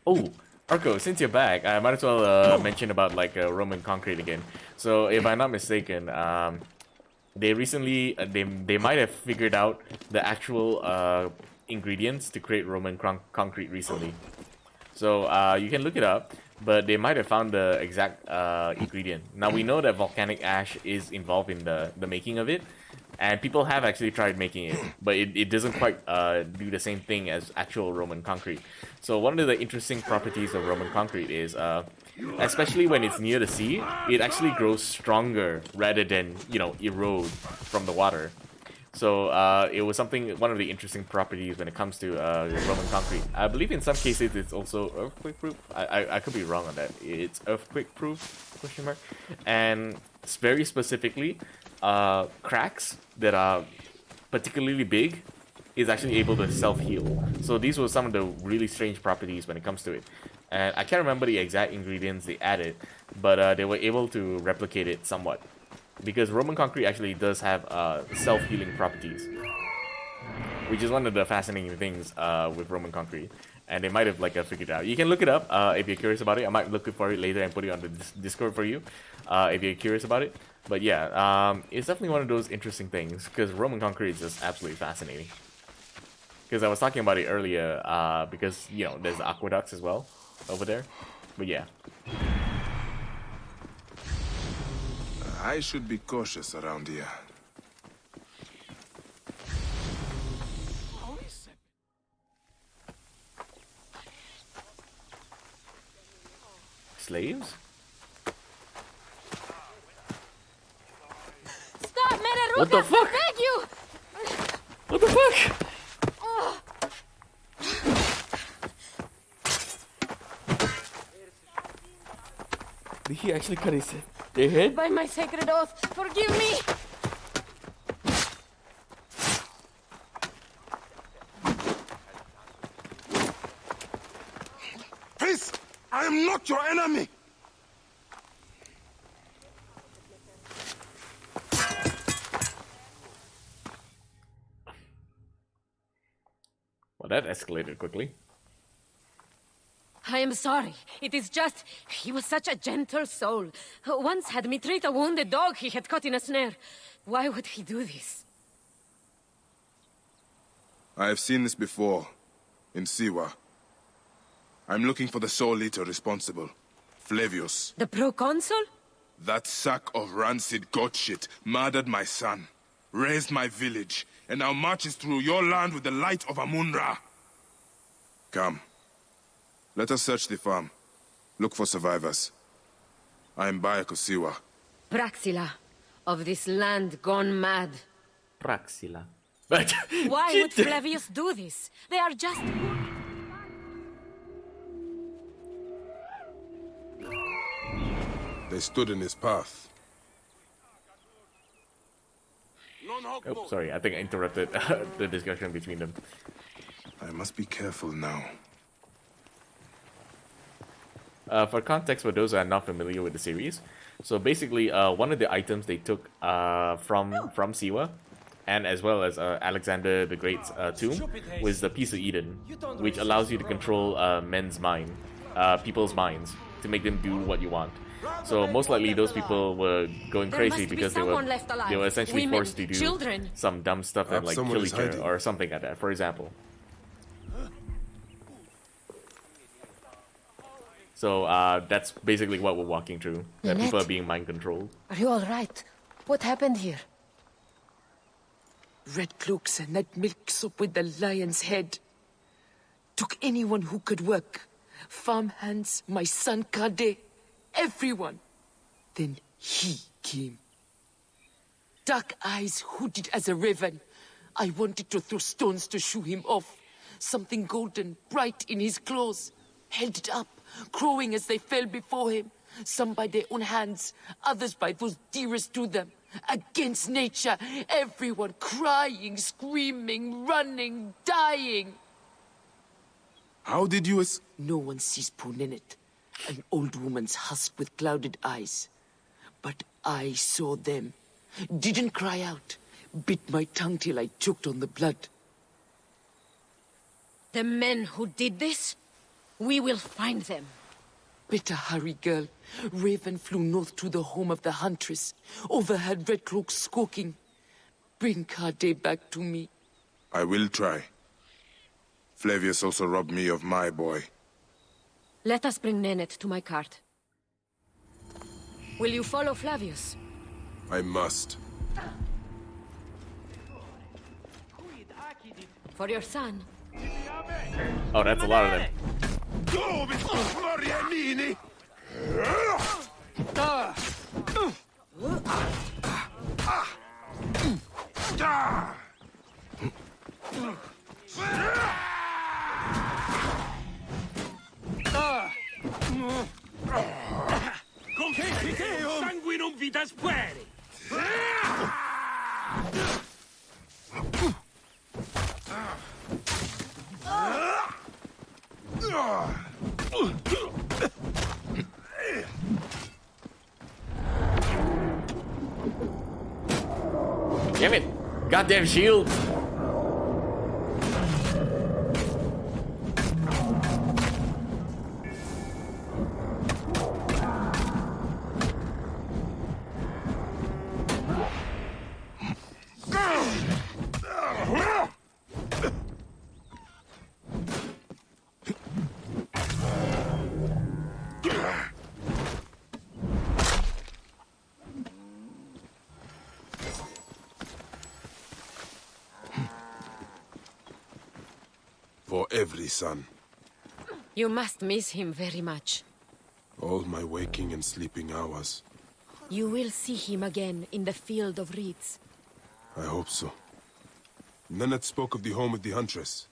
Oh, Arco, since you're back, I might as well mention about like Roman concrete again. So, if I'm not mistaken, they recently they might have figured out the actual ingredients to create Roman concrete recently. So you can look it up, but they might have found the exact ingredient. Now we know that volcanic ash is involved in the making of it, and people have actually tried making it, but it doesn't quite do the same thing as actual Roman concrete. So one of the interesting properties of Roman concrete is, especially when it's near the sea, it actually grows stronger rather than, you know, erode from the water. So it was one of the interesting properties when it comes to Roman concrete. I believe in some cases it's also earthquake proof. I could be wrong on that. It's earthquake proof, question mark. And very specifically, cracks that are particularly big is actually able to self-heal. So these were some of the really strange properties when it comes to it. And I can't remember the exact ingredients they added, but they were able to replicate it somewhat. Because Roman concrete actually does have self-healing properties, which is one of the fascinating things with Roman concrete. And they might have like figured it out. You can look it up if you're curious about it. I might look for it later and put it on the Discord for you if you're curious about it. But yeah, it's definitely one of those interesting things because Roman concrete is just absolutely fascinating. Because I was talking about it earlier because, you know, there's aqueducts as well over there. But yeah. I should be cautious around here. slaves? Stop, Mereruka! What the fuck? I beg you! What the fuck? Did he actually cut their head? By my sacred oath, forgive me! Please, I am not your enemy. Well, that escalated quickly. I am sorry. It is just... He was such a gentle soul. Once had me treat a wounded dog he had caught in a snare. Why would he do this? I have seen this before, in Siwa. I'm looking for the soul eater responsible, Flavius. The proconsul? That sack of rancid goat shit murdered my son, raised my village, and now marches through your land with the light of Amun-Ra. Come. Let us search the farm. Look for survivors. I am Bayek of Siwa. Praxila, of this land gone mad. Praxila. Why would Flavius do this? They are just... They stood in his path. Oh, sorry, I think I interrupted the discussion between them. I must be careful now. For context, for those who are not familiar with the series, so basically, one of the items they took from Siwa, and as well as Alexander the Great's tomb, was the Piece of Eden, which allows you to control people's minds, to make them do what you want. So most likely those people were going crazy because they were essentially forced to do some dumb stuff and like kill each other or something like that, for example. So that's basically what we're walking through. That Lynette, people are being mind controlled. Are you all right? What happened here? Red cloaks and that milk soup with the lion's head. Took anyone who could work. Farmhands, my son Kade, everyone. Then he came. Dark eyes hooded as a raven. I wanted to throw stones to shoo him off. Something golden, bright in his claws. Held it up, crowing as they fell before him. Some by their own hands, others by those dearest to them. Against nature, everyone crying, screaming, running, dying. How did you No one sees poor Ninette, an old woman's husk with clouded eyes. But I saw them. Didn't cry out. Bit my tongue till I choked on the blood. The men who did this? We will find them. Better hurry, girl. Raven flew north to the home of the huntress. Overheard Red Cloak squawking. Bring Kade back to me. I will try. Flavius also robbed me of my boy. Let us bring Nennet to my cart. Will you follow Flavius? I must. For your son. Oh, that's a lot of them. Confiteum sanguinum vitas pueri. Damn it! Goddamn shield! For every son. You must miss him very much. All my waking and sleeping hours. You will see him again in the Field of Reeds. I hope so. Nennet spoke of the home of the Huntress.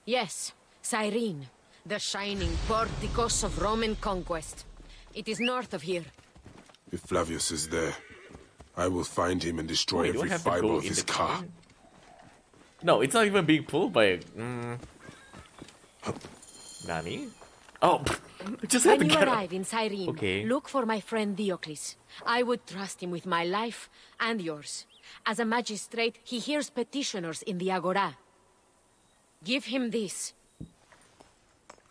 Yes, Cyrene, the shining porticos of Roman conquest. It is north of here. If Flavius is there, I will find him and destroy every fiber of his car. No, it's not even being pulled by a... Nani? Oh, just had when to you get arrive in Cyrene, look for my friend Diocles. I would trust him with my life and yours. As a magistrate, he hears petitioners in the Agora. Give him this.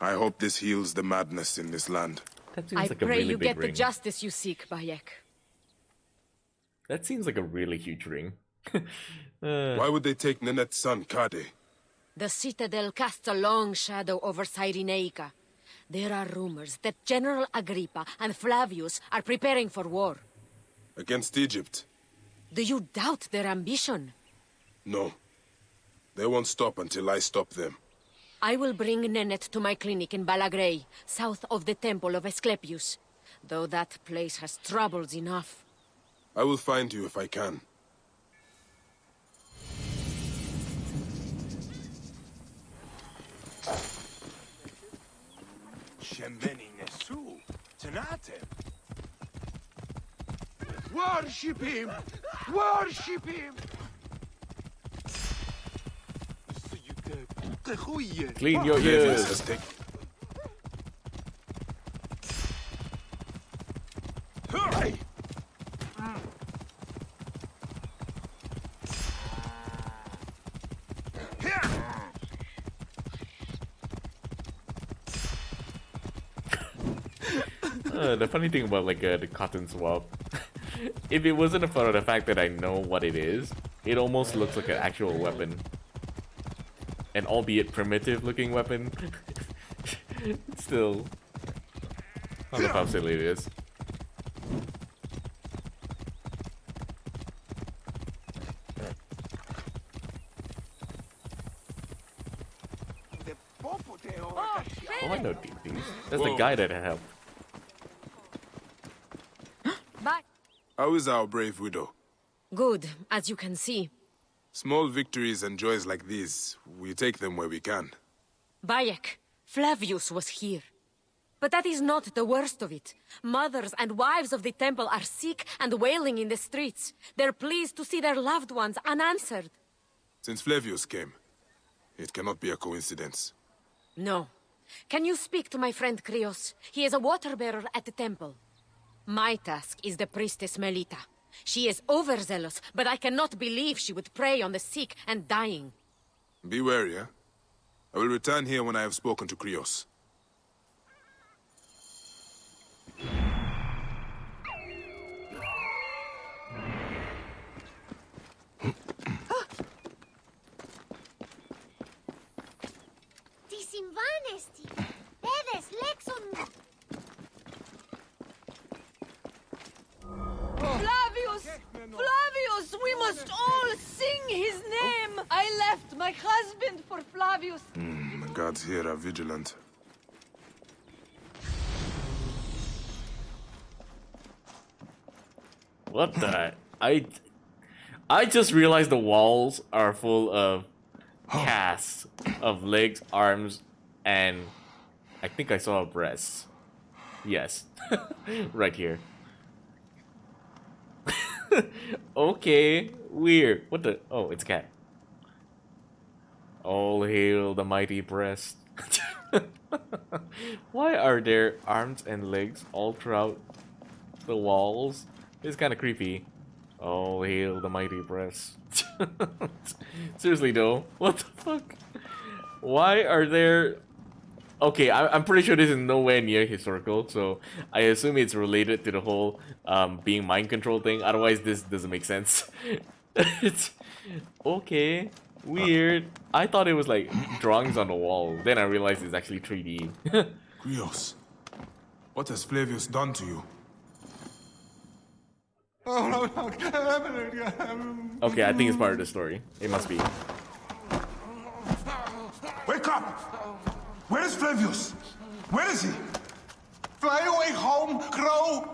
I hope this heals the madness in this land. That seems I like a pray really you big get ring. the justice you seek, Bayek. That seems like a really huge ring. Why would they take Nenet's son, Kade? The Citadel casts a long shadow over Cyrenaica. There are rumors that General Agrippa and Flavius are preparing for war. Against Egypt? Do you doubt their ambition? No. They won't stop until I stop them. I will bring Nennet to my clinic in Balagrey, south of the Temple of Asclepius. Though that place has troubles enough. I will find you if I can. Shemeni Nesu, Tanate. Worship him! Worship him! Clean your ears. The funny thing about like the cotton swab, if it wasn't for the fact that I know what it is, it almost looks like an actual weapon. An albeit primitive looking weapon. Still, I don't know how silly it is. Oh, I know these. That's the guy that helped. Bye. How is our brave widow? Good, as you can see. Small victories and joys like these, we take them where we can. Bayek, Flavius was here. But that is not the worst of it. Mothers and wives of the temple are sick and wailing in the streets. They're pleased to see their loved ones unanswered. Since Flavius came, it cannot be a coincidence. No. Can you speak to my friend Krios? He is a water-bearer at the temple. My task is the priestess Melita. She is overzealous, but I cannot believe she would prey on the sick and dying. Be wary, eh? I will return here when I have spoken to Krios. Flavius! Flavius! We must all sing his name! I left my husband for Flavius. The gods here are vigilant. What the? I just realized the walls are full of casts of legs, arms, and I think I saw a breast. Yes, right here. Okay, weird. What the? Oh, it's a cat. All hail the mighty breast. Why are there arms and legs all throughout the walls? It's kind of creepy. All hail the mighty breast. Seriously though, what the fuck? Why are there... Okay, I'm pretty sure this is nowhere near historical, so I assume it's related to the whole being mind control thing. Otherwise, this doesn't make sense. It's okay, weird. I thought it was like drawings on the wall. Then I realized it's actually 3D. Krios, what has Flavius done to you? Okay, I think it's part of the story. It must be. Wake up! Where is Flavius? Where is he? Fly away home, Crow!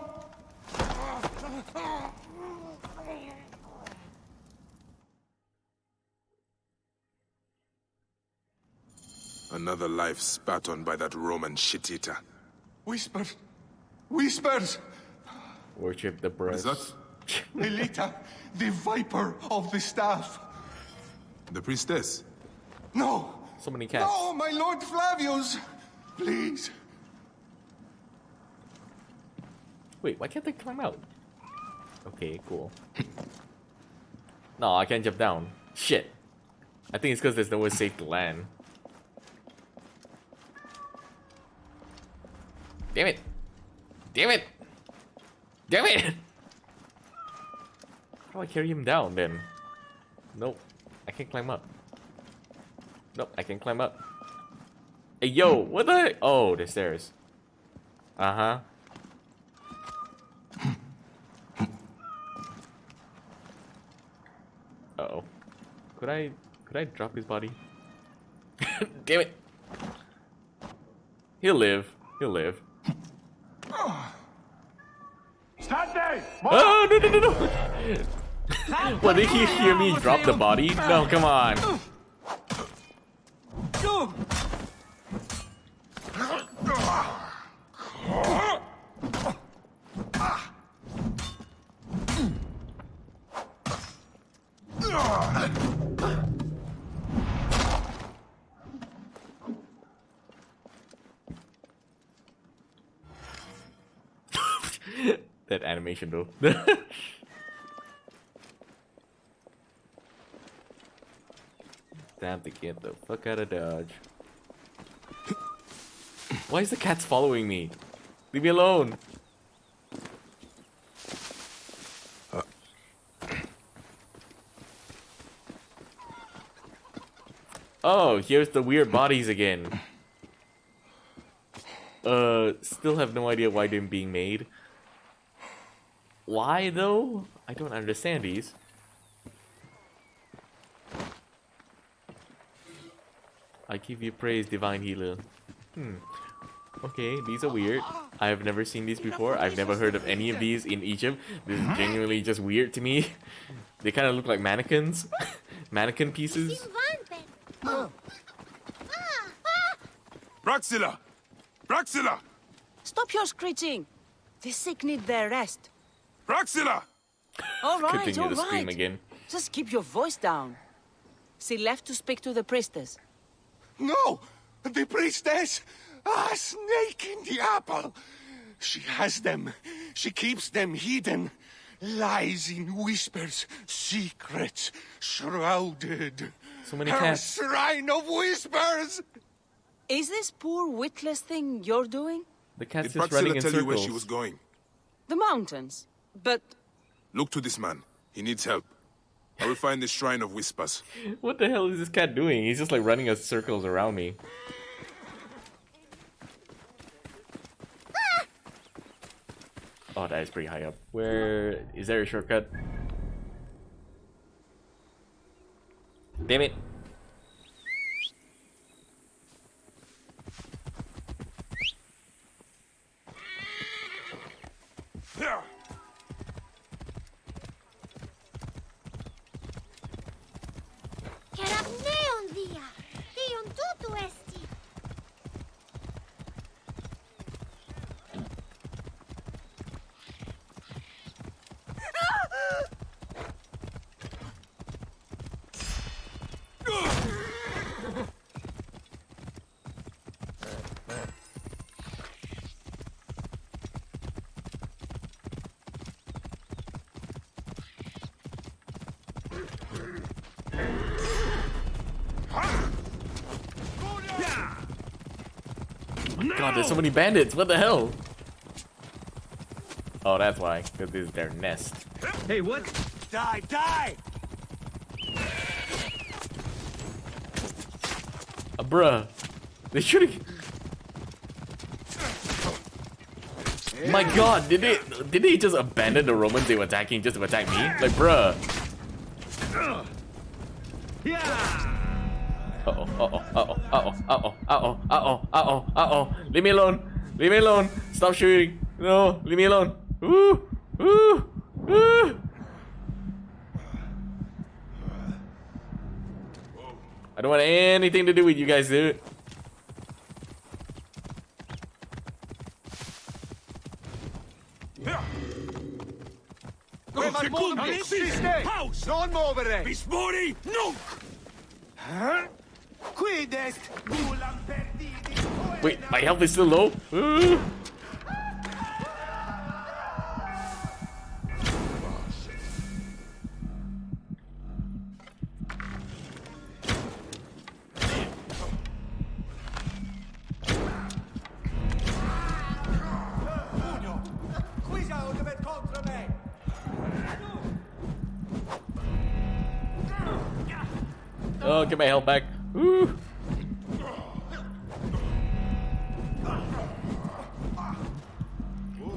Another life spat on by that Roman shit-eater. Whispers! Whispers! Worship the breast. What is Melita, the Viper of the Staff. The priestess? No! So many cats. No, my Lord Flavius! Please. Wait, why can't they climb out? Okay, cool. No, I can't jump down. Shit. I think it's because there's nowhere safe to land. Damn it! Damn it! Damn it! How do I carry him down then? Nope. I can't climb up. Nope, I can't climb up. Hey, yo! What the heck? Oh, the stairs. Uh-huh. Uh-oh. Could I drop his body? Damn it! He'll live. He'll live. Stand there! Oh, no, no, no, no! What, did he hear me drop the body? No, come on. That animation though. Time to get the fuck out of Dodge. Why is the cat following me? Leave me alone. Oh, here's the weird bodies again. Still have no idea why they're being made. Why though? I don't understand these. I give you praise, divine healer. Okay, these are weird. I have never seen these before. I've never heard of any of these in Egypt. This is genuinely just weird to me. They kind of look like mannequins. Mannequin pieces. Praxilla! Praxilla! Stop your screeching. The sick need their rest. Praxilla! All right, Continue all to scream right. again. Just keep your voice down. She left to speak to the priestess. No! The priestess! A snake in the apple! She has them. She keeps them hidden. Lies in whispers, secrets, shrouded. So many Her cats. shrine of whispers! Is this poor witless thing you're doing? The cat's Did just running Praxilla in tell you where circles. she was going? The mountains. But Look to this man. He needs help. I will find the Shrine of Whispers. What the hell is this cat doing? He's just like running in circles around me. Oh, that is pretty high up. Where is there a shortcut? Damn it. Κεραυνέον δια, θείον τούτου έστι. God, there's so many bandits. What the hell? Oh, that's why. Because this is their nest. Hey, what? Die, die! Bruh. They should've... My god, did they just abandon the Romans they were attacking just to attack me? Like, bruh. Uh-oh, uh-oh, uh-oh, uh-oh, uh-oh, uh-oh, uh-oh, uh-oh, uh-oh. Leave me alone. Leave me alone. Stop shooting. No, leave me alone. Ooh, ooh, ooh. I don't want anything to do with you guys, dude. House! Non muovere! Bismori, nunc! Quid est nulla perdidi? Wait, my health is still low? Oh, get my health back. Woo.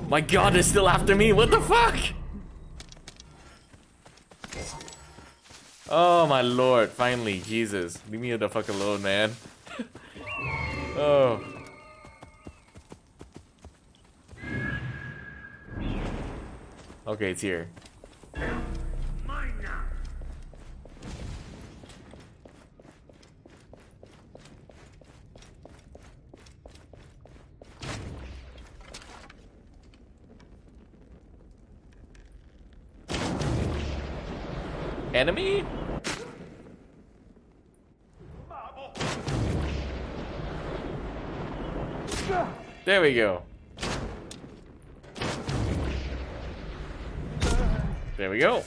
My god, they're still after me. What the fuck? Oh my lord, finally, Jesus. Leave me the fuck alone, man. Oh. Okay, it's here. Enemy? There we go. There we go.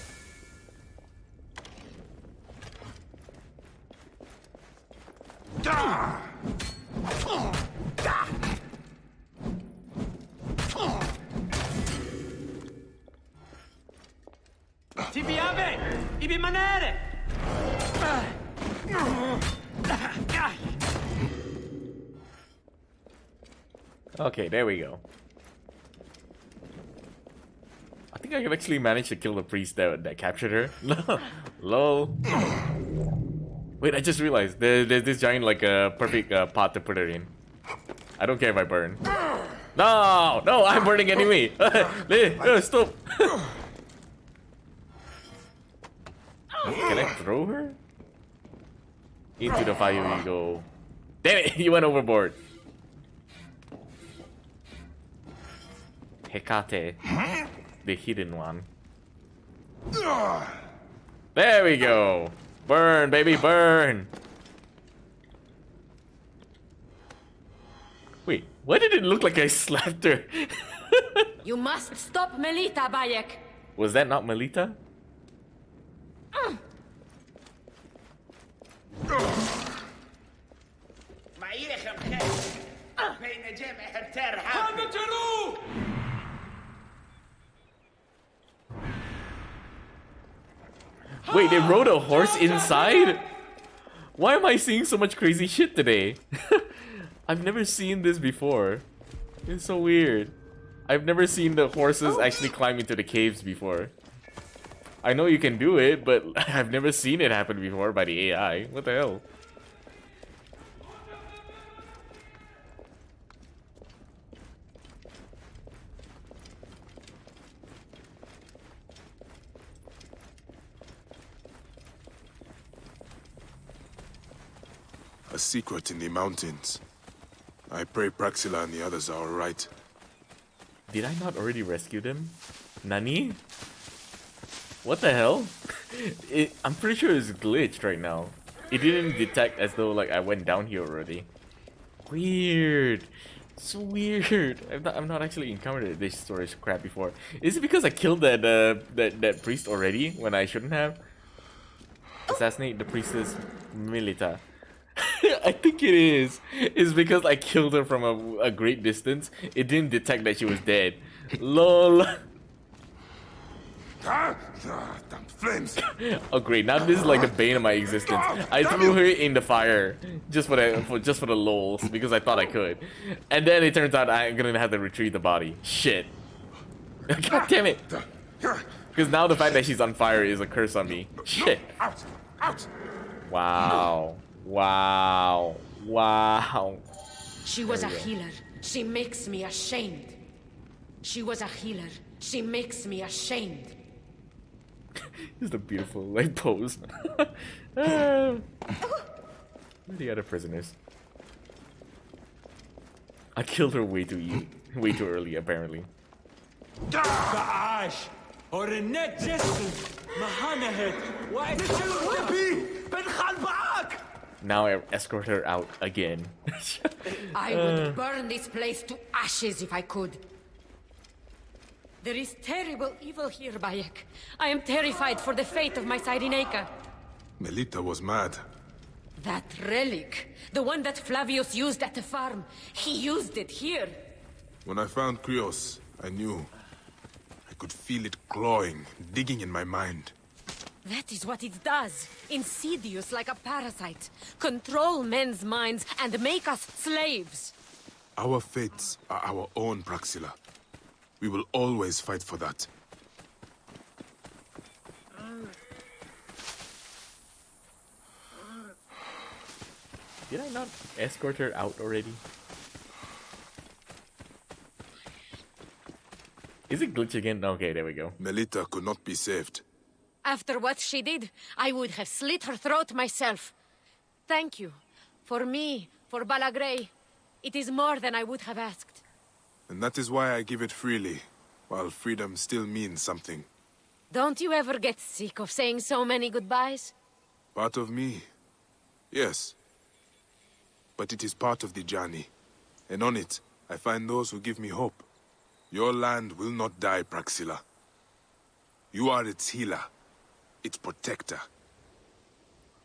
Okay, there we go. I think I can actually manage to kill the priest that captured her. Lol. Wait, I just realized there's this giant like a perfect pot to put her in. I don't care if I burn. No, no, I'm burning anyway. Stop. Can I throw her? Into the fire you go. Damn it, you went overboard. Hecate, the hidden one. There we go. Burn, baby, burn. Wait, why did it look like I slapped her? You must stop Melita, Bayek. Was that not Melita? Wait, they rode a horse inside? Why am I seeing so much crazy shit today? I've never seen this before. It's so weird. I've never seen the horses actually climb into the caves before. I know you can do it, but I've never seen it happen before by the AI. What the hell? A secret in the mountains. I pray Praxila and the others are alright. Did I not already rescue them? Nani? What the hell? I'm pretty sure it's glitched right now. It didn't detect as though like I went down here already. Weird. So weird. I've not actually encountered this storage crap before. Is it because I killed that priest already when I shouldn't have? Assassinate the priestess Melita. I think it is. It's because I killed her from a great distance. It didn't detect that she was dead. LOL. Flames. Oh great! Now this is like the bane of my existence. I threw her in the fire just for the lols because I thought I could, and then it turns out I'm gonna have to retrieve the body. Shit! God damn it! Because now the fact that she's on fire is a curse on me. Shit! Wow! Wow! Wow! She was a healer. She makes me ashamed. She was a healer. She makes me ashamed. This is a beautiful like pose. Where are the other prisoners? I killed her way too early, apparently. Now I escort her out again. I would burn this place to ashes if I could. There is terrible evil here, Bayek. I am terrified for the fate of my Cyrenaica. Melita was mad. That relic, the one that Flavius used at the farm, he used it here. When I found Krios, I knew. I could feel it clawing, digging in my mind. That is what it does. Insidious like a parasite. Control men's minds and make us slaves. Our fates are our own, Praxilla. We will always fight for that. Did I not escort her out already? Is it glitch again? Okay, there we go. Melita could not be saved. After what she did, I would have slit her throat myself. Thank you. For me, for Balagrey. It is more than I would have asked. And that is why I give it freely, while freedom still means something. Don't you ever get sick of saying so many goodbyes? Part of me, yes. But it is part of the journey. And on it, I find those who give me hope. Your land will not die, Praxilla. You are its healer, its protector.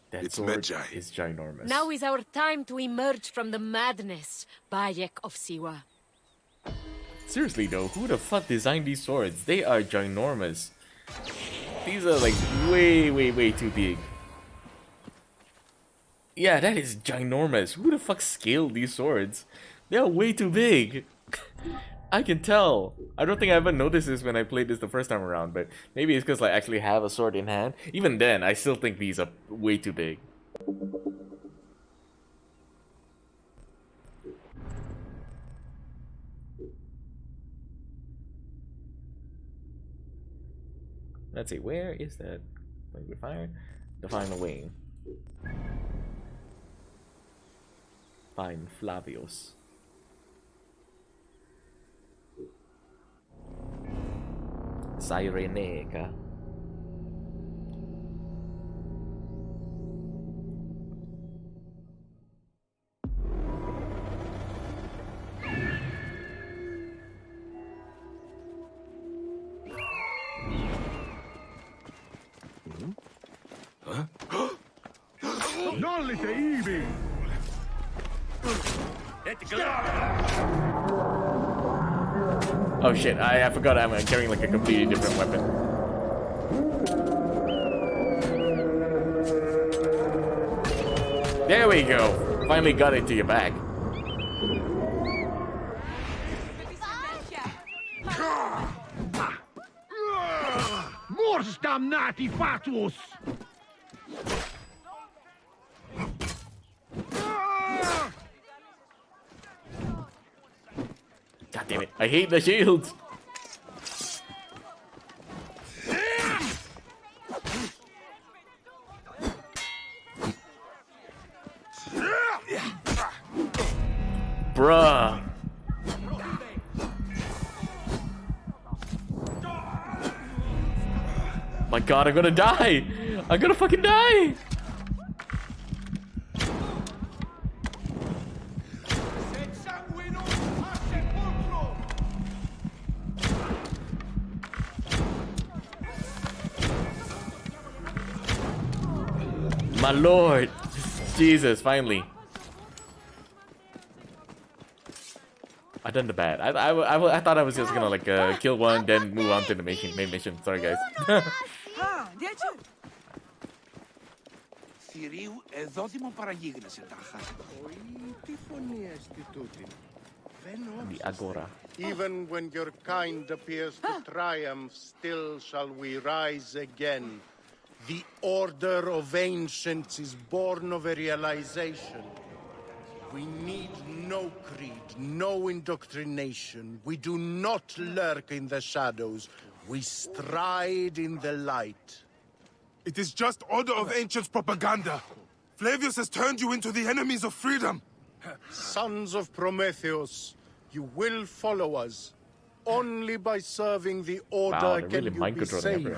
That its sword Medjay is ginormous. Now is our time to emerge from the madness, Bayek of Siwa. Seriously though, who the fuck designed these swords? They are ginormous. These are like way too big. Yeah, that is ginormous. Who the fuck scaled these swords? They are way too big. I can tell. I don't think I ever noticed this when I played this the first time around, but maybe it's because I actually have a sword in hand. Even then, I still think these are way too big. Let's see, where is that? Liquid fire? Define the way. Find Flavius. Cyrenaica. Oh shit, I forgot I'm carrying like a completely different weapon. There we go! Finally got it to your back. Mors damnati fatuus! God damn it, I hate the shields! Bruh! My god, I'm gonna die! I'm gonna fucking die! My lord! Jesus, finally. I done the bad. I thought I was just gonna like kill one, then move on to the main mission. Sorry guys. Θηρίου, εδώ δημοπαραγίγνεσαι τάχα. Τι φωνή έστι τούτη. The Agora. Even when your kind appears to triumph, still shall we rise again. The Order of Ancients is born of a realization. We need no creed, no indoctrination. We do not lurk in the shadows. We stride in the light. It is just Order of Ancients propaganda. Flavius has turned you into the enemies of freedom. Sons of Prometheus, you will follow us. Only by serving the Order can you be saved.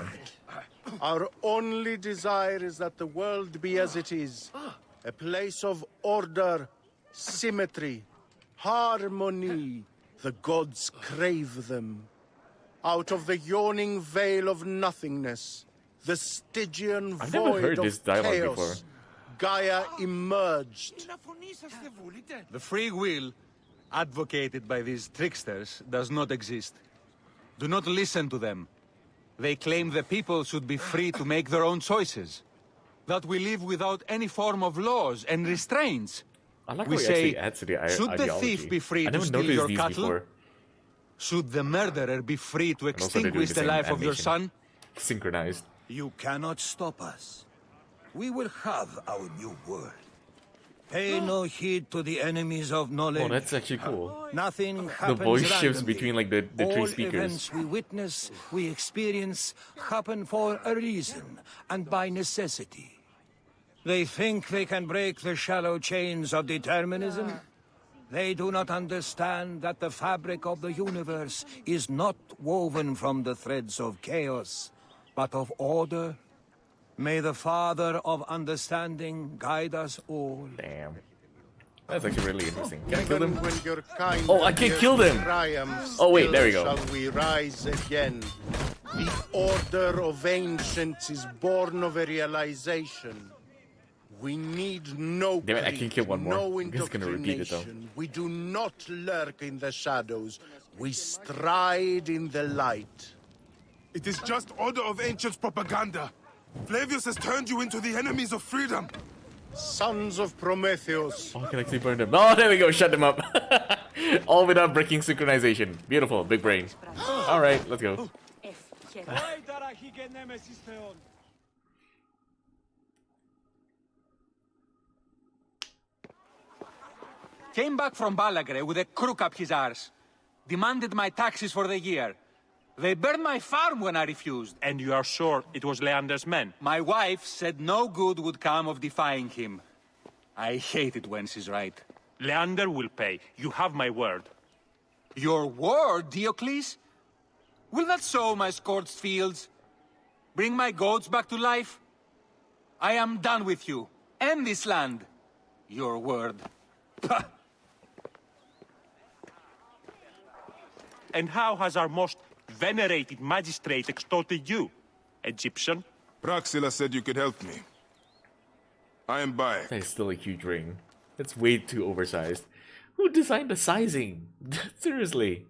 Our only desire is that the world be as it is. A place of order, symmetry, harmony. The gods crave them. Out of the yawning veil of nothingness, the Stygian I've never heard void this of dialogue chaos, before. Gaia emerged. The free will, advocated by these tricksters, does not exist. Do not listen to them. They claim the people should be free to make their own choices. That we live without any form of laws and restraints. I like We how he say, actually adds to the should the ideology. thief be free I to never steal noticed your these cattle? before. Should the murderer be free to And also they're doing extinguish the the same life of your animation. son? Synchronized. You cannot stop us. We will have our new world. Pay no heed to the enemies of knowledge. Oh, that's actually cool. Nothing The happens voice shifts randomly. between like the All three speakers. events we witness, we experience, happen for a reason and by necessity. They think they can break the shallow chains of determinism. They do not understand that the fabric of the universe is not woven from the threads of chaos, but of order. May the Father of Understanding guide us all. Damn. That's actually really interesting. Can I kill Even him? when your kind Oh, I can appears kill to them! triumph, Oh, wait, still there we go. Shall we rise again? The Order of Ancients is born of a realization. We need no Damn it, I creed, can kill one more. no I'm just gonna repeat it, though. indoctrination. We do not lurk in the shadows. We stride in the light. It is just Order of Ancients propaganda. Flavius has turned you into the enemies of freedom. Sons of Prometheus. Oh, I can actually burn them. Oh, there we go. Shut them up. All without breaking synchronization. Beautiful. Big brain. All right, let's go. Came back from Balagre with a crook up his arse. Demanded my taxes for the year. They burned my farm when I refused. And you are sure it was Leander's men? My wife said no good would come of defying him. I hate it when she's right. Leander will pay. You have my word. Your word, Diocles? Will that sow my scorched fields? Bring my goats back to life? I am done with you. And this land. Your word. Pah! And how has our most venerated magistrate extorted you, Egyptian? Praxila said you could help me. I am Bayek. That is still a huge ring. It's way too oversized. Who designed the sizing? Seriously.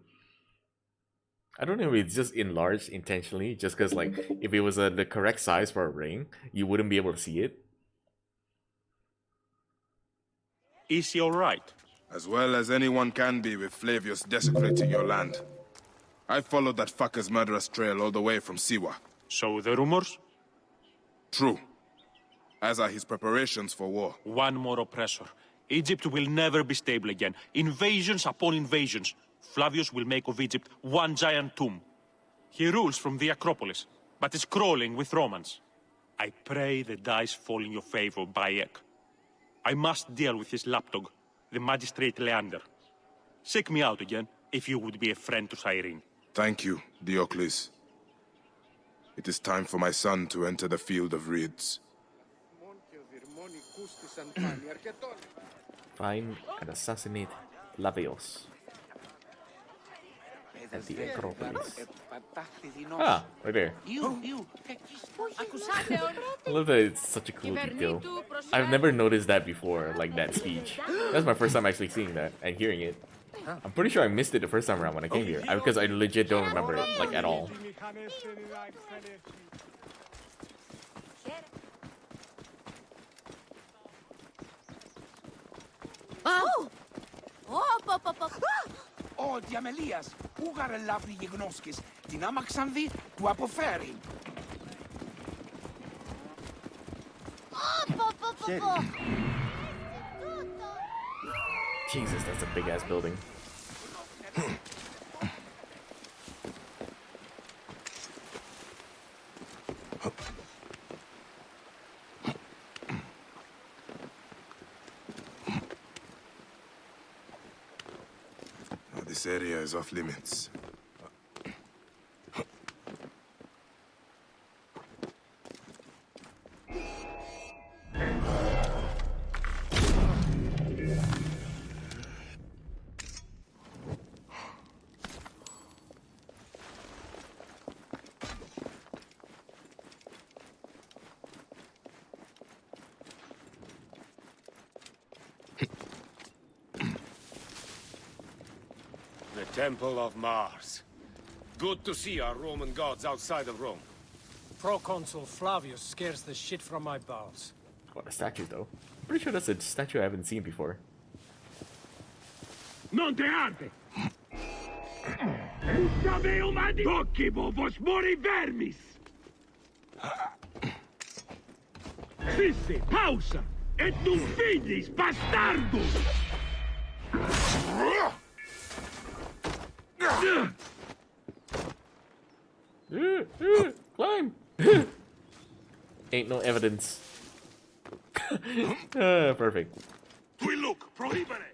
I don't know if it's just enlarged intentionally, just because like if it was the correct size for a ring, you wouldn't be able to see it. Is he alright? As well as anyone can be with Flavius desecrating your land. I followed that fucker's murderous trail all the way from Siwa. So the rumors? True. As are his preparations for war. One more oppressor. Egypt will never be stable again. Invasions upon invasions. Flavius will make of Egypt one giant tomb. He rules from the Acropolis, but is crawling with Romans. I pray the dice fall in your favor, Bayek. I must deal with his lapdog, the magistrate Leander. Seek me out again, if you would be a friend to Cyrene. Thank you, Diocles. It is time for my son to enter the field of reeds. Find and assassinate Flavius at the Acropolis. Ah, right there. I love that it's such a cool detail. I've never noticed that before, like that speech. That's my first time actually seeing that and hearing it. I'm pretty sure I missed it the first time around when I came here, because I legit don't remember it, like, at all. Oh! Ο Διαμελίας, ούγαρε λάφνη γιγνώσκης, την άμαξαν δει, του αποφέρει. Jesus, that's a big ass building. This area is off limits. The Temple of Mars. Good to see our Roman gods outside of Rome. Proconsul Flavius scares the shit from my bowels. What a statue, though. Pretty sure that's a statue I haven't seen before. Non te arde! Saveo madi! Tocchibo vos mori vermis! Sisse, pausa! Et non fidis, bastardo! Climb! Ain't no evidence. Perfect. Qui look, prohibere!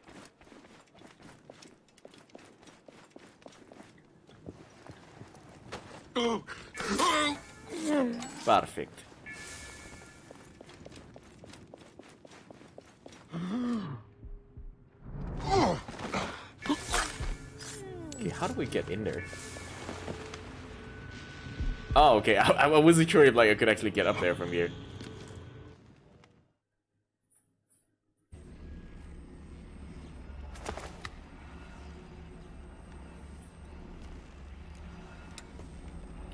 Perfect. Okay, how do we get in there? Oh, okay. I wasn't sure if like I could actually get up there from here.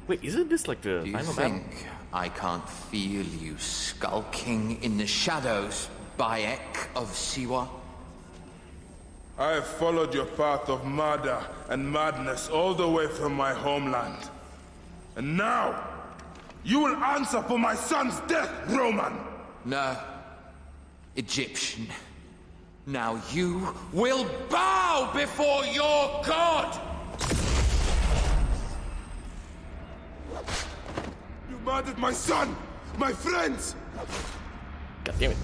Wait, isn't this like the final battle? I can't feel you skulking in the shadows, Bayek of Siwa? I have followed your path of murder and madness all the way from my homeland. And now, you will answer for my son's death, Roman! No. Egyptian. Now you will bow before your god! You murdered my son! My friends! God damn it.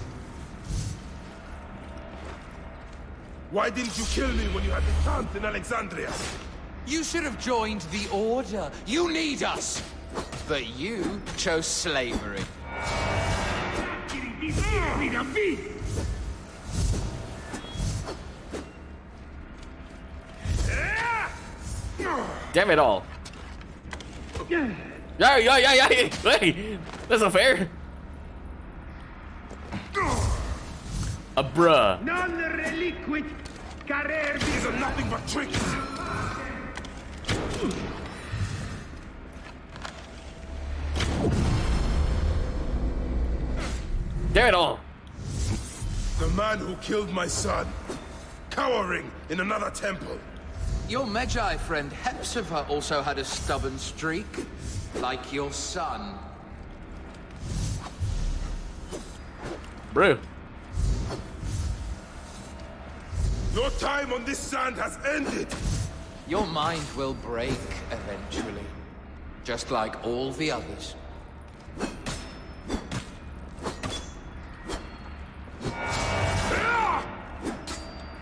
Why didn't you kill me when you had the chance in Alexandria? You should have joined the Order. You need us! But you chose slavery. Damn it all. Yeah. Wait, that's not fair. A bruh. Non-reliquit carer. These are nothing but tricks. Damn it all. The man who killed my son, cowering in another temple. Your Magi friend Hepzibah also had a stubborn streak, like your son. Bro. Your time on this sand has ended. Your mind will break eventually, just like all the others.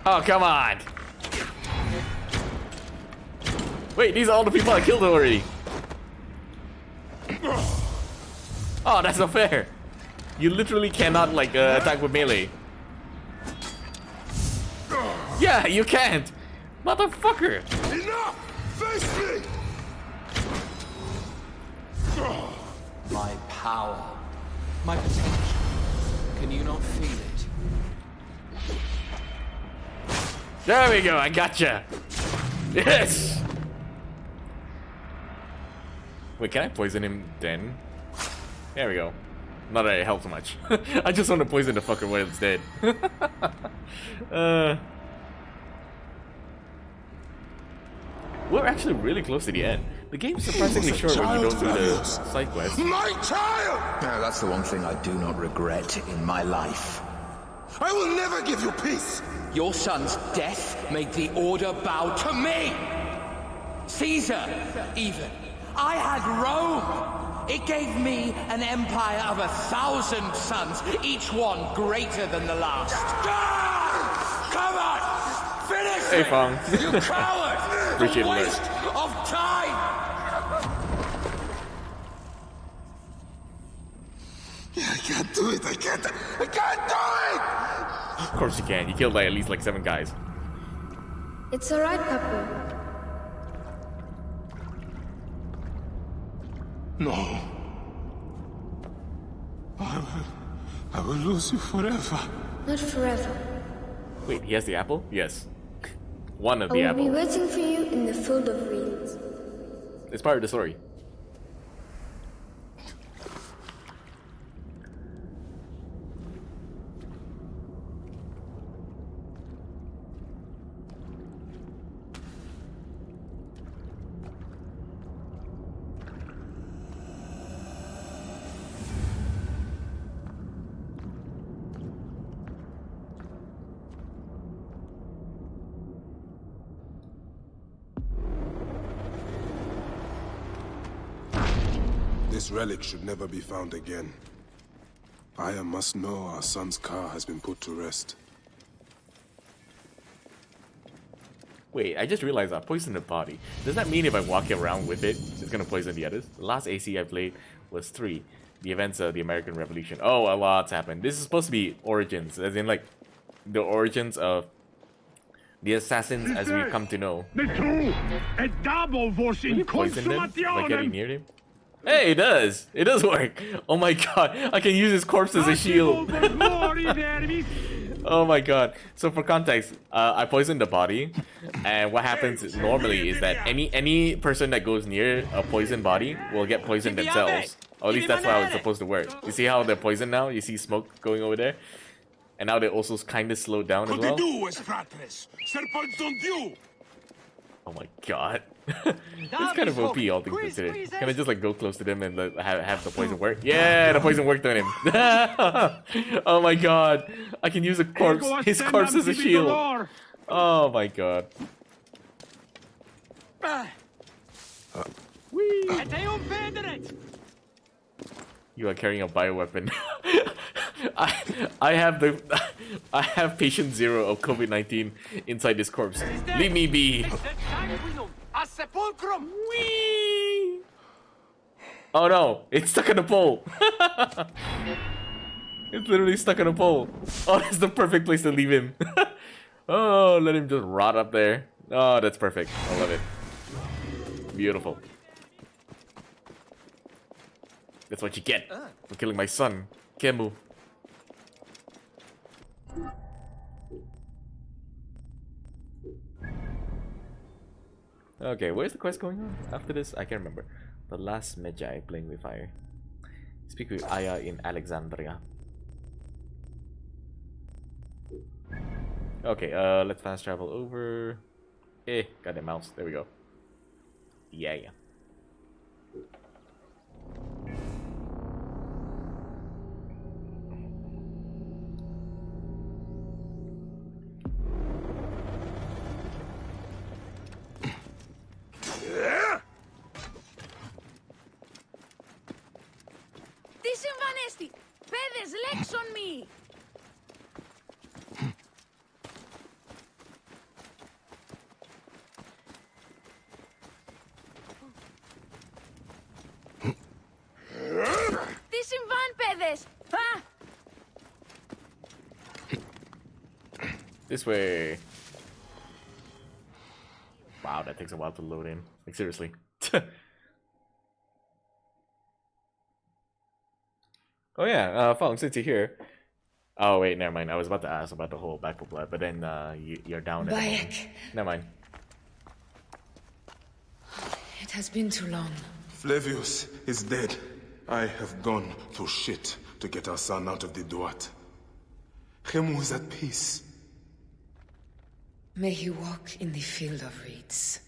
Oh, come on. Wait, these are all the people I killed already. Oh, that's not fair. You literally cannot, like, attack with melee. Yeah, you can't. Motherfucker. Enough! Face me! My power, my potential. Can you not feel it? There we go, I gotcha. Yes! Wait, can I poison him then? There we go. Not that it helps much. I just want to poison the fucker while it's dead. We're actually really close to the end. The game's surprisingly short when you don't do the side quest. My child! No, that's the one thing I do not regret in my life. I will never give you peace! Your son's death made the Order bow to me! Caesar, even. I had Rome! It gave me an empire of 1,000 sons, each one greater than the last. Come on! Finish Hey, it! Fong. You coward! Appreciate The it, waste of time! I can't do it, I can't do it! Of course you can. You killed like at least like 7 guys. It's alright, Papa. No. I will lose you forever. Not forever. Wait, he has the apple? Yes. One of I the will apple. be waiting for you in the field of reeds. It's part of the story. This relic should never be found again. Aya must know our son's car has been put to rest. Wait, I just realized I poisoned the body. Does that mean if I walk around with it, it's gonna poison the others? The last AC I played was 3. The events of the American Revolution. Oh, a lot's happened. This is supposed to be origins, as in like the origins of the assassins as we come to know. Poison them by getting near him? Hey, it does! It does work! Oh my god, I can use his corpse as a shield! Oh my god. So for context, I poisoned the body, and what happens normally is that any person that goes near a poisoned body will get poisoned themselves. Or at least that's how it's supposed to work. You see how they're poisoned now? You see smoke going over there? And now they're also kind of slowed down as well. Oh my god. It's kind of OP, all things considered. Can I just like go close to them and have the poison work? Yeah, the poison worked on him. Oh my god. I can use a corpse, his corpse as a shield. Oh my god. You are carrying a bioweapon. I have patient 0 of COVID-19 inside this corpse. Leave me be. Oh no, it's stuck on the pole. It's literally stuck on a pole. Oh, that's the perfect place to leave him. Oh, let him just rot up there. Oh, that's perfect. I love it. Beautiful. That's what you get for killing my son, Kemu. Okay, where's the quest going on? After this, I can't remember. The last Magi playing with fire. Speak with Aya in Alexandria. Okay, let's fast travel over. Got the mouse. There we go. Yeah. Τι συμβανέστη! Παιδες, λέξον μη! Τι συμβάν, παιδες! This way. Wow, that takes a while to load in. Like, seriously. Oh yeah, Fong, since you're here. Oh wait, never mind. I was about to ask about the whole Back of Blood, but then you're down at the moment. Never mind. It has been too long. Flavius is dead. I have gone through shit to get our son out of the Duat. Khemu is at peace. May he walk in the field of reeds.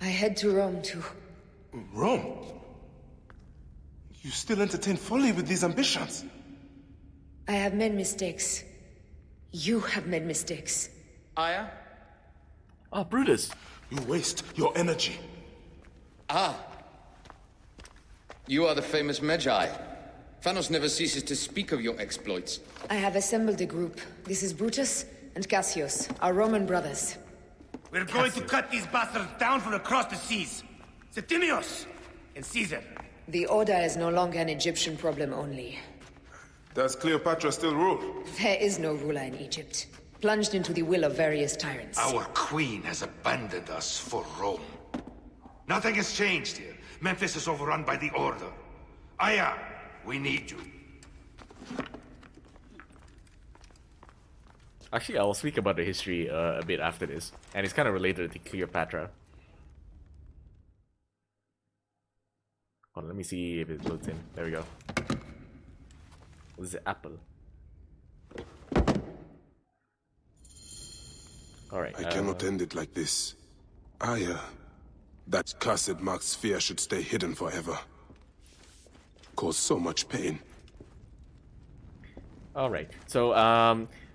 I head to Rome too. Rome? You still entertain folly with these ambitions? I have made mistakes. You have made mistakes. Aya? Oh, Brutus. You waste your energy. Ah. You are the famous Magi. Thanos never ceases to speak of your exploits. I have assembled a group. This is Brutus and Cassius, our Roman brothers. We're going to cut these bastards down from across the seas. Septimius and Caesar. The Order is no longer an Egyptian problem only. Does Cleopatra still rule? There is no ruler in Egypt. Plunged into the will of various tyrants. Our queen has abandoned us for Rome. Nothing has changed here. Memphis is overrun by the Order. Aya, we need you. Actually, I'll speak about the history a bit after this, and it's kind of related to Cleopatra. Hold on, let me see if it loads in. There we go. What is it? Apple. Alright. I cannot end it like this. Aya, that cursed marked sphere should stay hidden forever. Cause so much pain. Alright, so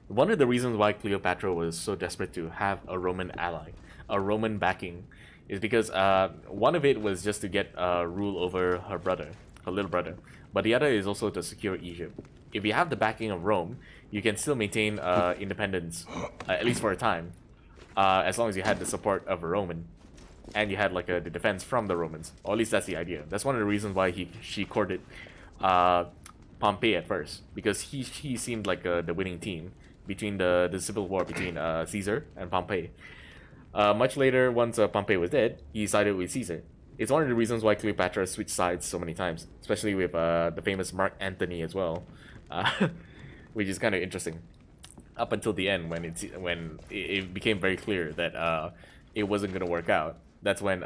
one of the reasons why Cleopatra was so desperate to have a Roman ally, a Roman backing, is because one of it was just to get rule over her brother, her little brother, but the other is also to secure Egypt. If you have the backing of Rome, you can still maintain independence, at least for a time, as long as you had the support of a Roman, and you had like the defense from the Romans, or at least that's the idea. That's one of the reasons why she courted Pompey at first, because he seemed like the winning team between the civil war between Caesar and Pompey. Much later, once Pompey was dead, he sided with Caesar. It's one of the reasons why Cleopatra switched sides so many times, especially with the famous Mark Antony as well, which is kind of interesting. Up until the end, when it became very clear that it wasn't going to work out, that's when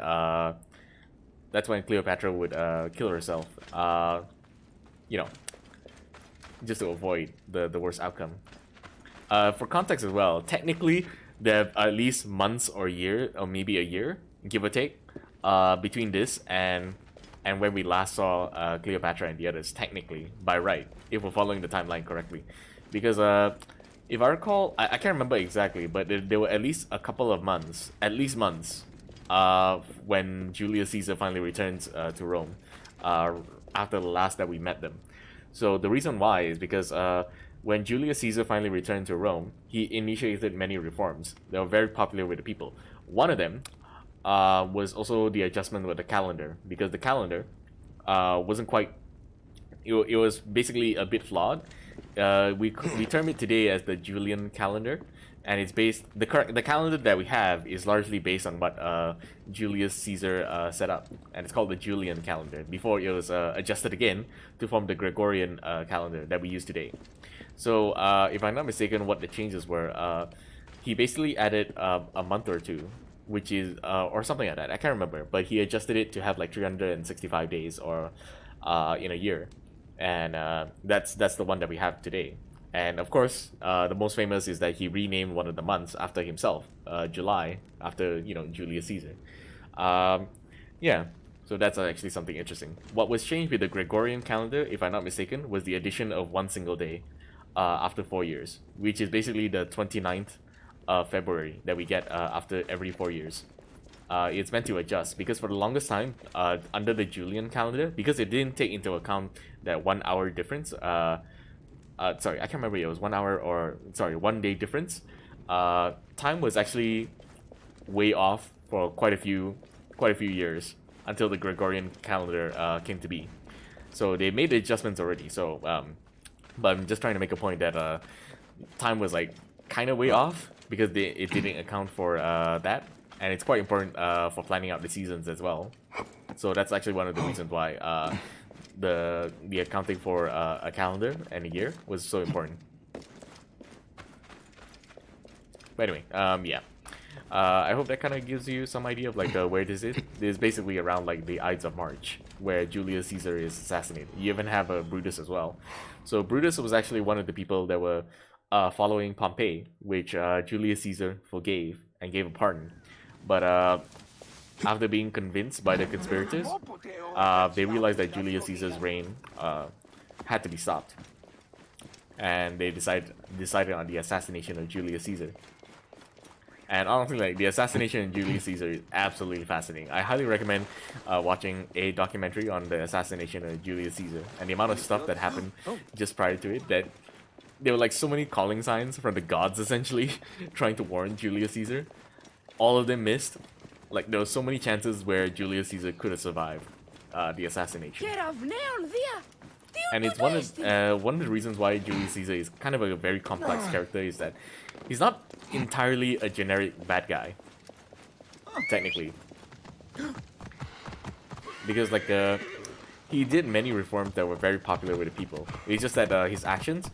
Cleopatra would kill herself, you know, just to avoid the worst outcome. For context as well, technically there are at least months or year, or maybe a year, give or take, between this and when we last saw Cleopatra and the others, technically, by right, if we're following the timeline correctly. Because if I recall, I can't remember exactly, but there were at least a couple of months, when Julius Caesar finally returns to Rome, after the last that we met them. So the reason why is because when Julius Caesar finally returned to Rome, he initiated many reforms that were very popular with the people. One of them was also the adjustment with the calendar, because the calendar wasn't quite... It was basically a bit flawed. We term it today as the Julian calendar, and it's based... The calendar that we have is largely based on what Julius Caesar set up, and it's called the Julian calendar, before it was adjusted again to form the Gregorian calendar that we use today. So, if I'm not mistaken, what the changes were, he basically added a month or two, which is, or something like that, I can't remember, but he adjusted it to have like 365 days or in a year, and that's the one that we have today. And of course, the most famous is that he renamed one of the months after himself, July, after, you know, Julius Caesar. Yeah, so that's actually something interesting. What was changed with the Gregorian calendar, if I'm not mistaken, was the addition of one single day after 4 years, which is basically the 29th of February that we get after every 4 years. It's meant to adjust, because for the longest time, under the Julian calendar, because it didn't take into account that 1 hour difference, sorry, I can't remember if it was 1 hour or, sorry, 1 day difference, time was actually way off for quite a few years until the Gregorian calendar came to be. So they made the adjustments already, so but I'm just trying to make a point that time was like kind of way off, because it didn't account for that, and it's quite important for planning out the seasons as well. So that's actually one of the reasons why the accounting for a calendar and a year was so important. But anyway, yeah. I hope that kind of gives you some idea of like where this is. This is basically around like the Ides of March, where Julius Caesar is assassinated. You even have Brutus as well. So Brutus was actually one of the people that were following Pompey, which Julius Caesar forgave and gave a pardon. But after being convinced by the conspirators, they realized that Julius Caesar's reign had to be stopped. and they decided on the assassination of Julius Caesar. And honestly, like, the assassination of Julius Caesar is absolutely fascinating. I highly recommend watching a documentary on the assassination of Julius Caesar and the amount of stuff that happened just prior to it. That there were like so many calling signs from the gods essentially trying to warn Julius Caesar. All of them missed. Like, there were so many chances where Julius Caesar could have survived the assassination. And it's one of the reasons why Julius Caesar is kind of a very complex character is that he's not entirely a generic bad guy, technically. Because like he did many reforms that were very popular with the people. It's just that his actions,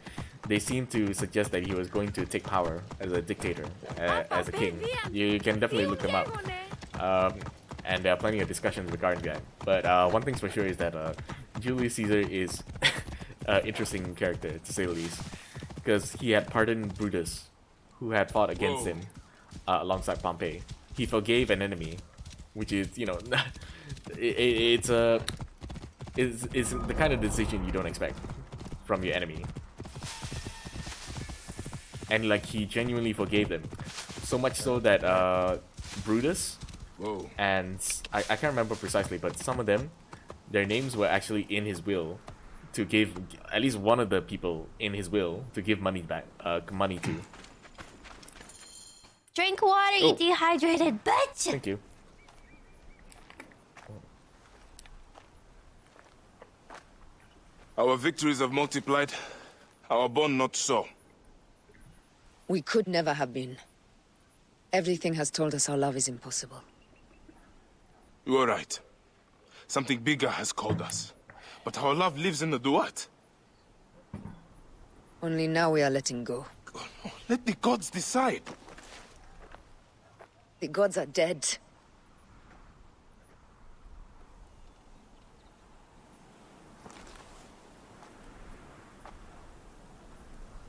they seem to suggest that he was going to take power as a dictator, as a king. You can definitely look him up. And there are plenty of discussions regarding that. But one thing's for sure is that Julius Caesar is an interesting character, to say the least. Because he had pardoned Brutus, who had fought against him alongside Pompey. He forgave an enemy, which is, you know, it's the kind of decision you don't expect from your enemy. And like, he genuinely forgave them. So much so that Brutus and I can't remember precisely, but some of them, their names were actually in his will to give at least one of the people in his will to give money back, money to. Drink water, you dehydrated bitch! Thank you. Our victories have multiplied, our bond not so. We could never have been. Everything has told us our love is impossible. You are right. Something bigger has called us. But our love lives in the duat. Only now we are letting go. Let the gods decide. The gods are dead.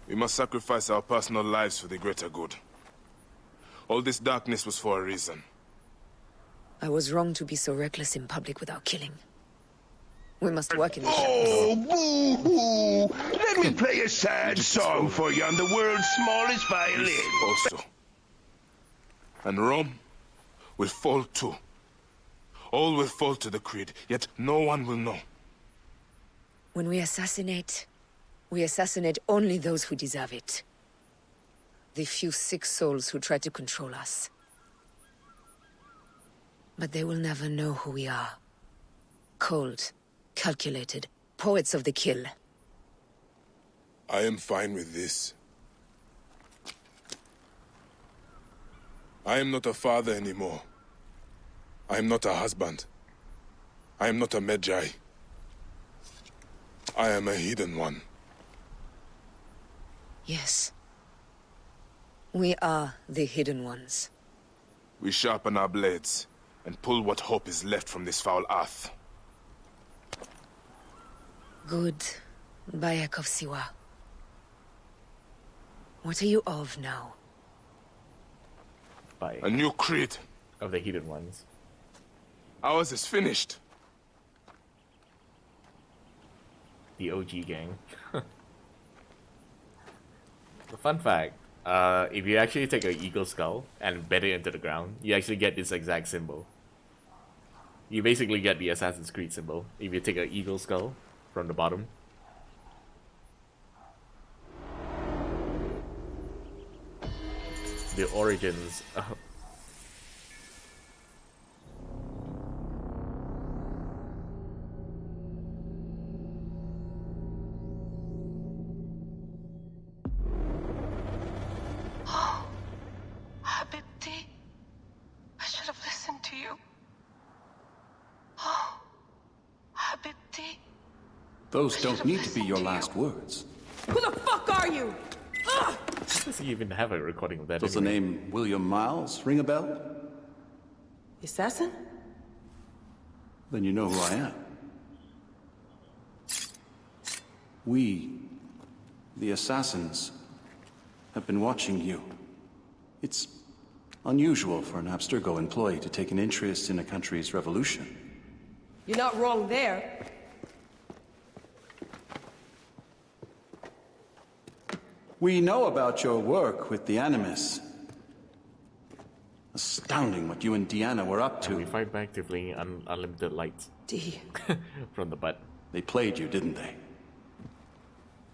We must sacrifice our personal lives for the greater good. All this darkness was for a reason. I was wrong to be so reckless in public without killing. We must work in the shadows. Oh, boo-hoo! Let me play a sad song for you on the world's smallest violin. Also. And Rome will fall too. All will fall to the creed, yet no one will know. When we assassinate only those who deserve it. The few sick souls who try to control us. But they will never know who we are. Cold, calculated, poets of the kill. I am fine with this. I am not a father anymore. I am not a husband. I am not a Magi. I am a hidden one. Yes. We are the hidden ones. We sharpen our blades and pull what hope is left from this foul earth. Good, Bayek of Siwa. What are you of now? A new creed. Of the hidden ones. Ours is finished. The OG gang. The fun fact, if you actually take an eagle skull and bed it into the ground, you actually get this exact symbol. You basically get the Assassin's Creed symbol if you take an eagle skull from the bottom. The origins of... Habibti, I should have listened to you. Oh, Habibti. Those don't need to be your last words. Who the fuck are you? Does he even have a recording of that? Does the name William Miles ring a bell? The assassin? Then you know who I am. We, the assassins, have been watching you. It's unusual for an Abstergo employee to take an interest in a country's revolution. You're not wrong there. We know about your work with the Animus. Astounding what you and Deanna were up to. And we fight back to fleeing unlimited lights. D. From the butt. They played you, didn't they?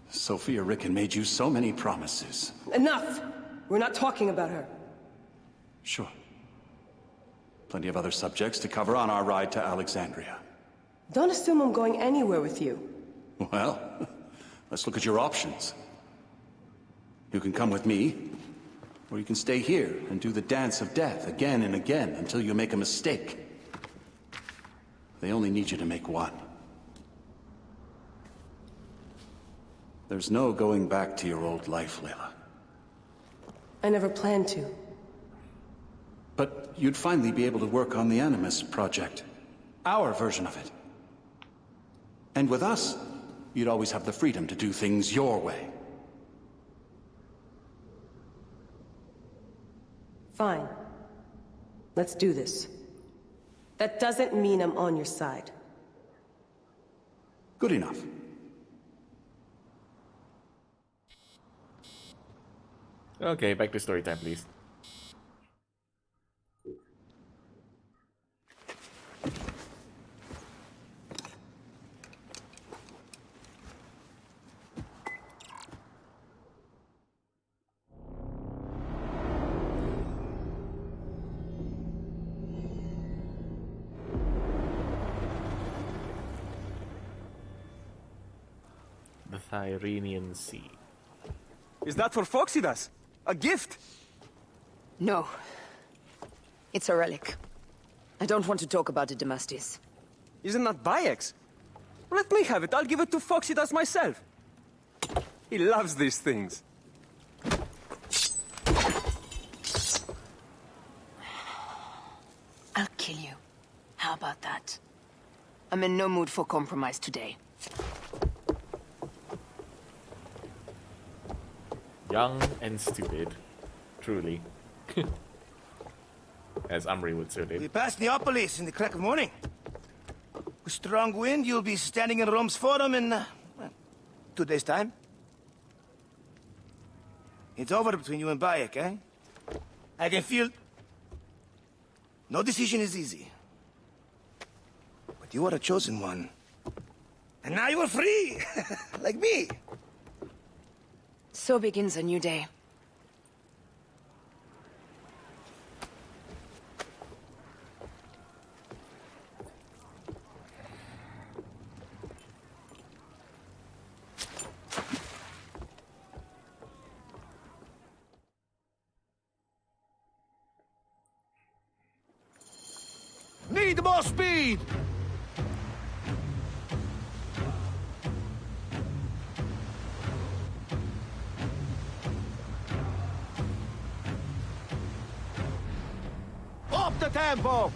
Sophia Ricken made you so many promises. Enough! We're not talking about her. Sure. Plenty of other subjects to cover on our ride to Alexandria. Don't assume I'm going anywhere with you. Well, let's look at your options. You can come with me, or you can stay here and do the dance of death again and again until you make a mistake. They only need you to make one. There's no going back to your old life, Layla. I never planned to. But you'd finally be able to work on the Animus project. Our version of it. And with us, you'd always have the freedom to do things your way. Fine. Let's do this. That doesn't mean I'm on your side. Good enough. Okay, back to story time, please. The Tyrrhenian Sea. Is that for Phoxidas? A gift? No. It's a relic. I don't want to talk about it, Damastis. Isn't that Bayek's? Let me have it. I'll give it to Phoxidas myself. He loves these things. I'll kill you. How about that? I'm in no mood for compromise today. Young and stupid. Truly. As Amri would say. We passed Neapolis in the crack of morning. With strong wind, you'll be standing in Rome's Forum in, well, 2 days' time. It's over between you and Bayek, eh? I can feel... No decision is easy. But you are a chosen one. And now you are free! Like me! So begins a new day. Need more speed! Up the tempo!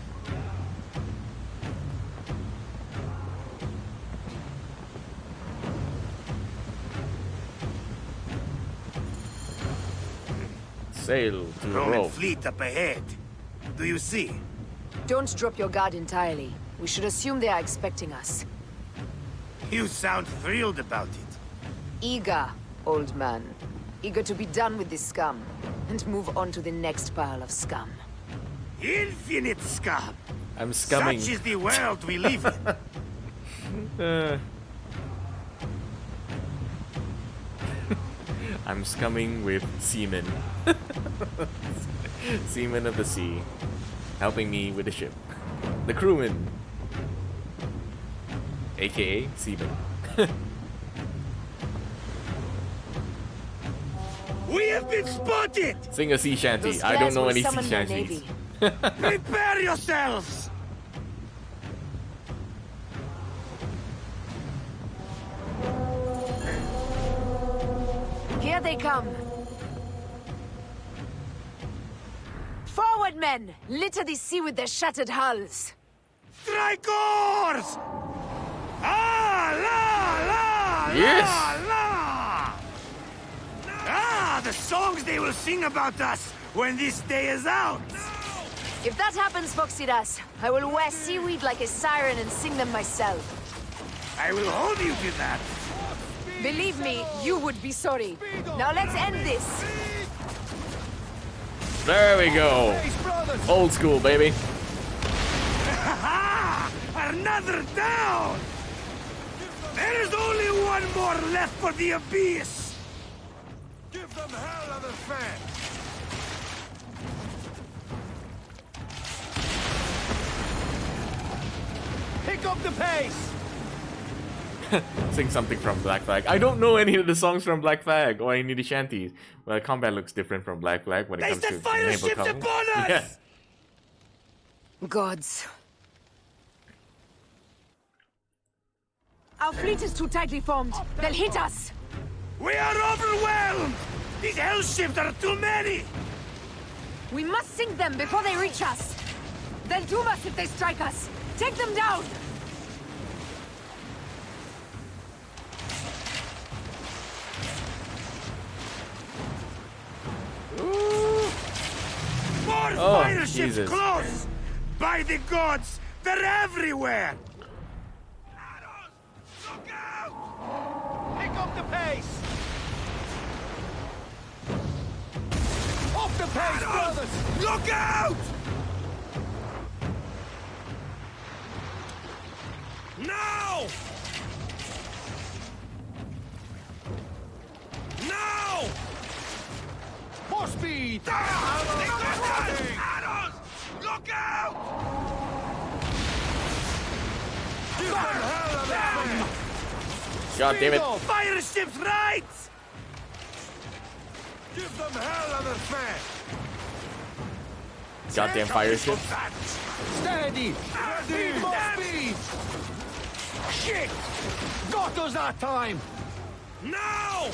Sail to Roman Rome. fleet up ahead. Do you see? Don't drop your guard entirely. We should assume they are expecting us. You sound thrilled about it. Eager, old man. Eager to be done with this scum, and move on to the next pile of scum. Infinite scum! I'm scumming. Such is the world we live in. I'm scumming with seamen. Seamen of the sea. Helping me with the ship. The crewman. AKA seamen. We have been spotted! Sing a sea shanty. Those I don't flares know will any sea summon their shanties. navy. Prepare yourselves! Here they come. Forward, men! Litter the sea with their shattered hulls. Strike oars! Ah, la, la, Yes. la, la! Ah, the songs they will sing about us when this day is out! If that happens, Phoxidas, I will wear seaweed like a siren and sing them myself. I will hold you to that. Believe me, you would be sorry. Now let's end this. There we go. Old school, baby. Another down! There is only one more left for the Abyss! Give them hell on the fan! Pick up the pace! Sing something from Black Flag. I don't know any of the songs from Black Flag or any of the shanties. Well, combat looks different from Black Flag when it comes to fire naval ships colors. upon us! Yeah. Gods. Our fleet is too tightly formed. They'll hit us. We are overwhelmed! These hell ships are too many! We must sink them before they reach us. They'll doom us if they strike us. Take them down! More Oh, fire ships Jesus. close! By the gods, they're everywhere! Pick up the pace! Off the pace, brothers! Look out! Now! Now! More speed! Arrows! Look out! Give them hell on the fire! God damn it. Fire ships right! Give them hell on the fan! Goddamn fire ships. Steady! Need more speed! Shit! Got us that time! Now!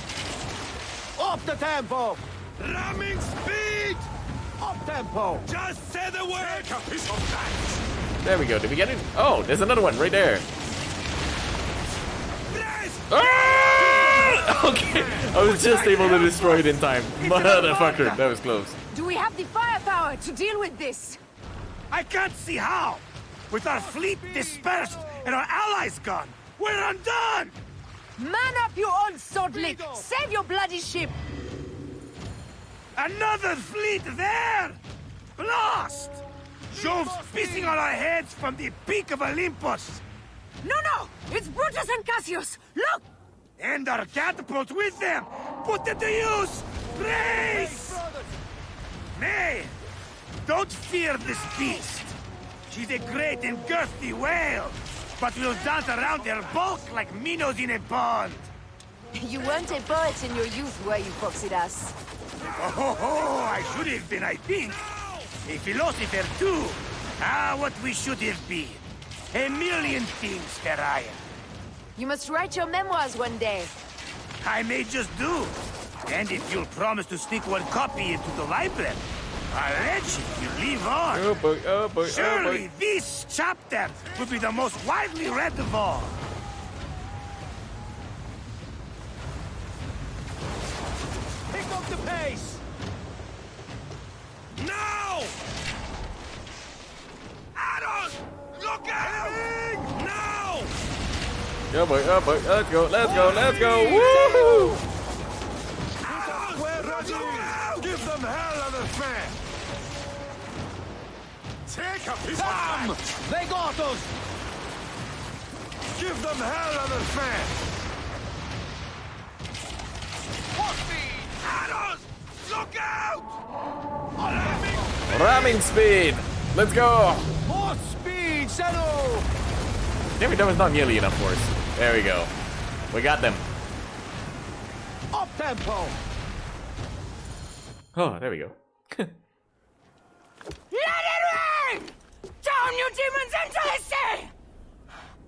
Up the tempo! Ramming speed! Up tempo! Just say the word! Take a piece of that! There we go. Did we get it? Oh, there's another one right there. Ah! Okay, I was just able to destroy it in time. Motherfucker, that was close. Do we have the firepower to deal with this? I can't see how! With our fleet dispersed and our allies gone, we're undone! Man up, you old swordlick! Save your bloody ship! Another fleet there! Lost! Jove's pissing on our heads from the peak of Olympus! No, no! It's Brutus and Cassius! Look! And our catapults with them! Put them to use! Race! Nay! Don't fear this beast! She's a great and girthy whale, but we'll dance around her bulk like minnows in a pond! You weren't a poet in your youth, were you, Foxidas? Oh, I should have been, I think. A philosopher, too. Ah, what we should have been. A million things, Ferraya. You must write your memoirs one day. I may just do. And if you'll promise to sneak one copy into the library, I'll let you live on. Oh boy, oh boy, Surely oh boy. this chapter will be the most widely read of all. Pick up the pace! Now! Arrows! Look out! Now! Oh boy, oh boy, let's go, let's go, let's go! Woohoo! We're ready! Give them hell on the fan! Take a piece Bam! of that! They got us! Give them hell on the fan! Watch me! Arrows! Look out! Ramming speed! Let's go! More speed, Shadow! Damn it, that was not nearly enough for us. There we go. We got them. Up tempo! Oh, there we go. Let it rain! Down, you demons, into the sea!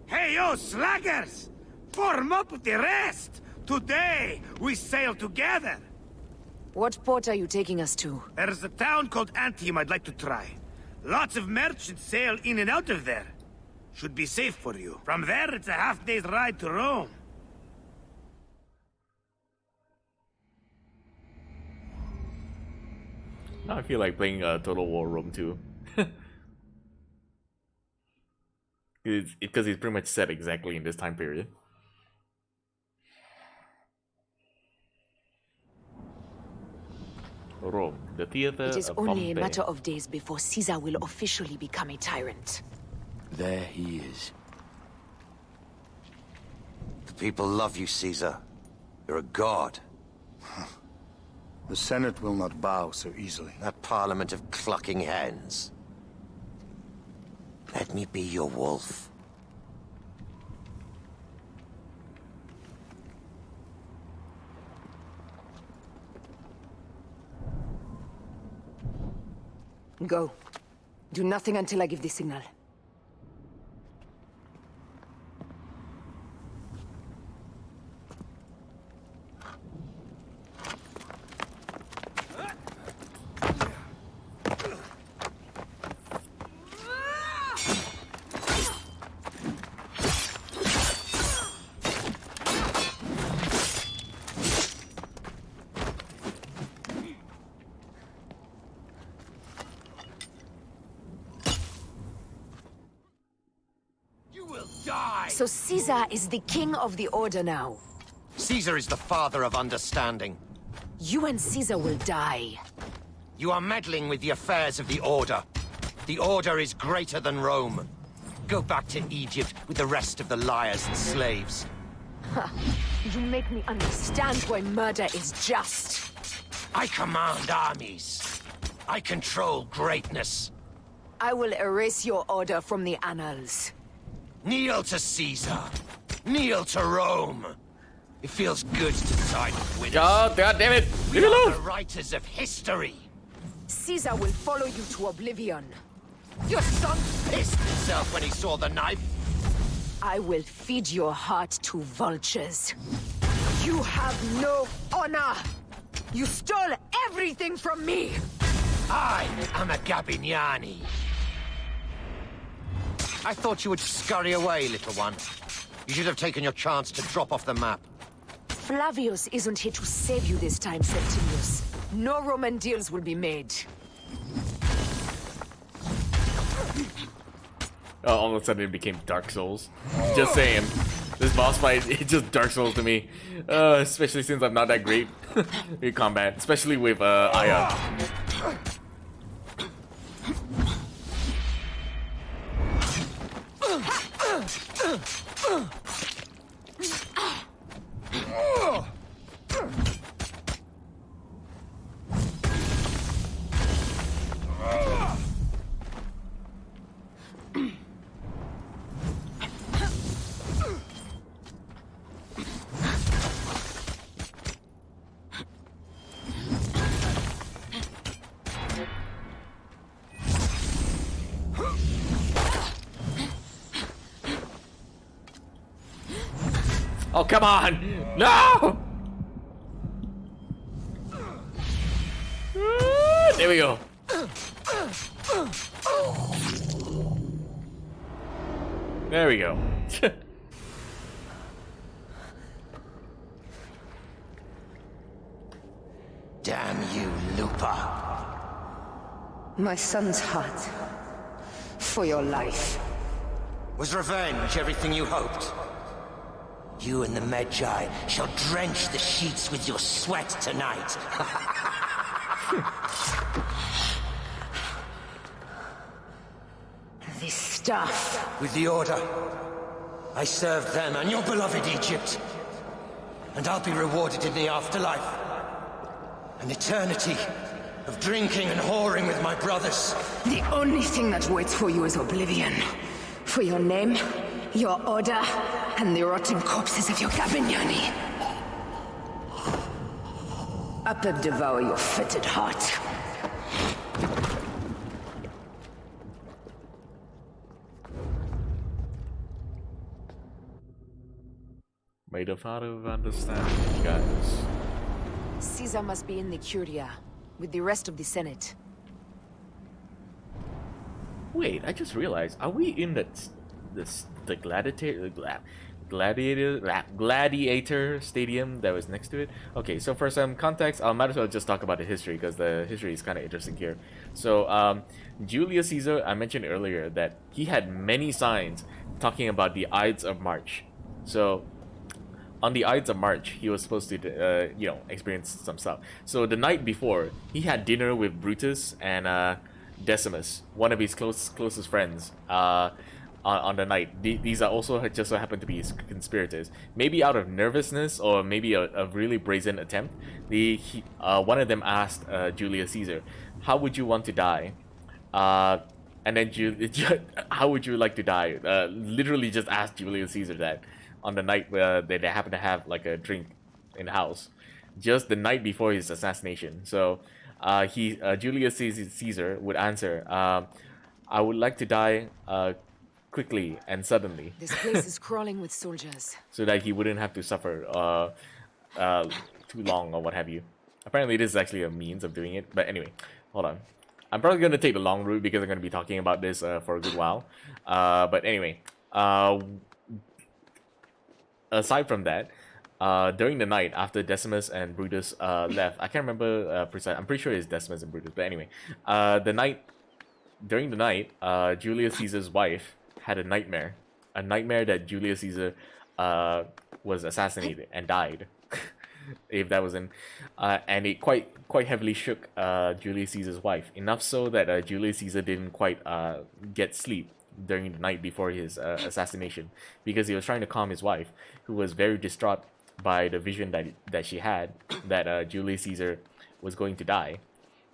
Hey, yo, slackers! Form up with the rest! Today, we sail together! What port are you taking us to? There's a town called Antium I'd like to try. Lots of merchants sail in and out of there. Should be safe for you. From there, it's a half-day's ride to Rome. Now I feel like playing Total War Rome 2. Because it's pretty much set exactly in this time period. Rome, the theater It is of only Pompeii. a matter of days before Caesar will officially become a tyrant. There he is. The people love you, Caesar. You're a god. The Senate will not bow so easily. That parliament of clucking hens. Let me be your wolf. Go. Do nothing until I give the signal. So Caesar is the king of the Order now. Caesar is the father of understanding. You and Caesar will die. You are meddling with the affairs of the Order. The Order is greater than Rome. Go back to Egypt with the rest of the liars and slaves. Ha. You make me understand why murder is just. I command armies. I control greatness. I will erase your order from the annals. Kneel to Caesar. Kneel to Rome. It feels good to side with winners. God damn it! We are the writers of history. Caesar will follow you to oblivion. Your son pissed himself when he saw the knife. I will feed your heart to vultures. You have no honor. You stole everything from me. I am a Gabiniani. I thought you would scurry away, little one. You should have taken your chance to drop off the map. Flavius isn't here to save you this time, Septimius. No Roman deals will be made. Oh, all of a sudden it became Dark Souls. Just saying. This boss fight, it's just Dark Souls to me. Especially since I'm not that great in combat. Especially with Aya. Oh, come on! No! There we go. There we go. Damn you, Lupa. My son's heart. For your life. Was revenge everything you hoped? You and the Medjay shall drench the sheets with your sweat tonight. This stuff. With the Order, I served them and your beloved Egypt. And I'll be rewarded in the afterlife. An eternity of drinking and whoring with my brothers. The only thing that waits for you is oblivion. For your name, your order, and the rotting corpses of your Gabiniani. Up and devour your fetid heart. May the father of understanding, guys. Caesar must be in the Curia, with the rest of the Senate. Wait, I just realized, are we in the gladiator stadium that was next to it? Okay, so for some context, I might as well just talk about the history because the history is kind of interesting here. So Julius Caesar, I mentioned earlier that he had many signs talking about the Ides of March. So on the Ides of March, he was supposed to, you know, experience some stuff. So the night before, he had dinner with Brutus and Decimus, one of his closest friends, on the night. These are also just so happen to be his conspirators. Maybe out of nervousness or maybe a really brazen attempt, one of them asked Julius Caesar, "How would you want to die?" And then how would you like to die? Literally just asked Julius Caesar that on the night where they happen to have like a drink in the house, just the night before his assassination. So Julius Caesar would answer, "I would like to die quickly and suddenly." This place is crawling with soldiers. So that he wouldn't have to suffer too long or what have you. Apparently this is actually a means of doing it. But anyway, hold on. I'm probably going to take the long route because I'm going to be talking about this for a good while. But anyway, aside from that, during the night after Decimus and Brutus left, I can't remember precise. I'm pretty sure it's Decimus and Brutus. But anyway, during the night, Julius Caesar's wife had a nightmare that Julius Caesar was assassinated and died. If that wasn't, and it quite heavily shook Julius Caesar's wife, enough so that Julius Caesar didn't quite get sleep during the night before his assassination, because he was trying to calm his wife, who was very distraught by the vision that she had that Julius Caesar was going to die.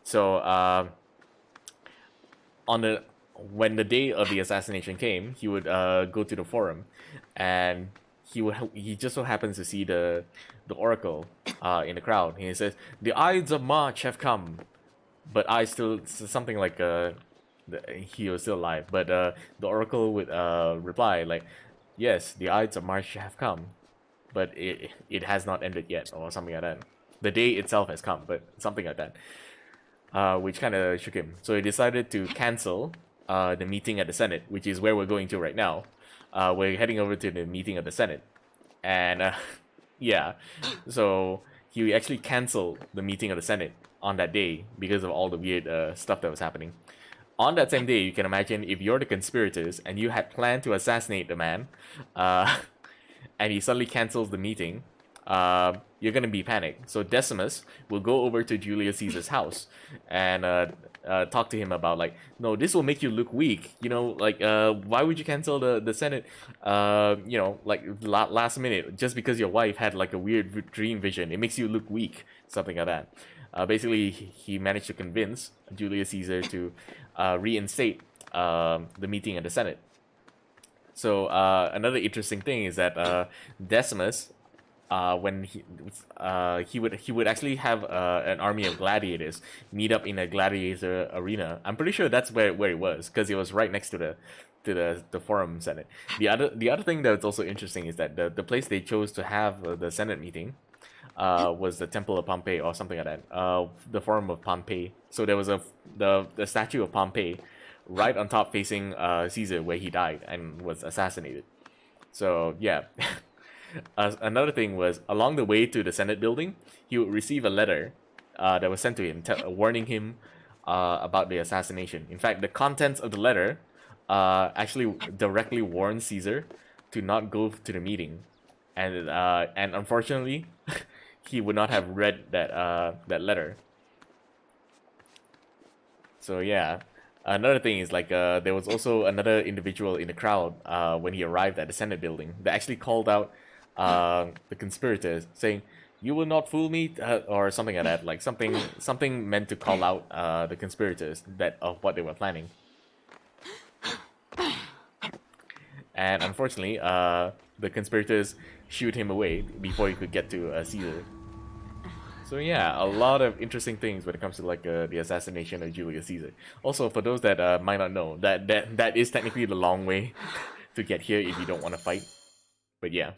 So when the day of the assassination came, he would go to the forum, and he just so happens to see the oracle in the crowd. And he says, "The Ides of March have come," but I still something like he was still alive. But the oracle would reply like, "Yes, the Ides of March have come, but it has not ended yet," or something like that. The day itself has come, but something like that, which kind of shook him. So he decided to cancel the meeting at the Senate, which is where we're going to right now. We're heading over to the meeting of the Senate, and yeah, so he actually canceled the meeting of the Senate on that day because of all the weird stuff that was happening. On that same day, you can imagine if you're the conspirators and you had planned to assassinate the man, and he suddenly cancels the meeting, you're gonna be panicked. So Decimus will go over to Julius Caesar's house and talk to him about like, "No, this will make you look weak. You know, like why would you cancel the Senate? You know, like last minute just because your wife had like a weird dream vision. It makes you look weak, something like that." Basically, he managed to convince Julius Caesar to reinstate the meeting at the Senate. So another interesting thing is that Decimus, when he would actually have an army of gladiators meet up in a gladiator arena. I'm pretty sure that's where it was, because it was right next to the forum Senate. The other thing that's also interesting is that the place they chose to have the Senate meeting was the Temple of Pompey or something like that. The Forum of Pompey. So there was the statue of Pompey right on top facing Caesar, where he died and was assassinated. So yeah. Another thing was, along the way to the Senate building, he would receive a letter that was sent to him warning him about the assassination. In fact, the contents of the letter actually directly warned Caesar to not go to the meeting, and unfortunately, he would not have read that letter. So yeah. Another thing is like there was also another individual in the crowd when he arrived at the Senate building that actually called out the conspirators, saying, "You will not fool me," or something like that, like something meant to call out the conspirators of what they were planning. And unfortunately, the conspirators shoot him away before he could get to Caesar. So yeah, a lot of interesting things when it comes to like the assassination of Julius Caesar. Also, for those that might not know, that is technically the long way to get here if you don't want to fight. But yeah.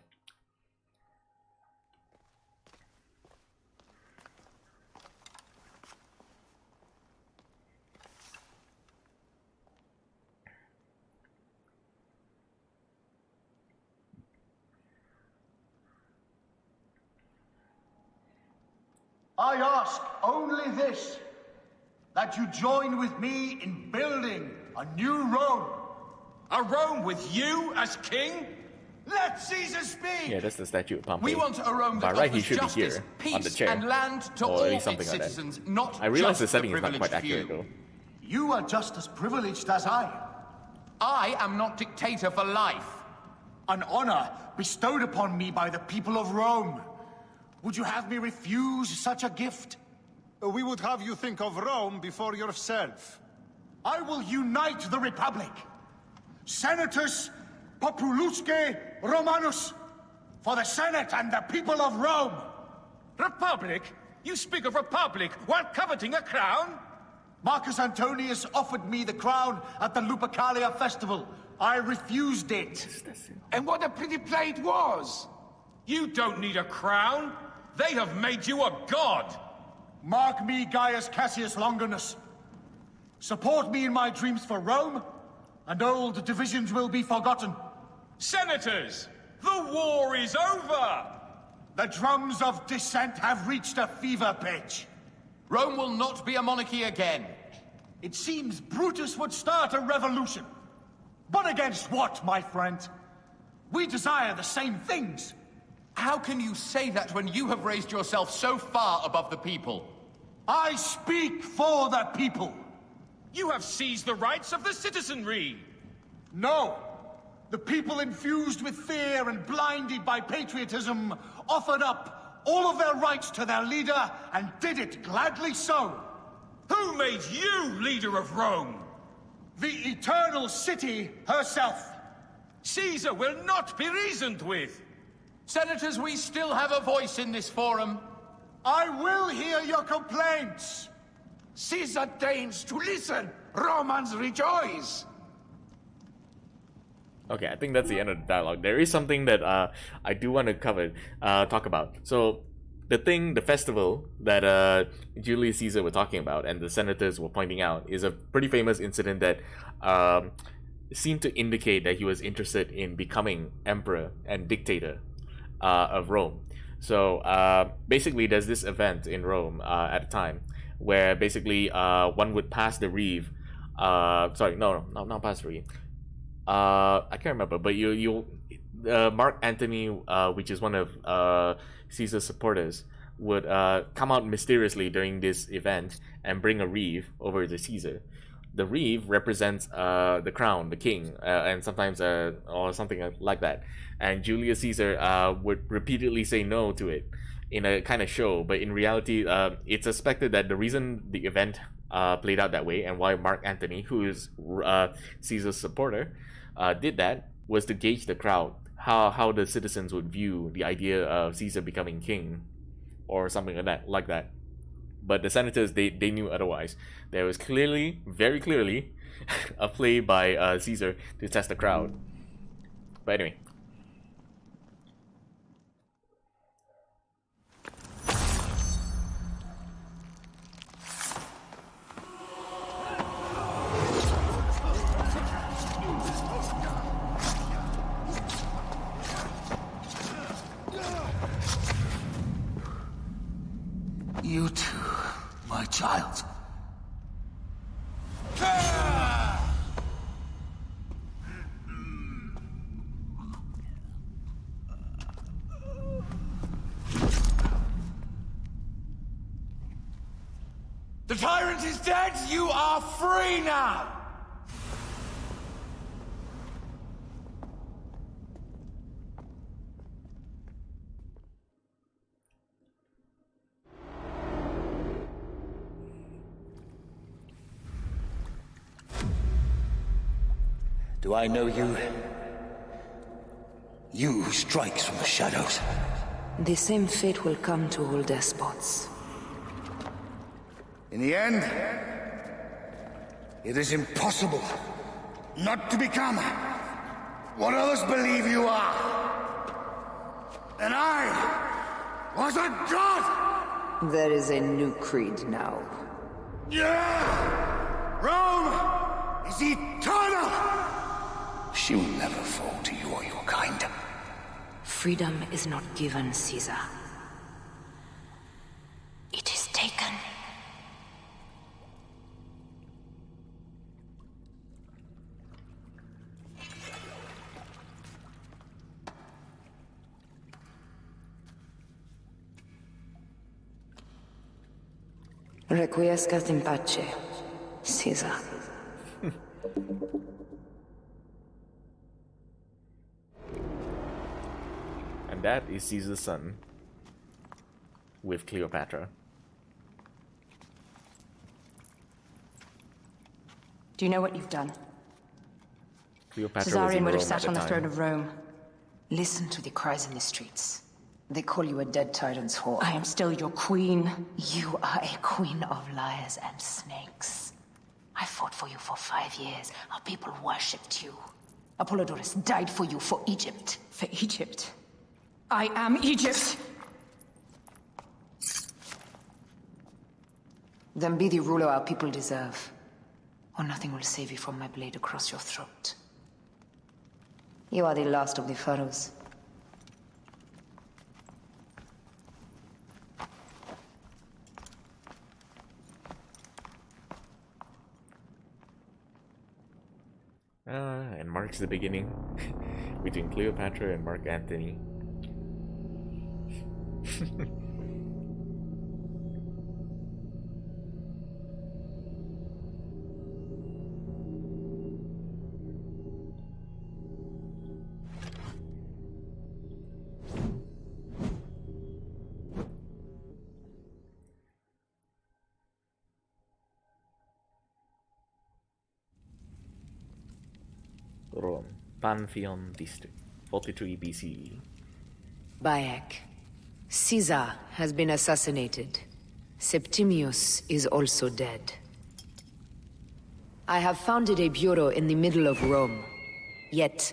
I ask only this, that you join with me in building a new Rome. A Rome with you as king? Let Caesar speak! Yeah, that's the statue of Pompey. We want a Rome By that right, he offers should be justice, here peace, on the chair, and land to or all at least its something like that. citizens, not I realize the just setting the is not quite privileged accurate few. though. You are just as privileged as I. I am not dictator for life. An honor bestowed upon me by the people of Rome. Would you have me refuse such a gift? We would have you think of Rome before yourself. I will unite the Republic. Senatus Populusque Romanus. For the Senate and the people of Rome. Republic? You speak of republic while coveting a crown? Marcus Antonius offered me the crown at the Lupercalia festival. I refused it. And what a pretty play it was! You don't need a crown. They have made you a god. Mark me, Gaius Cassius Longinus. Support me in my dreams for Rome, and old divisions will be forgotten. Senators, the war is over! The drums of dissent have reached a fever pitch. Rome will not be a monarchy again. It seems Brutus would start a revolution. But against what, my friend? We desire the same things. How can you say that when you have raised yourself so far above the people? I speak for the people. You have seized the rights of the citizenry. No. The people infused with fear and blinded by patriotism offered up all of their rights to their leader and did it gladly so. Who made you leader of Rome? The Eternal City herself. Caesar will not be reasoned with. Senators, we still have a voice in this forum. I will hear your complaints. Caesar deigns to listen. Romans rejoice. Okay, I think that's the end of the dialogue. There is something that I do want to talk about. So, the festival that Julius Caesar were talking about and the senators were pointing out is a pretty famous incident that seemed to indicate that he was interested in becoming emperor and dictator of Rome. So, basically, there's this event in Rome at a time where basically one would pass the reeve. Not pass the reeve. I can't remember, but Mark Antony, which is one of Caesar's supporters, would come out mysteriously during this event and bring a reeve over to Caesar. The reeve represents the crown, the king, and sometimes or something like that. And Julius Caesar would repeatedly say no to it in a kind of show, but in reality, it's suspected that the reason the event played out that way and why Mark Antony, who is Caesar's supporter, did that was to gauge the crowd, how the citizens would view the idea of Caesar becoming king or something like that. But the senators, they knew otherwise. There was very clearly a play by Caesar to test the crowd. But anyway. You too, my child. The tyrant is dead! You are free now! Do I know you? You who strikes from the shadows. The same fate will come to all despots. In the end, it is impossible not to become what others believe you are. And I was a god! There is a new creed now. Yeah! Rome is eternal! She will never fall to you or your kind. Freedom is not given, Caesar. It is taken. Requiescat in pace, Caesar. And that is Caesar's son with Cleopatra. Do you know what you've done? Cleopatra was Caesarion in would have Rome at sat on the time. throne of Rome. Listen to the cries in the streets. They call you a dead tyrant's whore. I am still your queen. You are a queen of liars and snakes. I fought for you for 5 years. Our people worshipped you. Apollodorus died for you, for Egypt. For Egypt? I am Egypt! Then be the ruler our people deserve, or nothing will save you from my blade across your throat. You are the last of the pharaohs. And marks the beginning between Cleopatra and Mark Antony. Rome, Pantheon District, 43 BCE. Bayek. Caesar has been assassinated. Septimius is also dead. I have founded a bureau in the middle of Rome. Yet,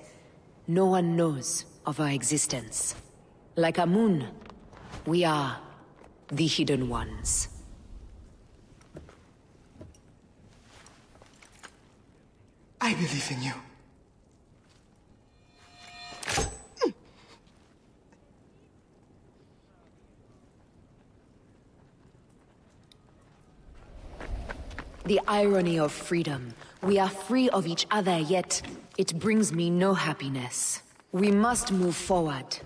no one knows of our existence. Like Amun, we are the Hidden Ones. I believe in you. The irony of freedom. We are free of each other, yet it brings me no happiness. We must move forward.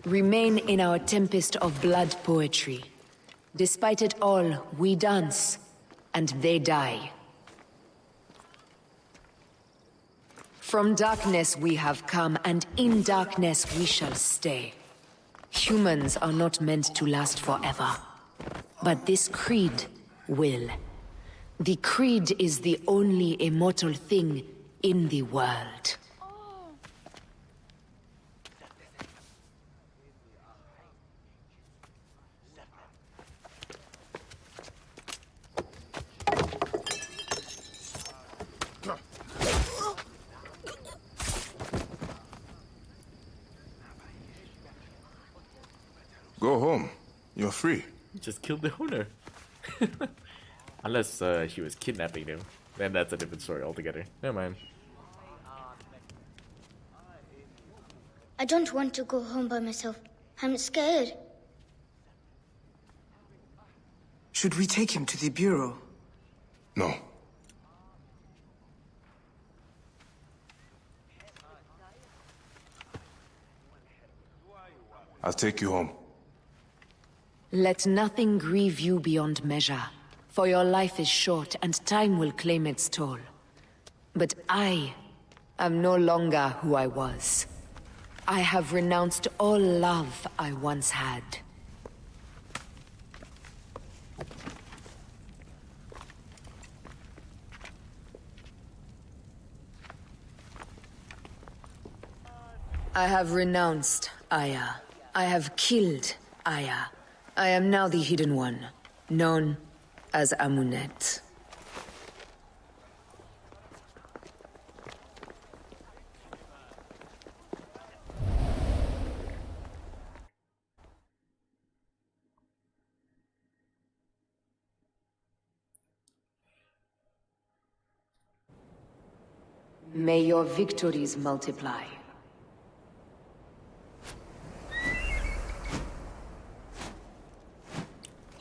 Remain in our tempest of blood poetry. Despite it all, we dance, and they die. From darkness we have come, and in darkness we shall stay. Humans are not meant to last forever. But this creed will. The creed is the only immortal thing in the world. Go home. You're free. Just killed the owner. Unless she was kidnapping him. Then that's a different story altogether. Never mind. I don't want to go home by myself. I'm scared. Should we take him to the Bureau? No. I'll take you home. Let nothing grieve you beyond measure, for your life is short and time will claim its toll. But I am no longer who I was. I have renounced all love I once had. I have renounced Aya. I have killed Aya. I am now the Hidden One, known as Amunet. May your victories multiply.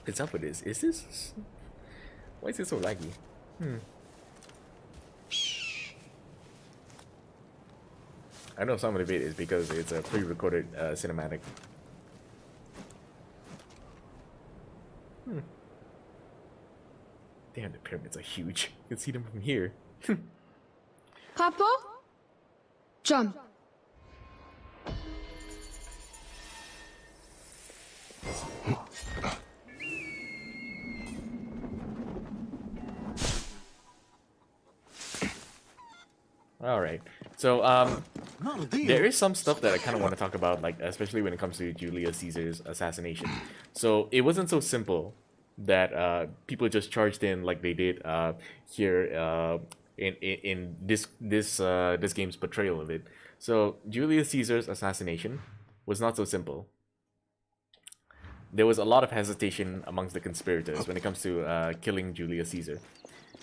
What's up with this? Is this? Why is it so laggy? I know some of the bit is because it's a pre-recorded cinematic. Damn, the pyramids are huge. You can see them from here. Papa? Jump. Alright, so there is some stuff that I kind of want to talk about, like especially when it comes to Julius Caesar's assassination. So it wasn't so simple that people just charged in like they did here in this game's portrayal of it. So Julius Caesar's assassination was not so simple. There was a lot of hesitation amongst the conspirators when it comes to killing Julius Caesar.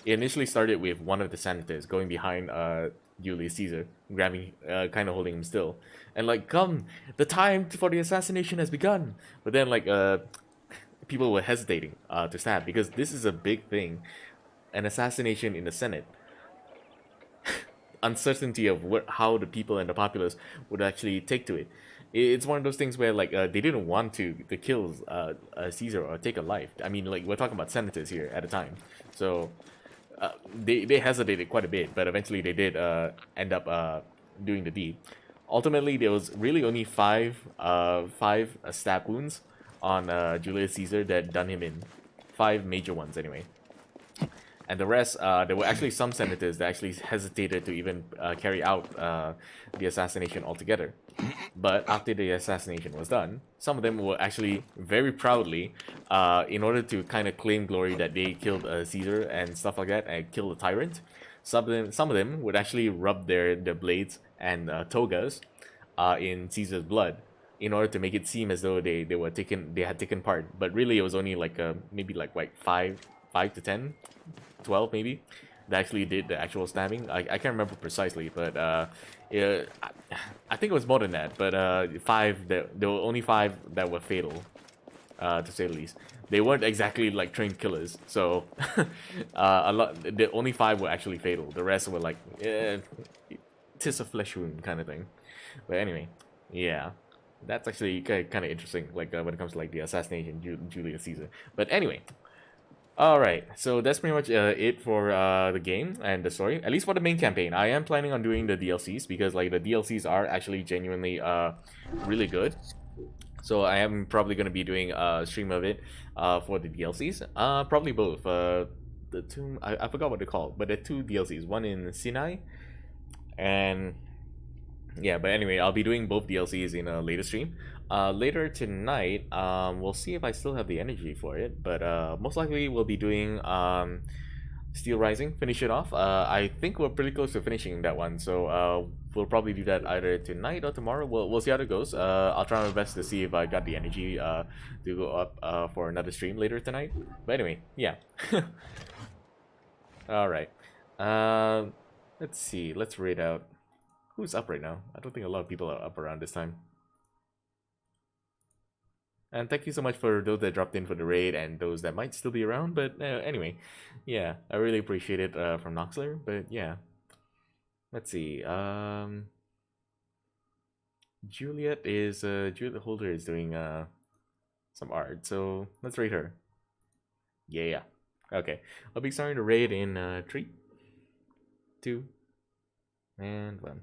It initially started with one of the senators going behind Julius Caesar, grabbing, kind of holding him still, and like, come, the time for the assassination has begun. But then like, people were hesitating to stab because this is a big thing, an assassination in the Senate. Uncertainty of how the people and the populace would actually take to it. It's one of those things where like they didn't want to kill Caesar or take a life. I mean, like we're talking about senators here at the time, so. They hesitated quite a bit, but eventually they did end up doing the deed. Ultimately, there was really only five stab wounds on Julius Caesar that done him in. 5 major ones, anyway. And the rest, there were actually some senators that actually hesitated to even carry out the assassination altogether. But after the assassination was done, some of them were actually very proudly, in order to kind of claim glory that they killed Caesar and stuff like that, and killed the tyrant. Some of them would actually rub their blades and togas in Caesar's blood in order to make it seem as though they had taken part. But really, it was only like maybe like 5 to 10, 12 maybe, that actually did the actual stabbing. I can't remember precisely, but yeah, I think it was more than that. But there were only 5 that were fatal, to say the least. They weren't exactly like trained killers, so the only 5 were actually fatal. The rest were like, tis a flesh wound kind of thing. But anyway, yeah, that's actually kind of interesting. Like when it comes to like the assassination of Julius Caesar. But anyway. Alright, so that's pretty much it for the game and the story, at least for the main campaign. I am planning on doing the DLCs because like the DLCs are actually genuinely really good. So I am probably going to be doing a stream of it for the DLCs. Probably both. The two, I forgot what they're called, but there are 2 DLCs. One in Sinai, and yeah, but anyway, I'll be doing both DLCs in a later stream. Later tonight, we'll see if I still have the energy for it, but most likely we'll be doing Steel Rising, finish it off. I think we're pretty close to finishing that one, so we'll probably do that either tonight or tomorrow. We'll see how it goes. I'll try my best to see if I got the energy to go up for another stream later tonight. But anyway, yeah. Alright. Let's see, let's raid out. Who's up right now? I don't think a lot of people are up around this time. And thank you so much for those that dropped in for the raid and those that might still be around. But anyway, yeah, I really appreciate it from Noxler. But yeah, let's see. Juliet Holder is doing some art, so let's raid her. Yeah. Okay, I'll be starting the raid in 3, 2, and 1.